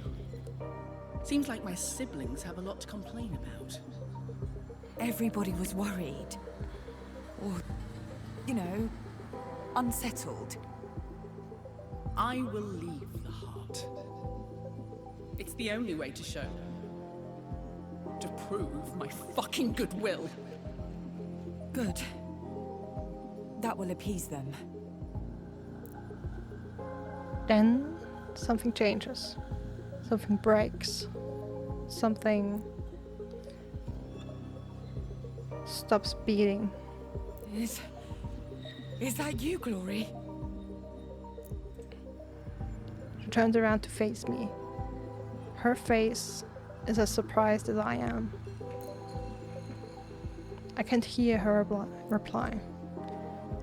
Seems like my siblings have a lot to complain about. Everybody was worried. Or, unsettled. I will leave the heart. It's the only way to show. To prove my fucking goodwill. Good. That will appease them. Then, something changes. Something breaks. Something stops beating. Is that you, Glory? She turns around to face me. Her face is as surprised as I am. I can't hear her reply.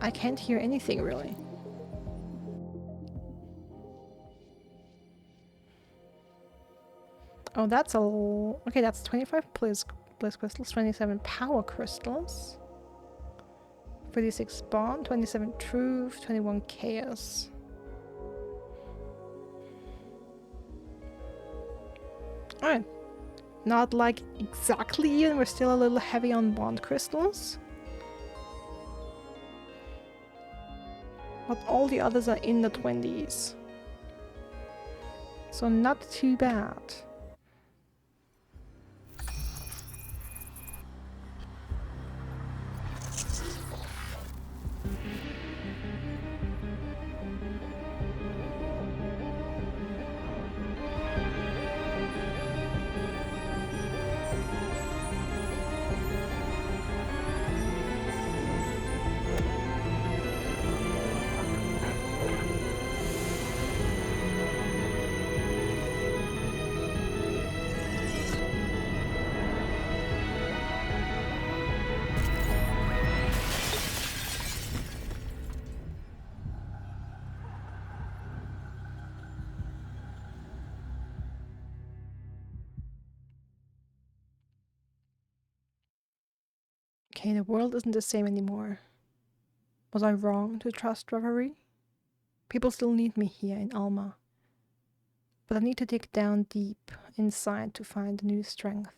I can't hear anything, really. Oh, that's a... Okay, that's 25 bliss crystals, 27 power crystals, 36 bond, 27 truth, 21 chaos. Alright. Not like exactly even, we're still a little heavy on bond crystals. But all the others are in the 20s. So not too bad. Okay, the world isn't the same anymore. Was I wrong to trust Reverie? People still need me here in Alma. But I need to dig down deep inside to find new strength.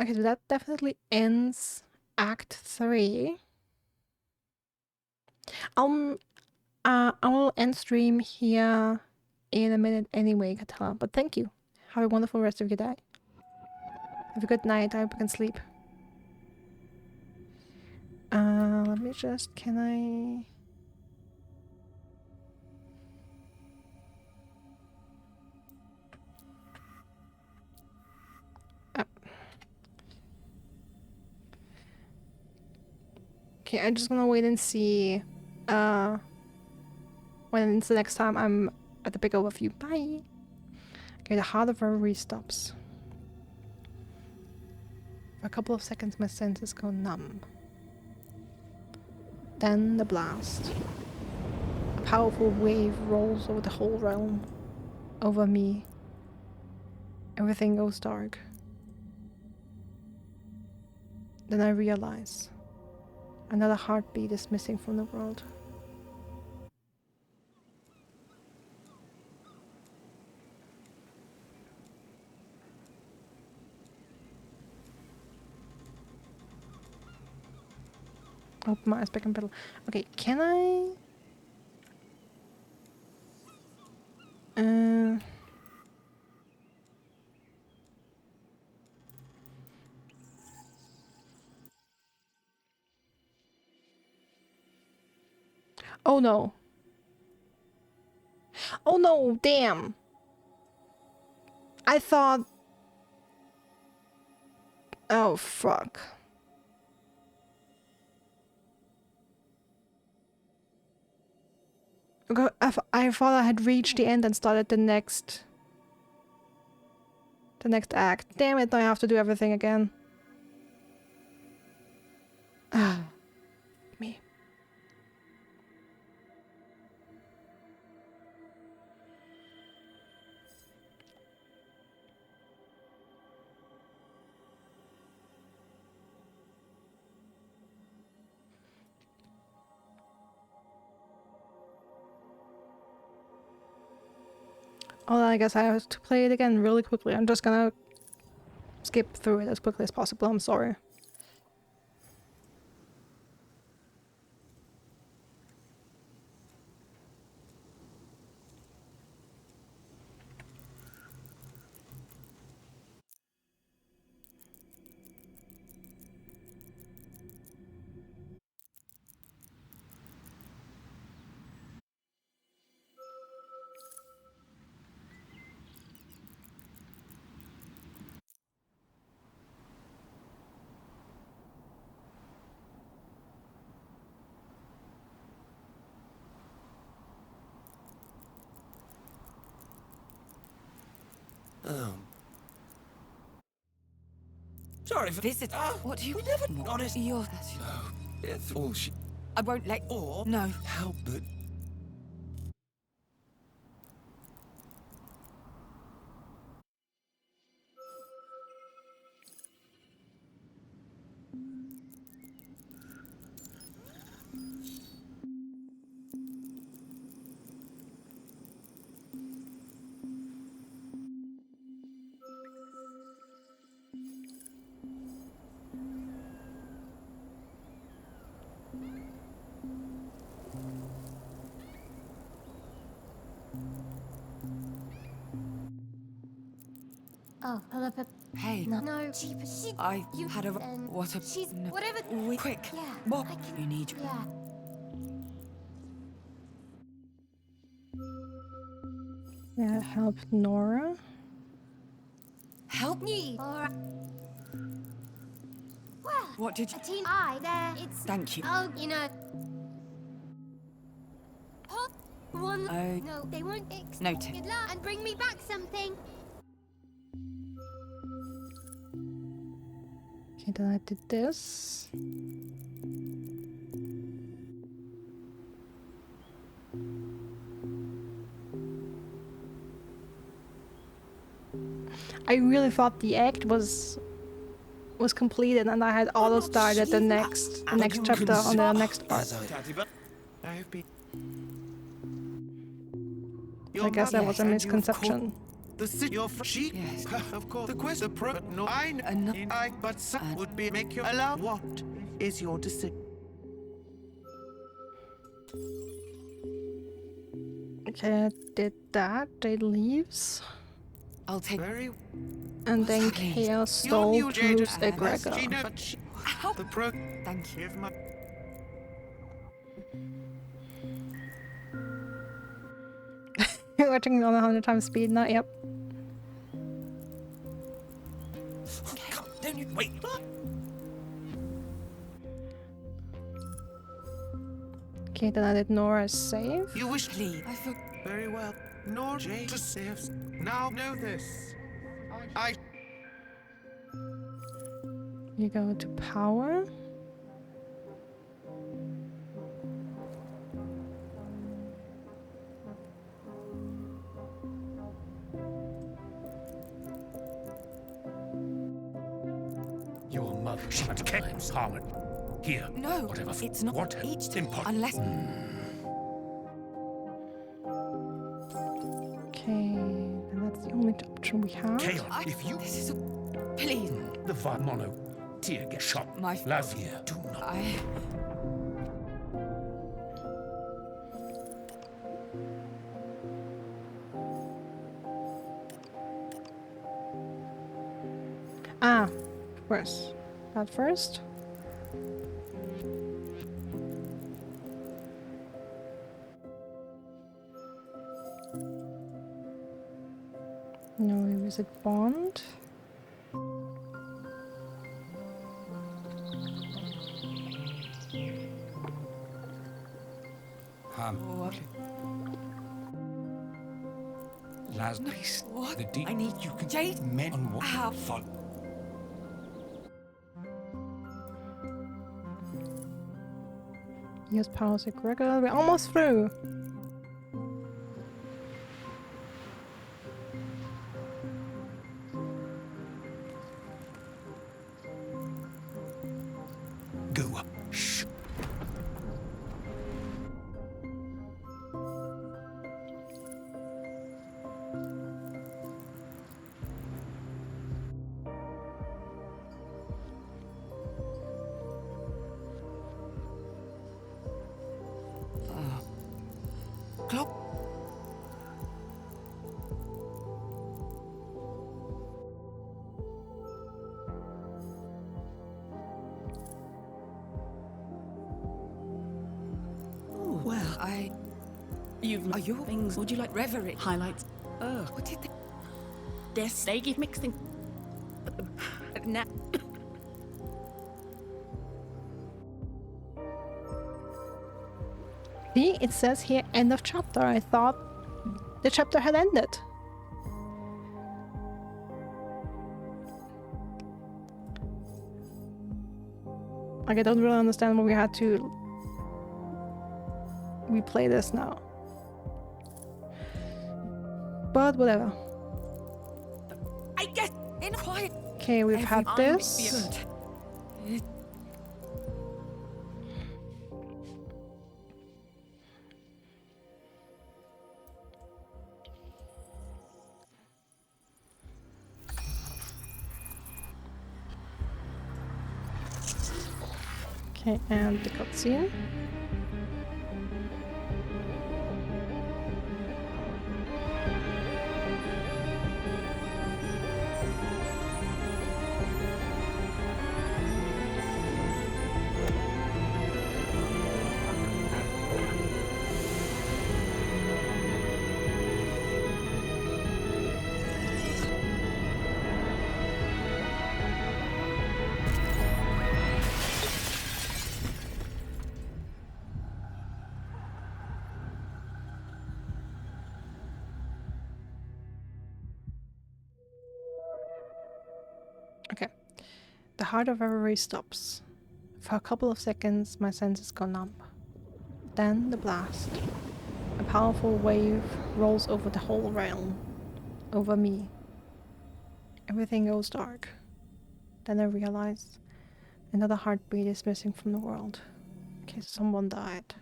Okay, so that definitely ends Act 3. I will end stream here in a minute anyway, Katala. But thank you. Have a wonderful rest of your day. Have a good night. I hope you can sleep. Let me just... Can I... Okay, I'm just gonna wait and see when it's the next time I'm at the big overview. Bye! Okay, the heart of Reverie stops. For a couple of seconds my senses go numb. Then the blast. A powerful wave rolls over the whole realm. Over me. Everything goes dark. Then I realize another heartbeat is missing from the world. Open my eyes back in battle. Okay, can I... Oh no. Oh no, damn. I thought... Oh fuck. Okay, I thought I had reached the end and started the next act. Damn it, now I have to do everything again. Ah, me. Oh, I guess I have to play it again really quickly. I'm just gonna skip through it as quickly as possible. I'm sorry. Oh. Sorry for Visit. What do you... We never... Honest... You're... No. It's all she... I won't let... Or... No. Help but... Oh, Philippa. Hey. No, she You had a... What a... She's... No. Whatever... Quick. Yeah. What? I can... You need... Yeah. Yeah, help Nora. Help me. Alright. Well, What did you... a teen eye there. It's... Thank you. Oh, you know... Hop. One... Oh. No, they won't... Noted. Good luck and bring me back something. Okay, then I did this. I really thought the act was completed and I had auto started the next chapter on the next part. I have been... I guess that was a misconception. The city, your she, Yes. of course. The quest, the pro, no, I, but some would be make you allow. What is your decision? Okay, I did that. Jade leaves. I'll take... Very... And then Chaos stole Bruce Egregor. The pro... Thank you. Give my... Watching it on 100 times speed now, yep. Come, don't you... Wait. Okay, then I did Nora's save. You wish... Please. I feel... Very well. Nor Jade to save... Now know this. I... You go to power. Your mother sometimes harm. Here. No, Whatever. it's not What? each time, Impossible. unless... Okay, then that's the only option we have. Chaos. If you... This is... Please. The mono. Tear get shot. My... Lavia. Do not. Ah, of course. That first. No, we visit Bond. Last What? the deep... I need You can... Jade. Men on what... How? Fun. Use powers Egregor. We're almost through. Go up. Shh. Clock. Oh, well, You've... are your things... Would you like Reverie. highlights? Oh, What did they... this they give mixing. Now... See, it says here end of chapter. I thought the chapter had ended. Like, I don't really understand why we had to replay this now. But whatever. I guess in quiet. Okay, we've had this. Okay, and the cutscene. Okay. The heart of reverie stops. For a couple of seconds, my senses go numb. Then the blast. A powerful wave rolls over the whole realm. Over me. Everything goes dark. Then I realize another heartbeat is missing from the world. In case someone died.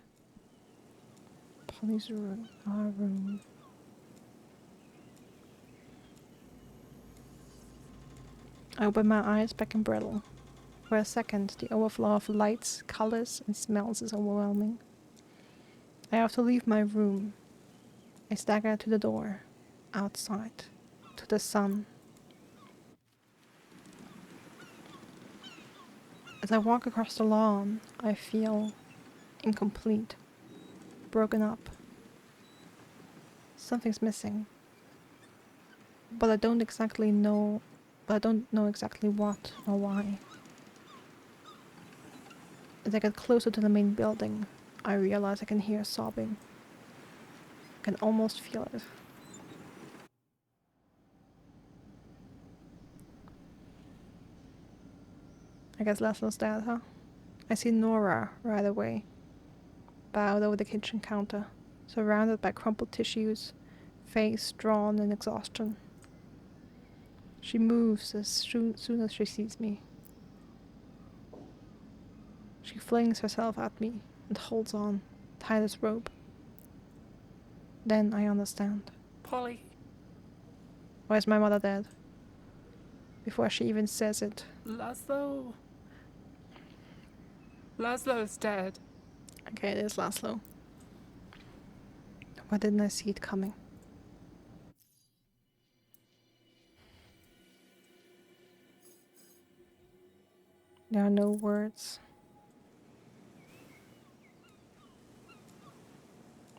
Polly's room. Our room. I open my eyes back in brittle. For a second, the overflow of lights, colors, and smells is overwhelming. I have to leave my room. I stagger to the door. Outside. To the sun. As I walk across the lawn, I feel incomplete. Broken up. Something's missing. But I don't know exactly what or why. As I get closer to the main building, I realize I can hear sobbing. I can almost feel it. I guess Laszlo's dead, huh? I see Nora right away, bowed over the kitchen counter, surrounded by crumpled tissues, face drawn in exhaustion. She moves as soon as she sees me. She flings herself at me and holds on, tight as rope. Then I understand. Polly. Why is my mother dead? Before she even says it. Laszlo. Laszlo's dead. Okay, it is Laszlo. Why didn't I see it coming? There are no words.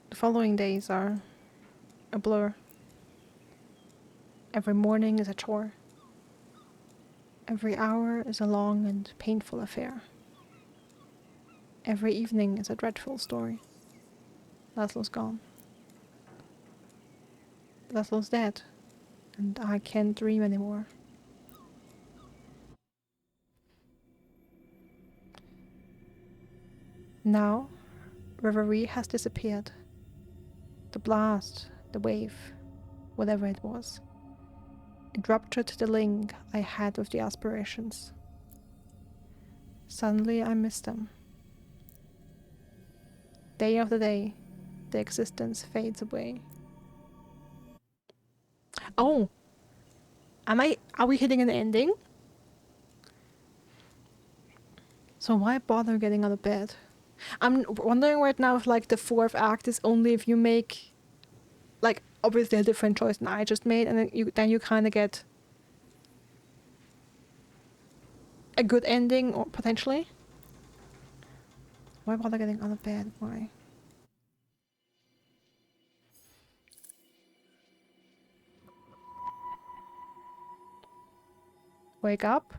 The following days are a blur. Every morning is a chore. Every hour is a long and painful affair. Every evening is a dreadful story. Laszlo's gone. Laszlo's dead, and I can't dream anymore. Now, reverie has disappeared. The blast, the wave, whatever it was. It ruptured the link I had with the aspirations. Suddenly I miss them. Day after day, the existence fades away. Oh! Are we hitting an ending? So why bother getting out of bed? I'm wondering right now if like the fourth act is only if you make like obviously a different choice than I just made, and then you kind of get a good ending, or potentially. Why bother getting out of bed? Why? Wake up.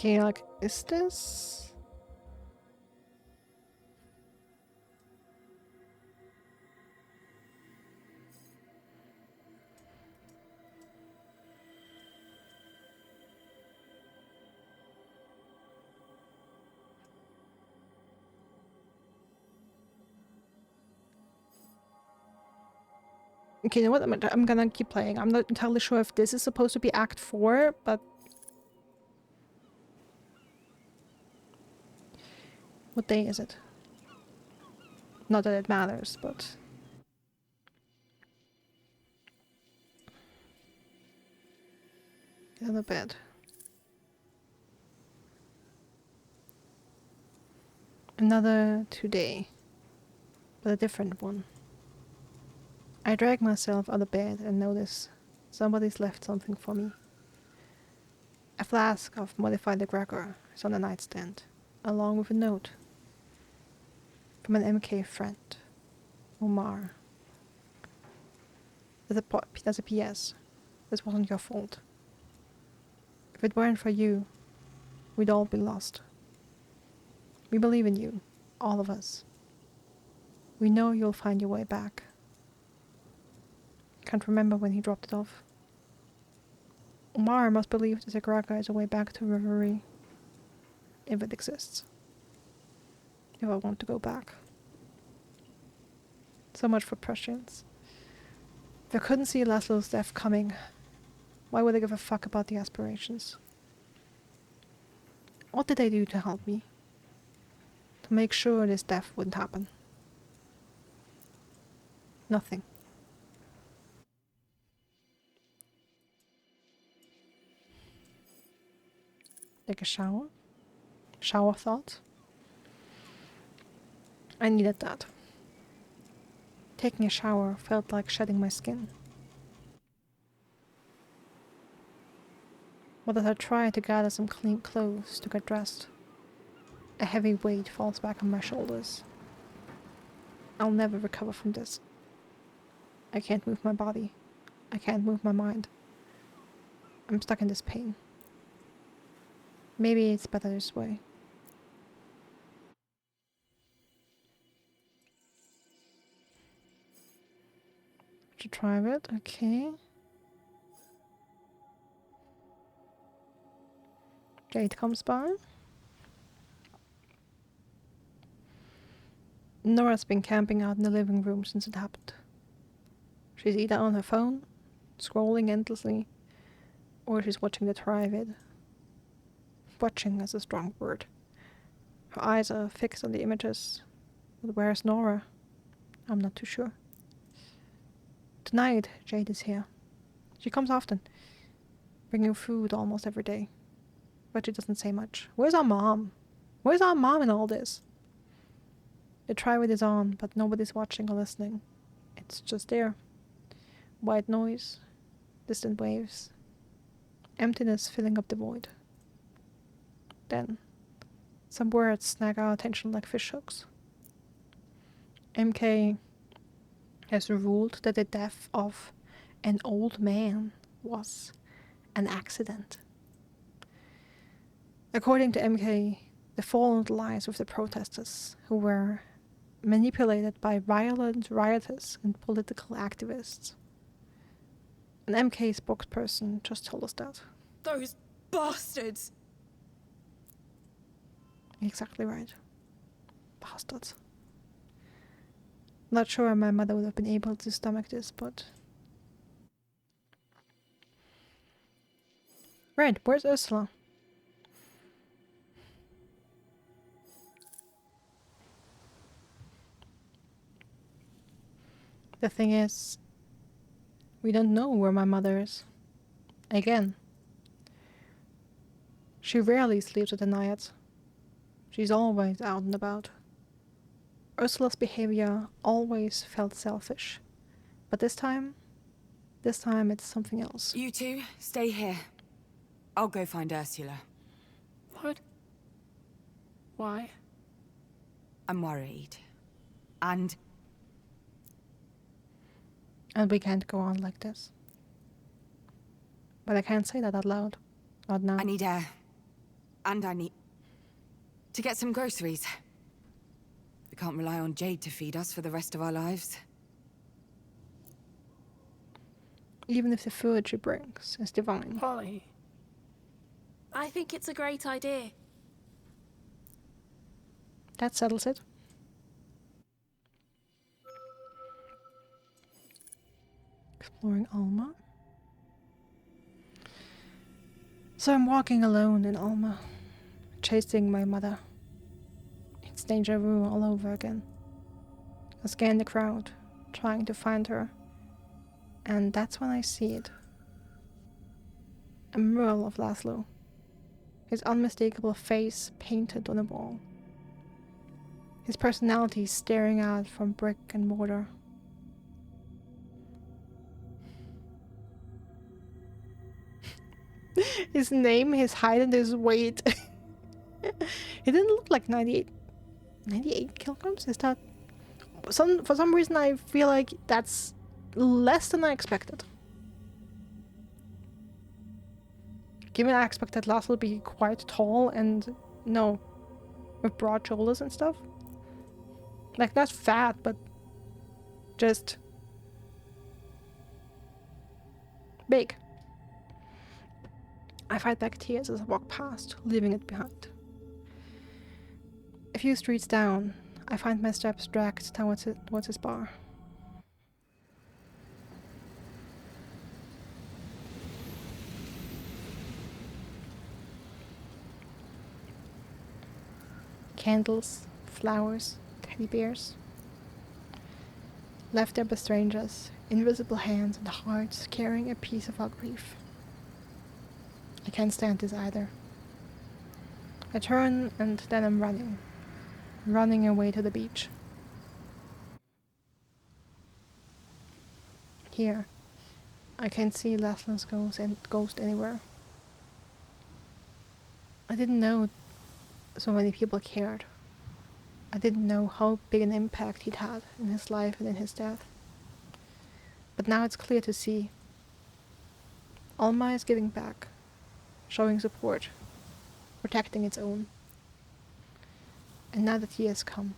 Okay, like, is this... Okay, you know what? I'm gonna keep playing. I'm not entirely sure if this is supposed to be Act 4, but... What day is it? Not that it matters, but... Get out of bed. Another today, but a different one. I drag myself out of bed and notice somebody's left something for me. A flask of modified egregor is on the nightstand, along with a note from an MK friend, Omar. There's a PS. This wasn't your fault. If it weren't for you, we'd all be lost. We believe in you, all of us. We know you'll find your way back. Can't remember when he dropped it off. Omar must believe this egregor is a way back to Reverie. If it exists. If I want to go back. So much for prescience. If I couldn't see Laszlo's death coming, why would I give a fuck about the aspirations? What did they do to help me? To make sure this death wouldn't happen? Nothing. Take a shower. Shower thought. I needed that. Taking a shower felt like shedding my skin. But as I try to gather some clean clothes to get dressed, a heavy weight falls back on my shoulders. I'll never recover from this. I can't move my body. I can't move my mind. I'm stuck in this pain. Maybe it's better this way. To try it, okay. Jade comes by. Nora's been camping out in the living room since it happened. She's either on her phone, scrolling endlessly, or she's watching the tri-vid. Watching is a strong word. Her eyes are fixed on the images. But where's Nora? I'm not too sure. Tonight, Jade is here. She comes often, bringing food almost every day. But she doesn't say much. Where's our mom? Where's our mom in all this? The tri-vid is on, but nobody's watching or listening. It's just there. White noise, distant waves, emptiness filling up the void. Then, some words snag our attention like fishhooks. MK has ruled that the death of an old man was an accident. According to MK, the fallen lies with the protesters who were manipulated by violent rioters and political activists. An MK spokesperson just told us that. Those bastards! Exactly right. Bastards. Not sure my mother would have been able to stomach this, but... Right, where's Ursula? The thing is, we don't know where my mother is. Again. She rarely sleeps with the Naiads. She's always out and about. Ursula's behavior always felt selfish. But this time it's something else. You two, stay here. I'll go find Ursula. What? Why? I'm worried. And we can't go on like this. But I can't say that out loud. Not now. I need air. And I need to get some groceries. We can't rely on Jade to feed us for the rest of our lives. Even if the food she brings is divine. Polly, I think it's a great idea. That settles it. Exploring Alma. So I'm walking alone in Alma, chasing my mother. It's deja vu all over again. I scan the crowd, trying to find her. And that's when I see it. A mural of Laszlo. His unmistakable face painted on a wall. His personality staring out from brick and mortar. His name, his height, and his weight. He didn't look like 98 kilograms? Is that... For some reason I feel like that's less than I expected. Given I expected Laszlo to be quite tall and, no, with broad shoulders and stuff. Like, not fat, but just big. I fight back tears as I walk past, leaving it behind. A few streets down, I find my steps dragged towards his bar. Candles, flowers, teddy bears. Left there by strangers, invisible hands and hearts carrying a piece of our grief. I can't stand this either. I turn and then I'm running away to the beach. Here, I can't see Laszlo's ghost anywhere. I didn't know so many people cared. I didn't know how big an impact he'd had in his life and in his death. But now it's clear to see. Alma is giving back, showing support, protecting its own. And now the tears come.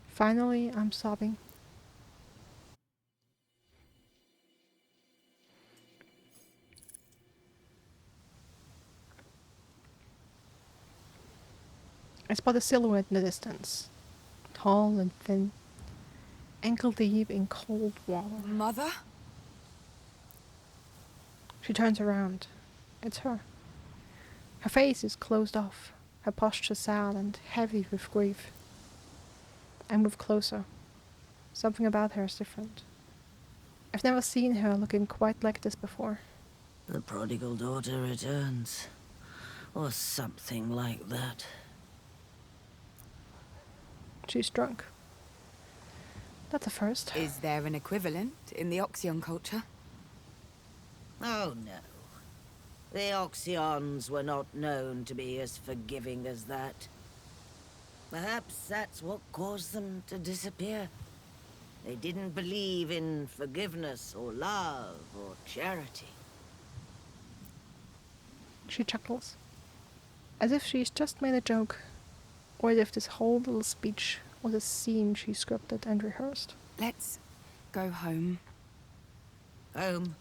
Finally, I'm sobbing. I spot a silhouette in the distance, tall and thin, ankle deep in cold water. Mother? She turns around. It's her. Her face is closed off, her posture sad and heavy with grief. I move closer. Something about her is different. I've never seen her looking quite like this before. The prodigal daughter returns, or something like that. She's drunk. That's a first. Is there an equivalent in the Oxyon culture? Oh no. The Oxyons were not known to be as forgiving as that. Perhaps that's what caused them to disappear. They didn't believe in forgiveness or love or charity. She chuckles, as if she's just made a joke, or as if this whole little speech was a scene she scripted and rehearsed. Let's go home. Home?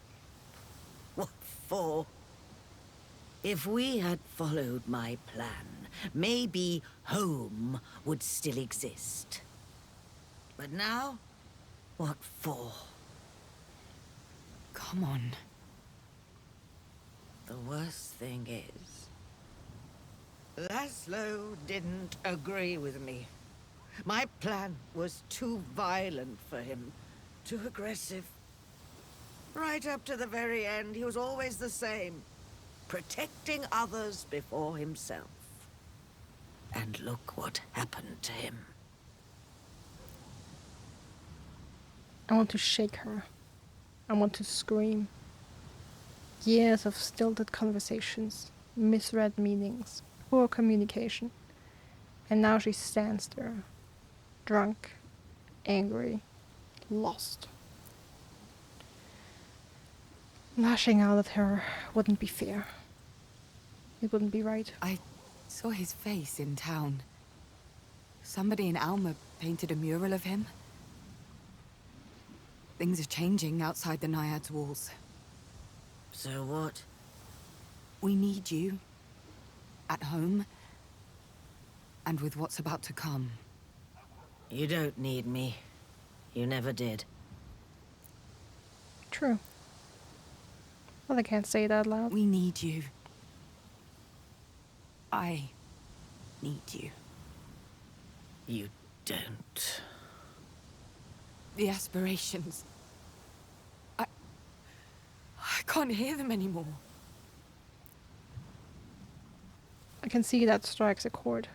What for? If we had followed my plan, maybe home would still exist. But now, what for? Come on. The worst thing is, Laszlo didn't agree with me. My plan was too violent for him, too aggressive. Right up to the very end, he was always the same, protecting others before himself. And look what happened to him. I want to shake her. I want to scream. Years of stilted conversations, misread meanings, poor communication. And now she stands there, drunk, angry, lost. Lashing out at her wouldn't be fair. It wouldn't be right. I saw his face in town. Somebody in Alma painted a mural of him. Things are changing outside the Naiads' walls. So what? We need you. At home. And with what's about to come. You don't need me. You never did. True. Well, I can't say that loud. We need you. I need you. You don't. The aspirations. I can't hear them anymore. I can see that strikes a chord.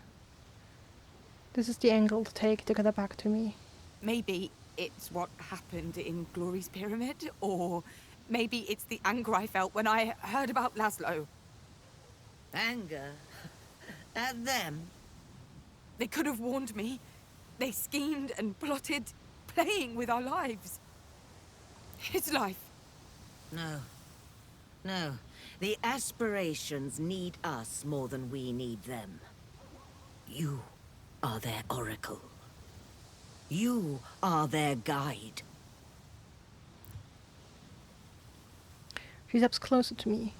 This is the angle to take to get it back to me. Maybe it's what happened in Glory's pyramid, or maybe it's the anger I felt when I heard about Laszlo. Anger? At them? They could have warned me. They schemed and plotted, playing with our lives. His life. No. No. The aspirations need us more than we need them. You are their oracle. You are their guide. She steps closer to me,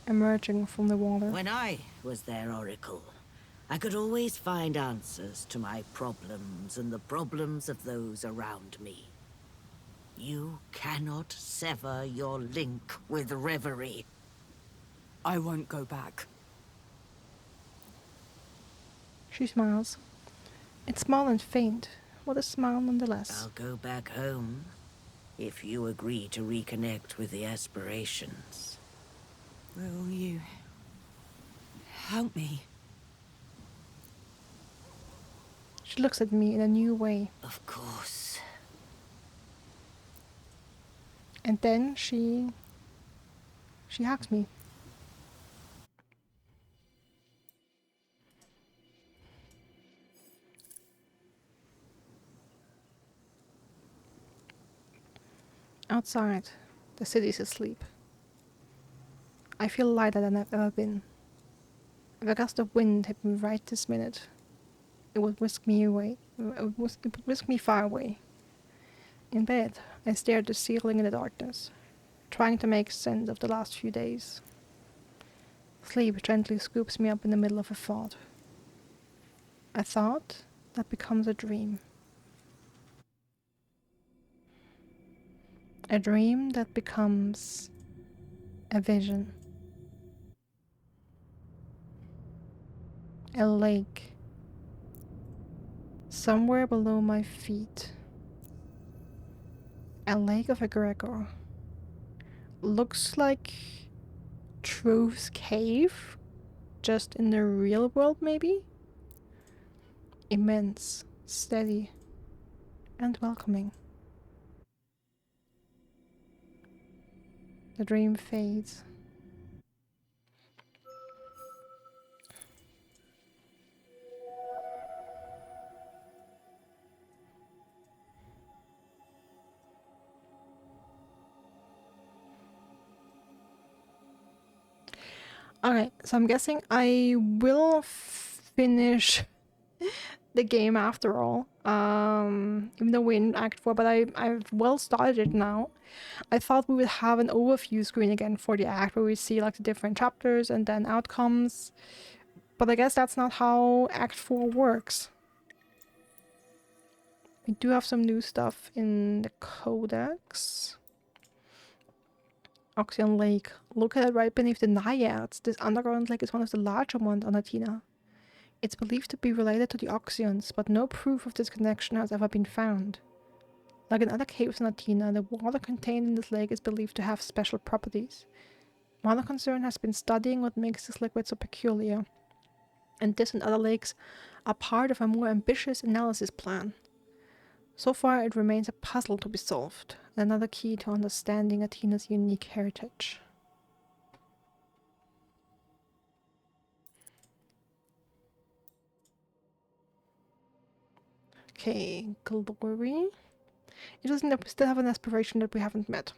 emerging from the water. When I was their oracle, I could always find answers to my problems and the problems of those around me. You cannot sever your link with Reverie. I won't go back. She smiles. It's small and faint, but a smile nonetheless. I'll go back home if you agree to reconnect with the aspirations. Will you help me? She looks at me in a new way. Of course. And then she hugs me. Outside, the city's asleep. I feel lighter than I've ever been. If a gust of wind hit me right this minute, it would whisk me away. It would whisk me far away. In bed, I stare at the ceiling in the darkness, trying to make sense of the last few days. Sleep gently scoops me up in the middle of a thought. A thought that becomes a dream. A dream that becomes a vision. A lake. Somewhere below my feet. A lake of egregor. Looks like Truth's cave, just in the real world maybe? Immense, steady, and welcoming. The dream fades. Okay, so I'm guessing I will finish the game after all. Even though we're in Act 4, but I've well started it now. I thought we would have an overview screen again for the act where we see like the different chapters and then outcomes. But I guess that's not how Act 4 works. We do have some new stuff in the Codex. Oxyon Lake. Look at it right beneath the Naiads. This underground lake is one of the larger ones on Athena. It's believed to be related to the Oxyons, but no proof of this connection has ever been found. Like in other caves on Athena, the water contained in this lake is believed to have special properties. One concern has been studying what makes this liquid so peculiar, and this and other lakes are part of a more ambitious analysis plan. So far, it remains a puzzle to be solved, another key to understanding Athena's unique heritage. Okay, Glory. It doesn't still have an aspiration that we haven't met.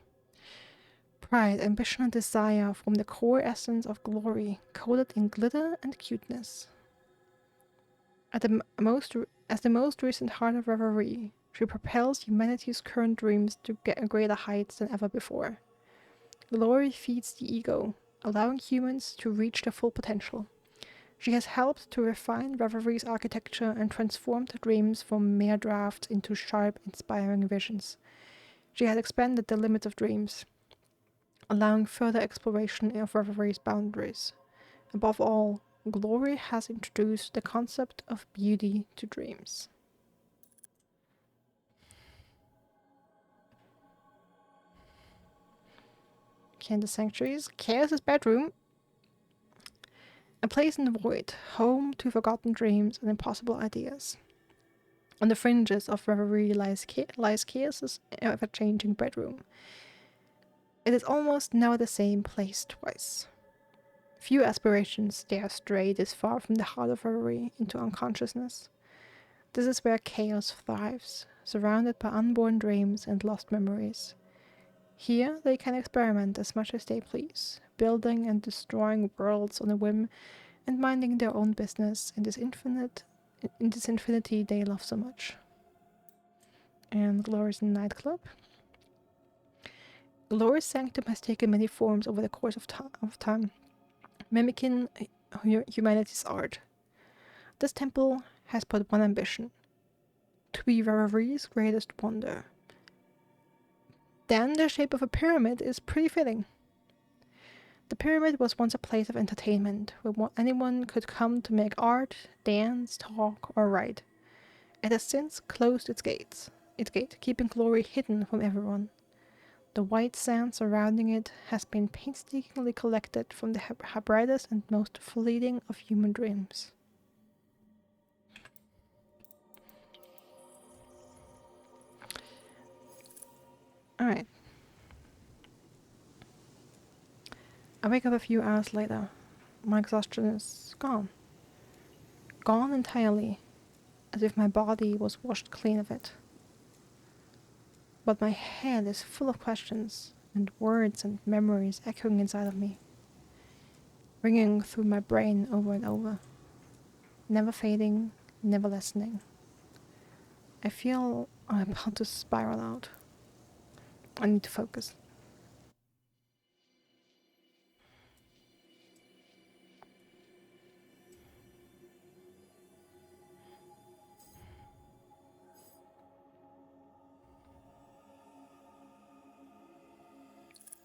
Pride, ambition, and desire form the core essence of Glory, coded in glitter and cuteness. As the most recent heart of reverie, she propels humanity's current dreams to greater heights than ever before. Glory feeds the ego, allowing humans to reach their full potential. She has helped to refine reverie's architecture and transformed the dreams from mere drafts into sharp, inspiring visions. She has expanded the limits of dreams, allowing further exploration of reverie's boundaries. Above all, Glory has introduced the concept of beauty to dreams. Okay, the sanctuaries. Chaos's bedroom. A place in the void, home to forgotten dreams and impossible ideas. On the fringes of reverie lies Chaos's ever-changing bedroom. It is almost never the same place twice. Few aspirations dare stray this far from the heart of reverie into unconsciousness. This is where chaos thrives, surrounded by unborn dreams and lost memories. Here they can experiment as much as they please, building and destroying worlds on a whim and minding their own business in this infinity they love so much. And Glory's nightclub. Glory's sanctum has taken many forms over the course of time, mimicking humanity's art. This temple has but one ambition: to be reverie's greatest wonder. Then the shape of a pyramid is pretty fitting. The pyramid was once a place of entertainment, where anyone could come to make art, dance, talk, or write. It has since closed its gate, keeping Glory hidden from everyone. The white sand surrounding it has been painstakingly collected from the brightest and most fleeting of human dreams. Alright. I wake up a few hours later. My exhaustion is gone. Gone entirely, as if my body was washed clean of it. But my head is full of questions, and words and memories echoing inside of me, ringing through my brain over and over, never fading, never lessening. I feel I'm about to spiral out. I need to focus.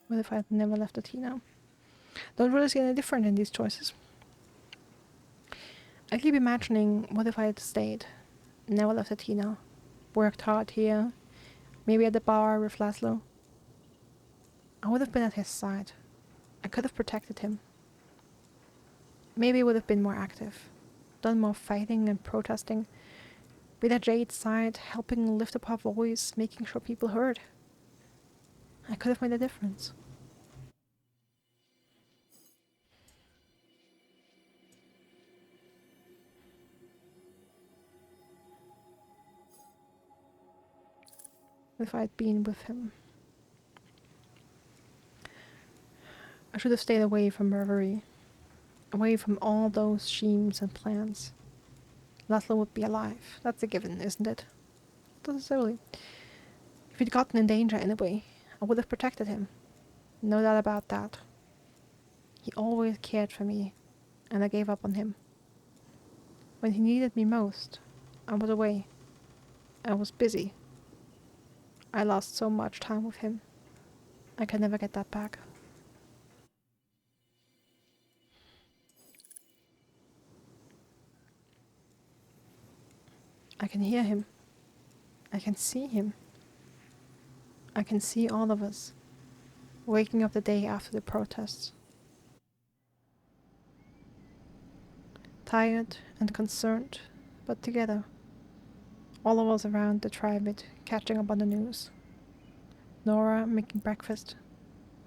What if I had never left the tea now? Don't really see any different in these choices. I keep imagining, what if I had stayed, never left the tea now, worked hard here, maybe at the bar with Laszlo. I would have been at his side. I could have protected him. Maybe I would have been more active, done more fighting and protesting, been at Jade's side, helping lift up her voice, making sure people heard. I could have made a difference. If I had been with him. I should have stayed away from reverie, away from all those schemes and plans. Laszlo would be alive. That's a given, isn't it? Not necessarily. If he'd gotten in danger anyway, I would have protected him. No doubt about that. He always cared for me, and I gave up on him. When he needed me most, I was away. I was busy. I lost so much time with him. I can never get that back. I can hear him. I can see him. I can see all of us, waking up the day after the protests. Tired and concerned, but together. All of us around the tribute, catching up on the news. Nora making breakfast.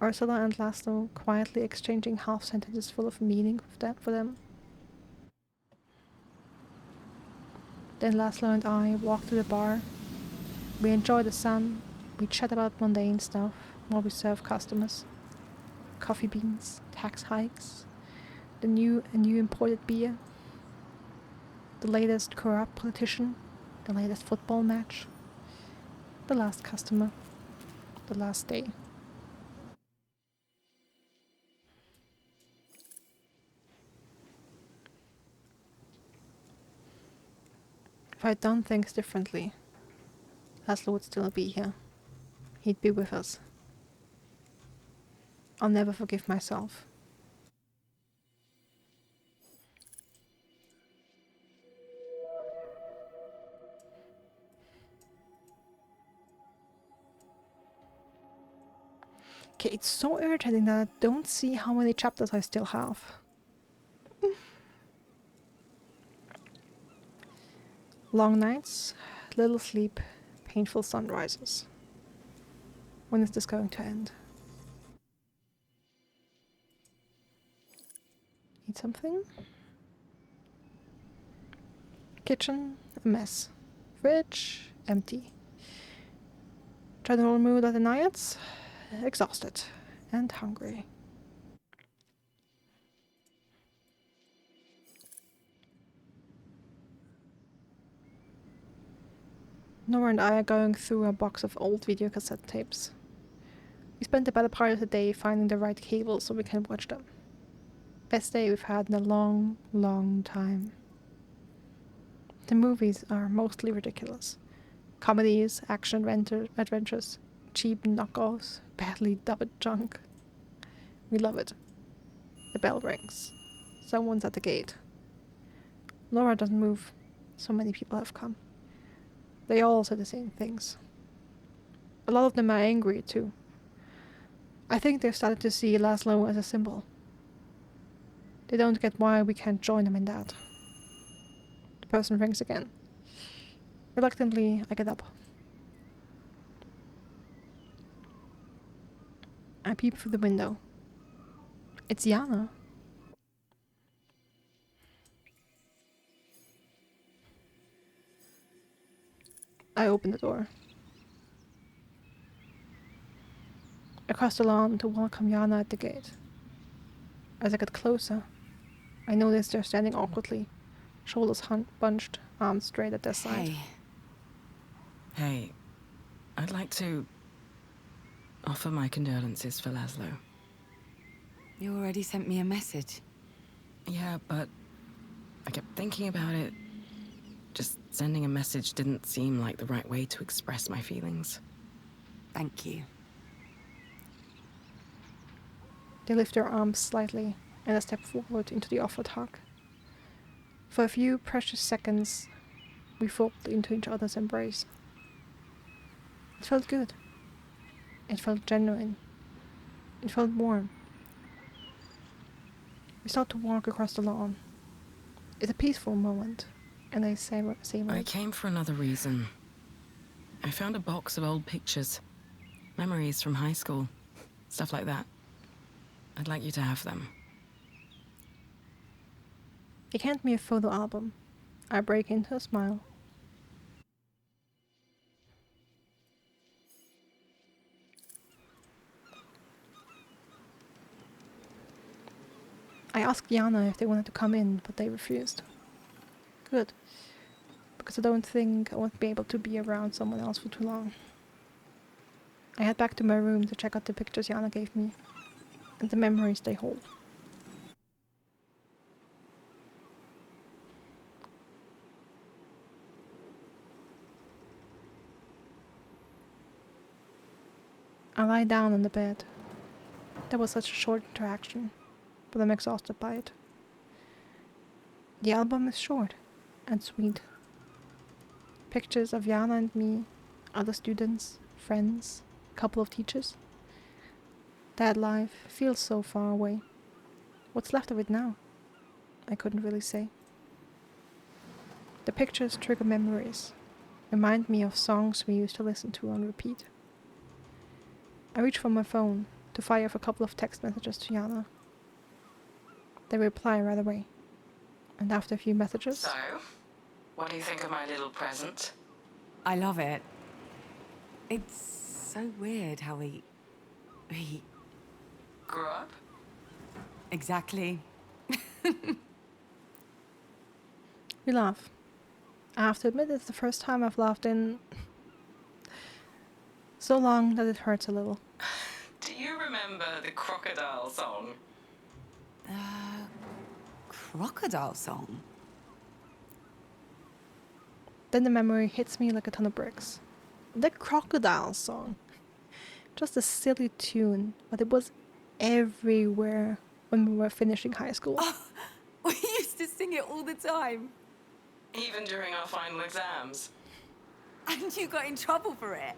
Ursula and Laszlo quietly exchanging half sentences full of meaning for them. Then Laszlo and I walk to the bar. We enjoy the sun. We chat about mundane stuff while we serve customers. Coffee beans, tax hikes, the new imported beer. The latest corrupt politician, the latest football match, the last customer, the last day. If I'd done things differently, Laszlo would still be here. He'd be with us. I'll never forgive myself. Okay, it's so irritating that I don't see how many chapters I still have. Long nights, little sleep, painful sunrises. When is this going to end? Eat something? Kitchen, a mess. Fridge, empty. General mood at the nights, exhausted and hungry. Nora and I are going through a box of old video cassette tapes. We spent the better part of the day finding the right cables so we can watch them. Best day we've had in a long, long time. The movies are mostly ridiculous. Comedies, action adventures, cheap knockoffs, badly dubbed junk. We love it. The bell rings. Someone's at the gate. Laura doesn't move. So many people have come. They all say the same things. A lot of them are angry too. I think they've started to see Laszlo as a symbol. They don't get why we can't join them in that. The person rings again. Reluctantly, I get up. I peep through the window. It's Yana. I open the door. I cross the lawn to welcome Yana at the gate. As I get closer, I notice they're standing awkwardly, shoulders bunched, arms straight at their side. Hey, I'd like to offer my condolences for Laszlo. You already sent me a message. Yeah, but I kept thinking about it. Just sending a message didn't seem like the right way to express my feelings. Thank you. They lift their arms slightly, and I step forward into the offered hug. For a few precious seconds, we fold into each other's embrace. It felt good. It felt genuine. It felt warm. We start to walk across the lawn. It's a peaceful moment, and I savor I it. came for another reason. I found a box of old pictures. Memories from high school. Stuff like that. I'd like you to have them. He handed me a photo album. I break into a smile. I asked Yana if they wanted to come in, but they refused. Good. Because I don't think I won't be able to be around someone else for too long. I head back to my room to check out the pictures Yana gave me, and the memories they hold. I lie down on the bed. That was such a short interaction, but I'm exhausted by it. The album is short and sweet. Pictures of Yana and me, other students, friends, a couple of teachers. That life feels so far away. What's left of it now? I couldn't really say. The pictures trigger memories, remind me of songs we used to listen to on repeat. I reach for my phone to fire off a couple of text messages to Yana. They reply right away. And after a few messages... So, what do you think of my little present? I love it. It's so weird how we Grew up? Exactly. We laugh. I have to admit it's the first time I've laughed in so long that it hurts a little. Do you remember the crocodile song? Crocodile song? Then the memory hits me like a ton of bricks. The crocodile song. Just a silly tune, but it was everywhere when we were finishing high school. Oh, we used to sing it all the time. Even during our final exams. And you got in trouble for it.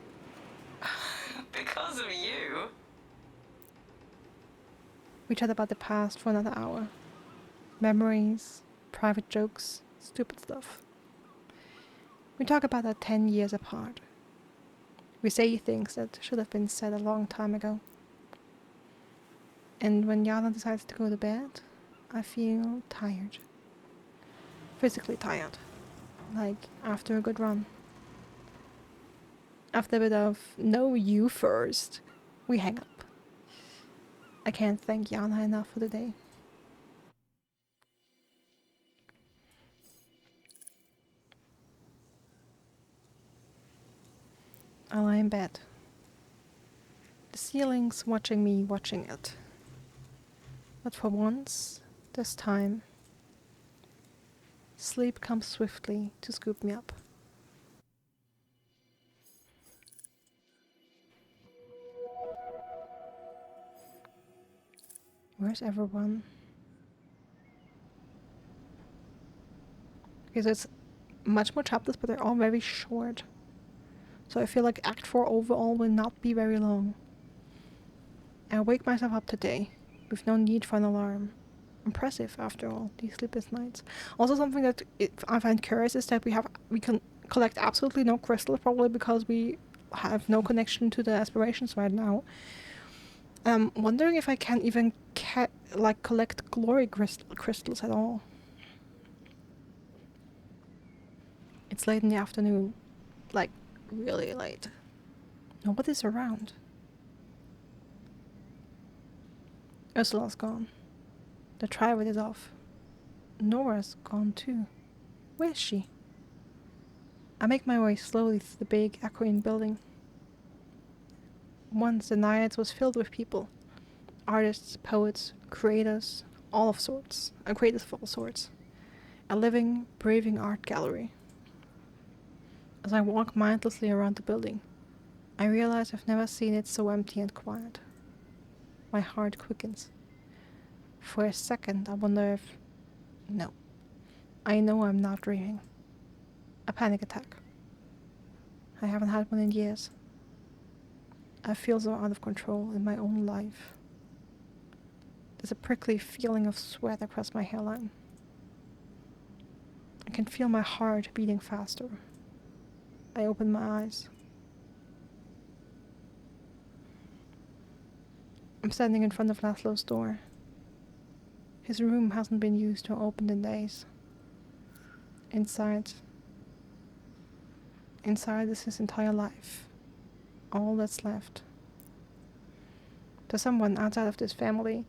Because of you. We chat about the past for another hour. Memories, private jokes, stupid stuff. We talk about our 10 years apart. We say things that should have been said a long time ago. And when Yana decides to go to bed, I feel tired. Physically tired. Like after a good run. After a bit of, no, you first, we hang up. I can't thank Yana enough for the day. I lie in bed. The ceiling's watching me watching it. But for once, this time, sleep comes swiftly to scoop me up. Where's everyone? Because it's much more chapters, but they're all very short. So I feel like Act 4 overall will not be very long. I wake myself up today, with no need for an alarm. Impressive, after all, these sleepless nights. Also, something that I find curious is that we can collect absolutely no crystals, probably because we have no connection to the aspirations right now. I'm wondering if I can even collect glory crystals at all. It's late in the afternoon, like really late. Nobody's around. Ursula's gone. The triad is off. Nora's gone too. Where's she? I make my way slowly through the big, echoing building. Once the Naiads was filled with people. Artists, poets, creators, creators of all sorts. A living, breathing art gallery. As I walk mindlessly around the building, I realize I've never seen it so empty and quiet. My heart quickens. For a second, I wonder if... No. I know I'm not dreaming. A panic attack. I haven't had one in years. I feel so out of control in my own life. There's a prickly feeling of sweat across my hairline. I can feel my heart beating faster. I open my eyes. I'm standing in front of Laszlo's door. His room hasn't been used or opened in days. Inside is his entire life. All that's left. To someone outside of this family,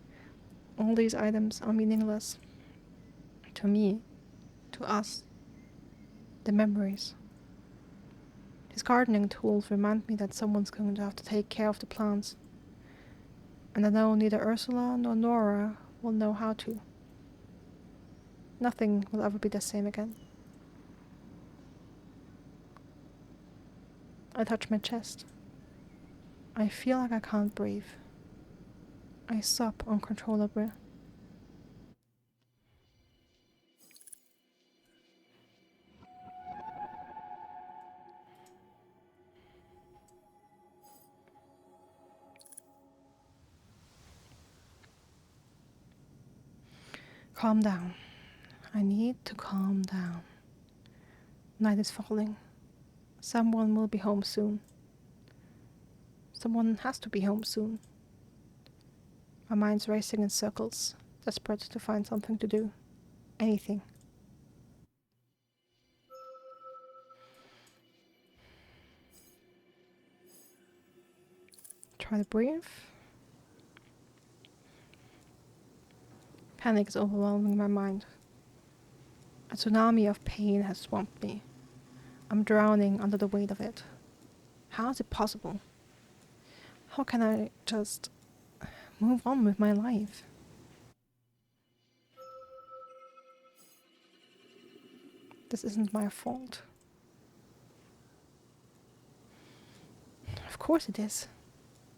all these items are meaningless. To me, to us, the memories. His gardening tools remind me that someone's going to have to take care of the plants. And I know neither Ursula nor Nora will know how to. Nothing will ever be the same again. I touch my chest. I feel like I can't breathe. I sob uncontrollably. Calm down. I need to calm down. Night is falling. Someone will be home soon. Someone has to be home soon. My mind's racing in circles, desperate to find something to do. Anything. Try to breathe. Panic is overwhelming my mind. A tsunami of pain has swamped me. I'm drowning under the weight of it. How is it possible? How can I just move on with my life? This isn't my fault. Of course it is.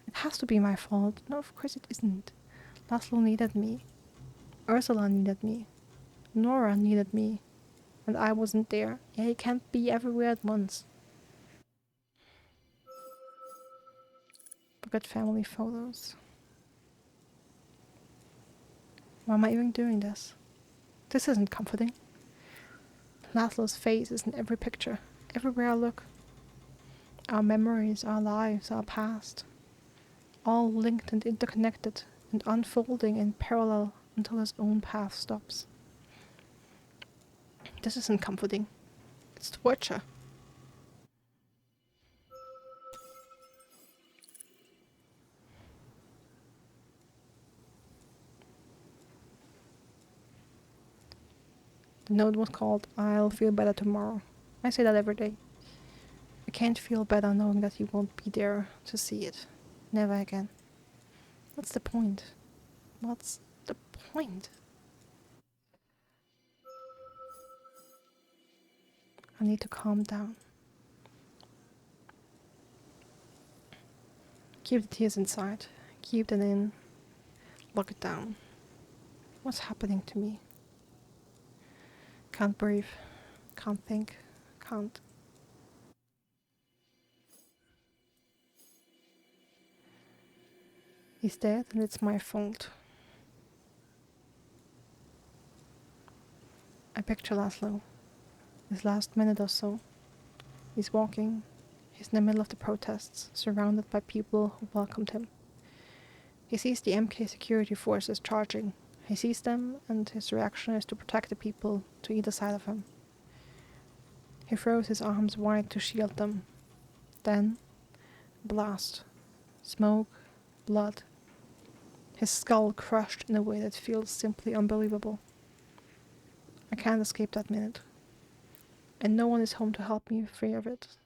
It has to be my fault. No, of course it isn't. Laszlo needed me. Ursula needed me. Nora needed me. And I wasn't there. Yeah, you can't be everywhere at once. Look at family photos. Why am I even doing this? This isn't comforting. Laszlo's face is in every picture. Everywhere I look. Our memories, our lives, our past. All linked and interconnected and unfolding in parallel until his own path stops. This isn't comforting. It's torture. The note was called "I'll feel better tomorrow." I say that every day. I can't feel better knowing that you won't be there to see it. Never again. What's the point? What's the point? I need to calm down. Keep the tears inside. Keep them in. Lock it down. What's happening to me? Can't breathe. Can't think. Can't. He's dead and it's my fault. I picture Laszlo. His last minute or so. He's walking. He's in the middle of the protests, surrounded by people who welcomed him. He sees the MK security forces charging. He sees them, and his reaction is to protect the people to either side of him. He throws his arms wide to shield them. Then, blast. Smoke. Blood. His skull crushed in a way that feels simply unbelievable. I can't escape that minute. And no one is home to help me free of it.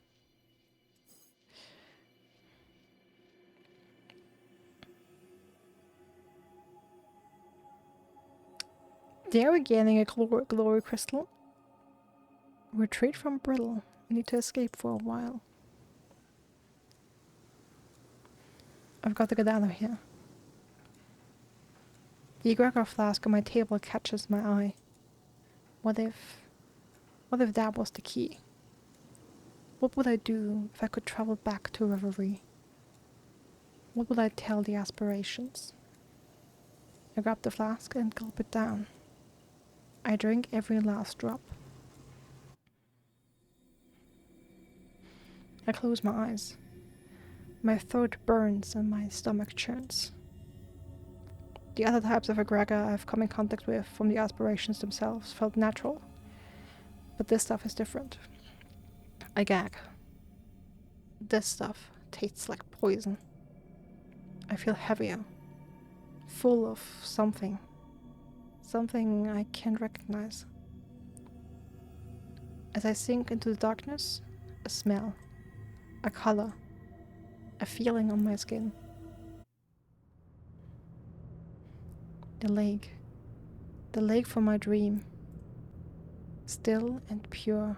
There we're getting a glory crystal. Retreat from brittle. I need to escape for a while. I've got to get out of here. The egregor flask on my table catches my eye. What if that was the key? What would I do if I could travel back to Reverie? What would I tell the aspirations? I grab the flask and gulp it down. I drink every last drop. I close my eyes. My throat burns and my stomach churns. The other types of egregor I've come in contact with from the aspirations themselves felt natural. But this stuff is different. I gag. This stuff tastes like poison. I feel heavier. Full of something. Something I can't recognize. As I sink into the darkness, a smell. A color. A feeling on my skin. The lake. The lake from my dream. Still and pure.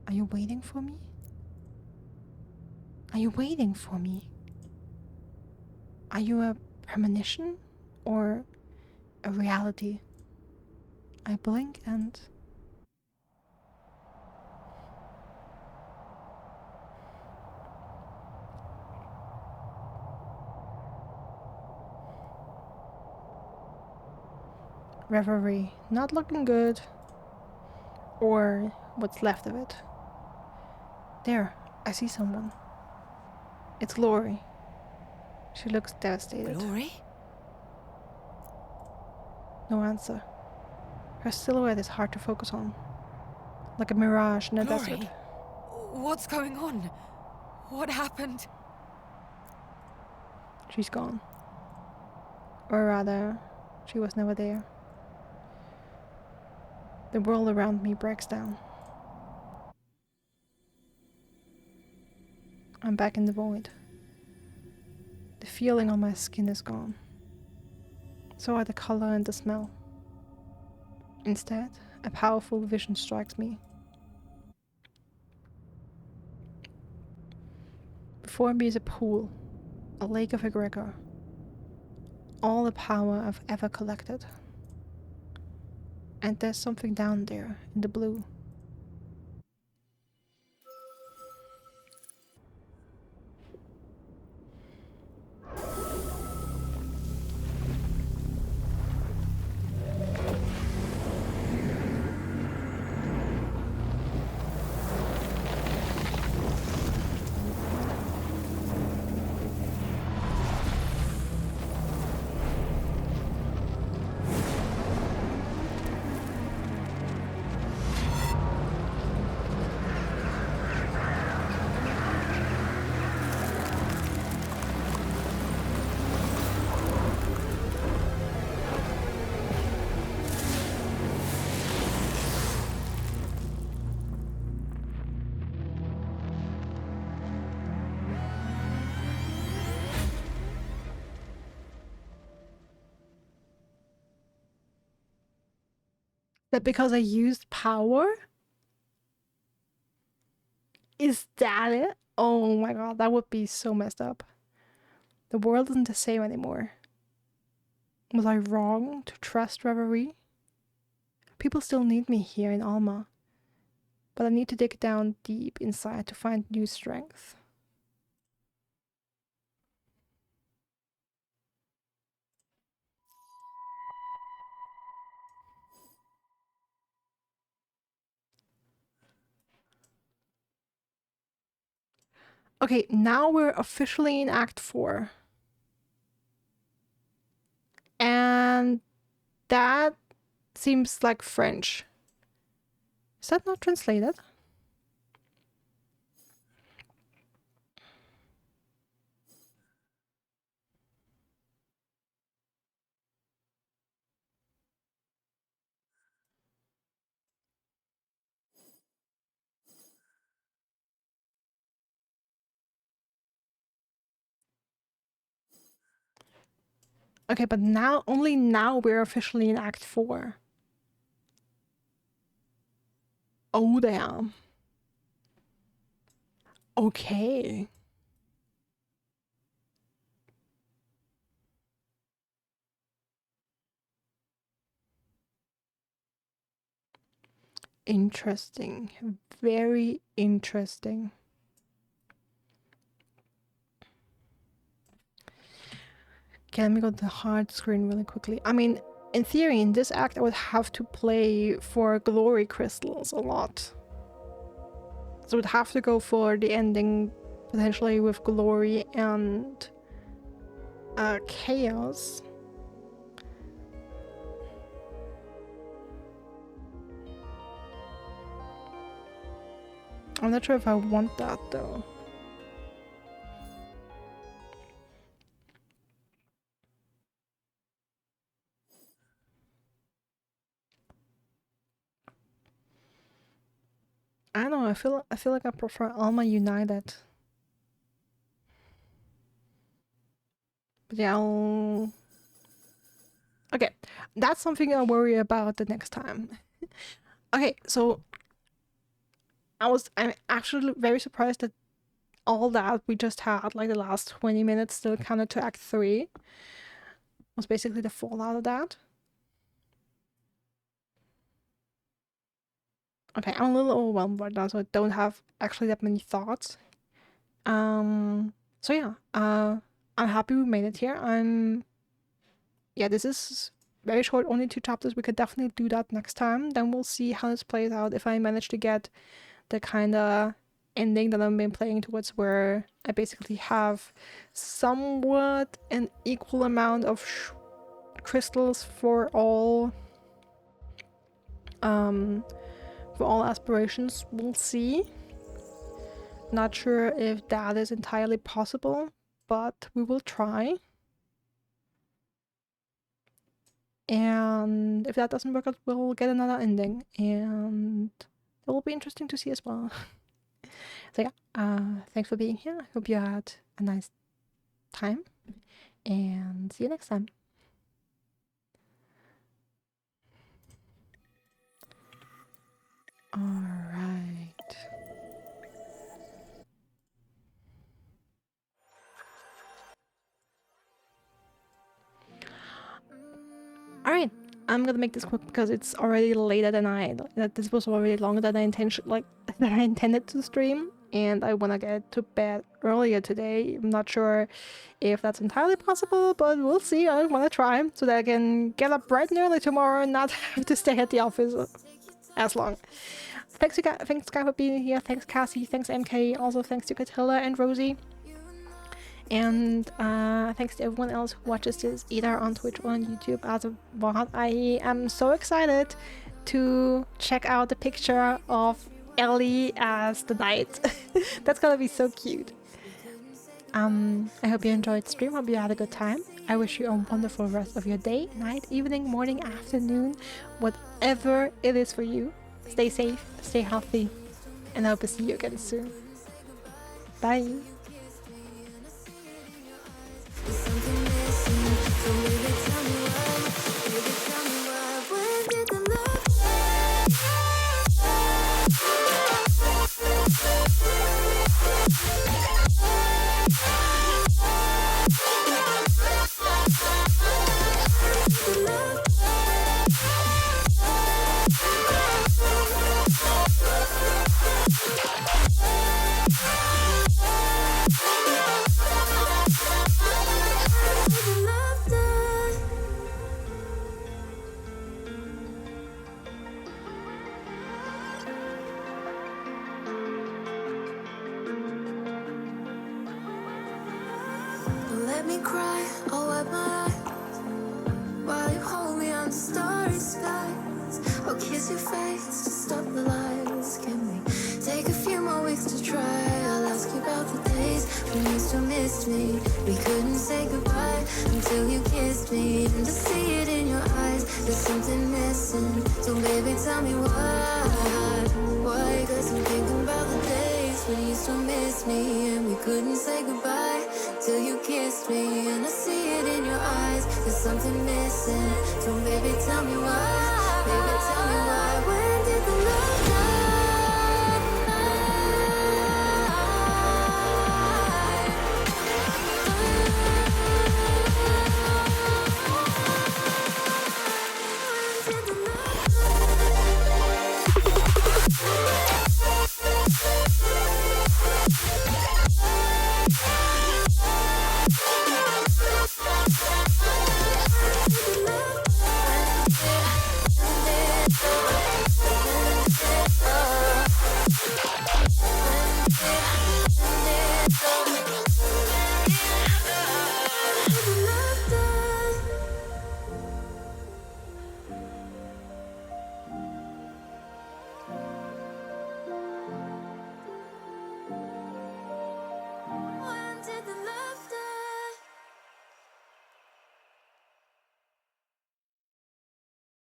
Are you waiting for me? Are you waiting for me? Are you a premonition or a reality? I blink and... Reverie, not looking good. Or what's left of it. There, I see someone. It's Glory. She looks devastated. Glory? No answer. Her silhouette is hard to focus on. Like a mirage in a Glory? desert. What's going on? What happened? She's gone. Or rather, she was never there. The world around me breaks down. I'm back in the void. The feeling on my skin is gone. So are the color and the smell. Instead, a powerful vision strikes me. Before me is a pool, a lake of egregor. All the power I've ever collected. And there's something down there in the blue. That because I used power? Is that it? Oh my god, that would be so messed up. The world isn't the same anymore. Was I wrong to trust Reverie? People still need me here in Alma. But I need to dig down deep inside to find new strength. Okay, now we're officially in Act 4. And that seems like French. Is that not translated? Okay, but now, only now we're officially in Act 4. Oh, damn. Okay. Interesting. Very interesting. Okay, let me go to the hard screen really quickly. I mean, in theory, in this act, I would have to play for glory crystals a lot. So I would have to go for the ending, potentially with glory and chaos. I'm not sure if I want that though. I don't know, I feel like I prefer Alma United. But yeah, okay, that's something I'll worry about the next time. Okay, so I'm actually very surprised that all that we just had, like the last 20 minutes still counted to Act 3. Was basically the fallout of that. Okay, I'm a little overwhelmed right now, so I don't have actually that many thoughts. So yeah, I'm happy we made it here. Yeah, this is very short, only 2 chapters. We could definitely do that next time. Then we'll see how this plays out. If I manage to get the kind of ending that I've been playing towards, where I basically have somewhat an equal amount of crystals for all aspirations. We'll see. Not sure if that is entirely possible, but we will try. And if that doesn't work out, we'll get another ending. And that will be interesting to see as well. So yeah, thanks for being here. I hope you had a nice time. And see you next time. All right. All right. I'm gonna make this quick because it's already later than that this was already longer than that I intended to stream, and I wanna get to bed earlier today. I'm not sure if that's entirely possible, but we'll see. I wanna try so that I can get up bright and early tomorrow and not have to stay at the office as long. Thanks Sky for being here. Thanks Cassie. Thanks MK. Also thanks to Catilla and Rosie. And thanks to everyone else who watches this either on Twitch or on YouTube as a VOD. I am so excited to check out the picture of Ellie as the knight. That's gonna be so cute. I hope you enjoyed the stream. Hope you had a good time. I wish you a wonderful rest of your day, night, evening, morning, afternoon, whatever it is for you. Stay safe, stay healthy, and I hope to see you again soon. Bye. Something missing, so baby tell me why, where did the love let me cry, I'll wipe my eyes while you hold me under starry skies. I'll kiss your face to stop the lies. Can we take a few more weeks to try? I'll ask you about the days when you still missed me. We couldn't say goodbye until you kissed me. And to see it in your eyes, there's something missing. So baby, tell me why? Why? 'Cause I'm thinking about the days when you still miss me. And we couldn't say goodbye till you kissed me. And I see it in your eyes, there's something missing. So baby, tell me why.